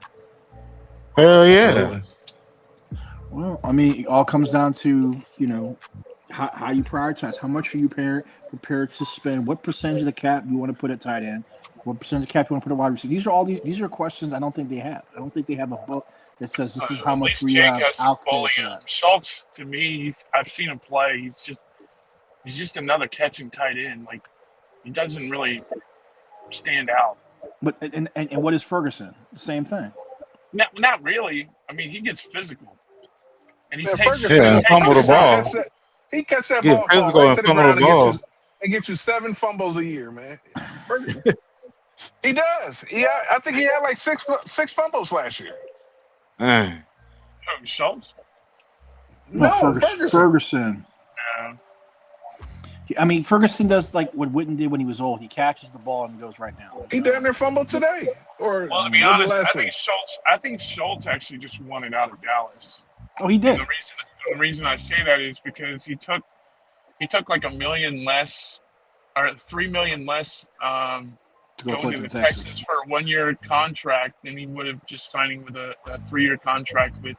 Hell yeah. Well, I mean, it all comes down to, how you prioritize. How much are you prepared to spend? What percentage of the cap you want to put at tight end? What percentage of the cap you want to put at wide receiver? These are questions I don't think they have. I don't think they have a book that says this is how much we have allocated for that. Schultz, to me, I've seen him play. He's just another catching tight end. Like, he doesn't really stand out. But and what is Ferguson? The same thing. Not really. I mean, he gets physical, and he takes fumble the ball. He catch that ball right to the ground and get you 7 fumbles a year, man. He does. I think he had like six fumbles last year. Schultz? No, Ferguson. I mean, Ferguson does like what Witten did when he was old. He catches the ball and goes right down. He damn near fumbled today. Well, to be honest, I think Schultz actually just wanted out of Dallas. Oh, he did. And the reason I say that is because he took he took like $1 million less or $3 million less to go going play to for the Texas. Texans for a 1-year contract than he would have just signing with a 3-year contract with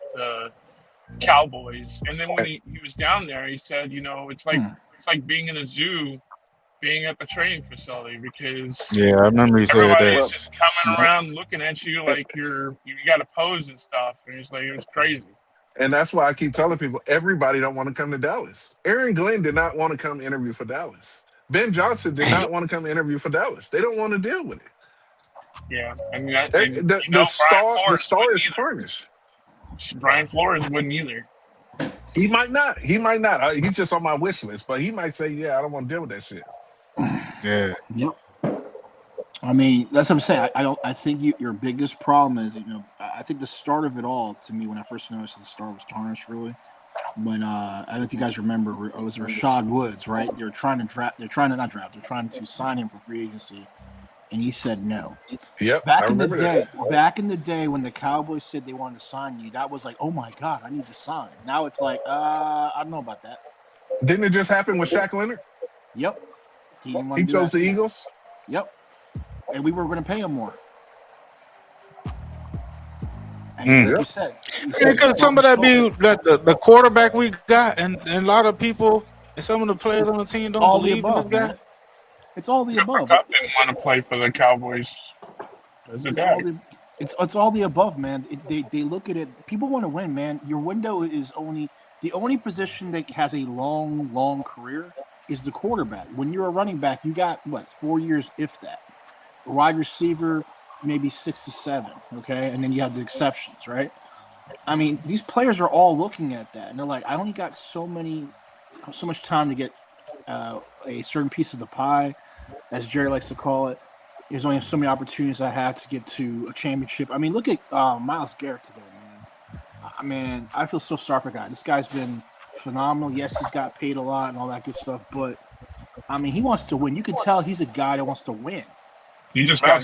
Cowboys. And then when he was down there, he said, it's like being in a zoo, being at the training facility, because Yeah, I remember he said everybody's that. just coming around looking at you like you got to pose and stuff. And it's like, it was crazy. And that's why I keep telling people, everybody don't want to come to Dallas. Aaron Glenn did not want to come interview for Dallas. Ben Johnson did not want to come interview for Dallas. They don't want to deal with it. Yeah, I mean, The star is tarnished. Brian Flores wouldn't either. He might not. He's just on my wish list, but he might say, "Yeah, I don't want to deal with that shit." Yeah. Yep. I mean, that's what I'm saying. I think your biggest problem is, I think the start of it all, to me, when I first noticed the star was tarnished, really. When I don't know if you guys remember, it was Rashad Woods, right? They're trying to sign him for free agency, and he said no. Yep. Back in the day when the Cowboys said they wanted to sign you, that was like, oh my God, I need to sign. Now it's like, I don't know about that. Didn't it just happen with Shaq Leonard? Yep. He didn't want He to do chose that. the Eagles. Yep. And we were going to pay him more. And like you said, Because some of that be the quarterback we got, and a lot of people and some of the players on the team don't all the believe in above, this guy. man. It's all the above. Cup didn't want to play for the Cowboys. It's all the above, man. They look at it. People want to win, man. Your window is the only position that has a long career is the quarterback. When you're a running back, you got 4 years, if that. A wide receiver, maybe 6 to 7. Okay, and then you have the exceptions, right? I mean, these players are all looking at that, and they're like, I only got so much time to get a certain piece of the pie, as Jerry likes to call it. There's only so many opportunities I have to get to a championship. I mean, look at Myles Garrett today, man. I feel so sorry for the guy. This guy's been phenomenal. Yes, he's got paid a lot and all that good stuff, but I mean, he wants to win. You can tell he's a guy that wants to win. He just Myles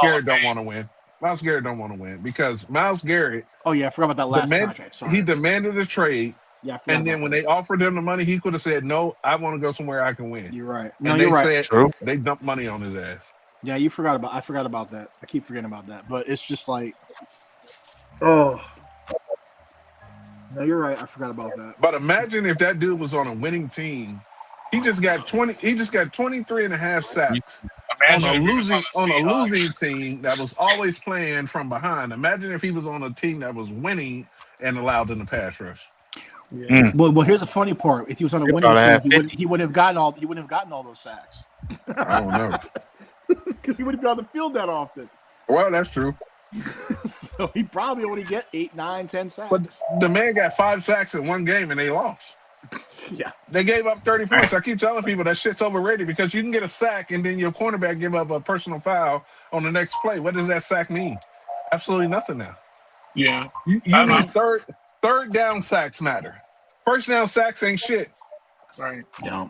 Garrett don't want to win. Myles Garrett don't want to win because Myles Garrett. Oh yeah, I forgot about that last contract. Sorry. He demanded a trade. Yeah, and then when they offered him the money, he could have said, "No, I want to go somewhere I can win." You're right. No, and you're right. True. They dumped money on his ass. Yeah, I forgot about that. I keep forgetting about that. But it's just like, oh. No, you're right. I forgot about that. But imagine if that dude was on a winning team. He just got 23 and a half sacks on a losing team that was always playing from behind. Imagine if he was on a team that was winning and allowed in the pass rush. Yeah. Well, here's the funny part. If he was on a winning team, he wouldn't have gotten all those sacks. I don't know. Because he wouldn't be on the field that often. Well, that's true. So he probably only get 8, 9, 10 sacks. But the man got 5 sacks in one game and they lost. Yeah. They gave up 30 points. I keep telling people that shit's overrated because you can get a sack and then your cornerback give up a personal foul on the next play. What does that sack mean? Absolutely nothing now. Yeah. You need third down sacks matter. First down sacks ain't shit. Right. Yeah.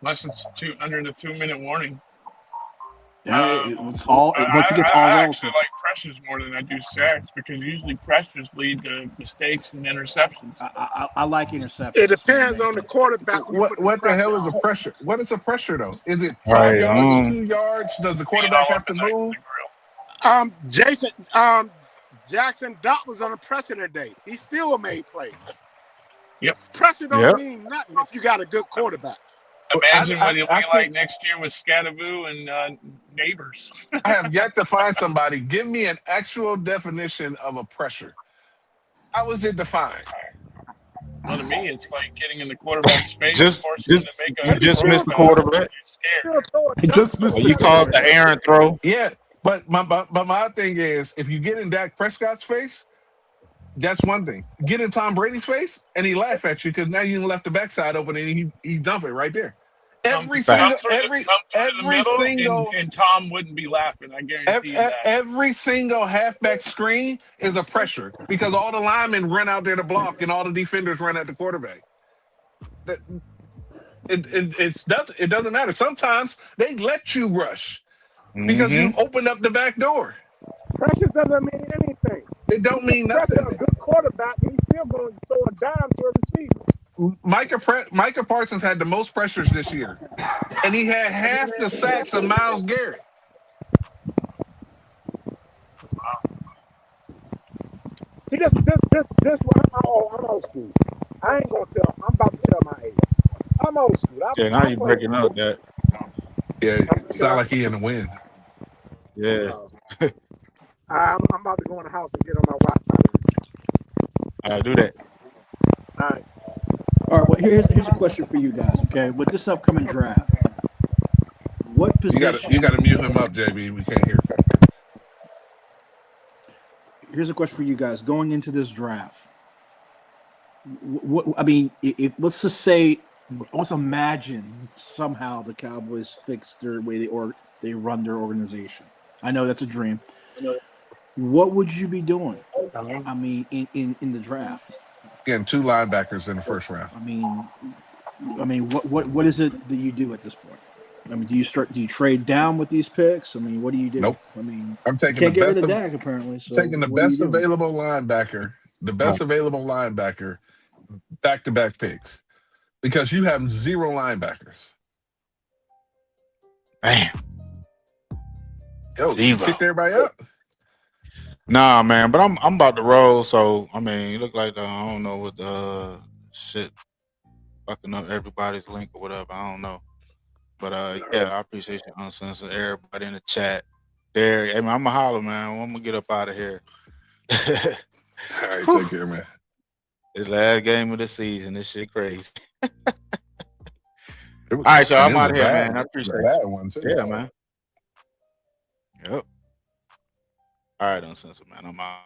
Unless it's under the 2-minute warning. Yeah, it's all. Once it gets all I actually like pressures more than I do sacks because usually pressures lead to mistakes and interceptions. I like interceptions. It depends on the quarterback. What the hell is a pressure? What is a pressure though? Is it 5 yards, 2 yards? Does the quarterback have to move? Jaxon Dot was on a pressure today. He still made plays. Yep. Pressure don't mean nothing if you got a good quarterback. Imagine what it'll be like next year with Scatavoo and Neighbors. I have yet to find somebody. Give me an actual definition of a pressure. How is it defined? Well, to me, it's like getting in the quarterback's face. You just missed the quarterback. You call it the Aaron throw. Yeah, but my thing is, if you get in Dak Prescott's face, that's one thing. Get in Tom Brady's face, and he laugh at you because now you left the backside open, and he dump it right there. Every single, and Tom wouldn't be laughing. I guarantee you that. Every single halfback screen is a pressure because all the linemen run out there to block, and all the defenders run at the quarterback. It doesn't matter. Sometimes they let you rush because you opened up the back door. Pressure doesn't mean anything. It don't mean nothing. A good quarterback, he's still going to throw a dime to a receiver. Micah Parsons had the most pressures this year, and he had half the sacks of Myles Garrett. See, this I'm old school. I ain't gonna tell. I'm about to tell my age. I'm old school. Yeah, now you breaking up that. Yeah, sound like he in the wind. Yeah. I'm about to go in the house and get on my Wi-Fi. I'll do that. All right. All right. Well, here's a question for you guys. Okay, with this upcoming draft, what position? You got to mute him up, JB. We can't hear. Here's a question for you guys going into this draft. What I mean, if let's just say, let's imagine somehow the Cowboys fix their way they run their organization. I know that's a dream. What would you be doing? I mean, in the draft, Getting 2 linebackers in the first round. I mean, what is it that you do at this point? I mean, do you trade down with these picks? I mean, what do you do? Nope. I mean, I'm you taking can't the get best rid of of Dak apparently. So taking the what are you best doing? available linebacker, back-to-back picks, because you have 0 linebackers. Damn. Yo, you kicked everybody out. Nah, man, but I'm about to roll. So I mean, you look like I don't know what the shit fucking up everybody's link or whatever. I don't know, but yeah, I appreciate you uncensored everybody in the chat. There, hey man, I'm gonna holler, man. I'm gonna get up out of here. All right, take care, man. This last game of the season, this shit crazy. All right, so I'm out of here, man. I appreciate it. Bad one too. Yeah, man. Yep. All right, uncensored, man. I'm out.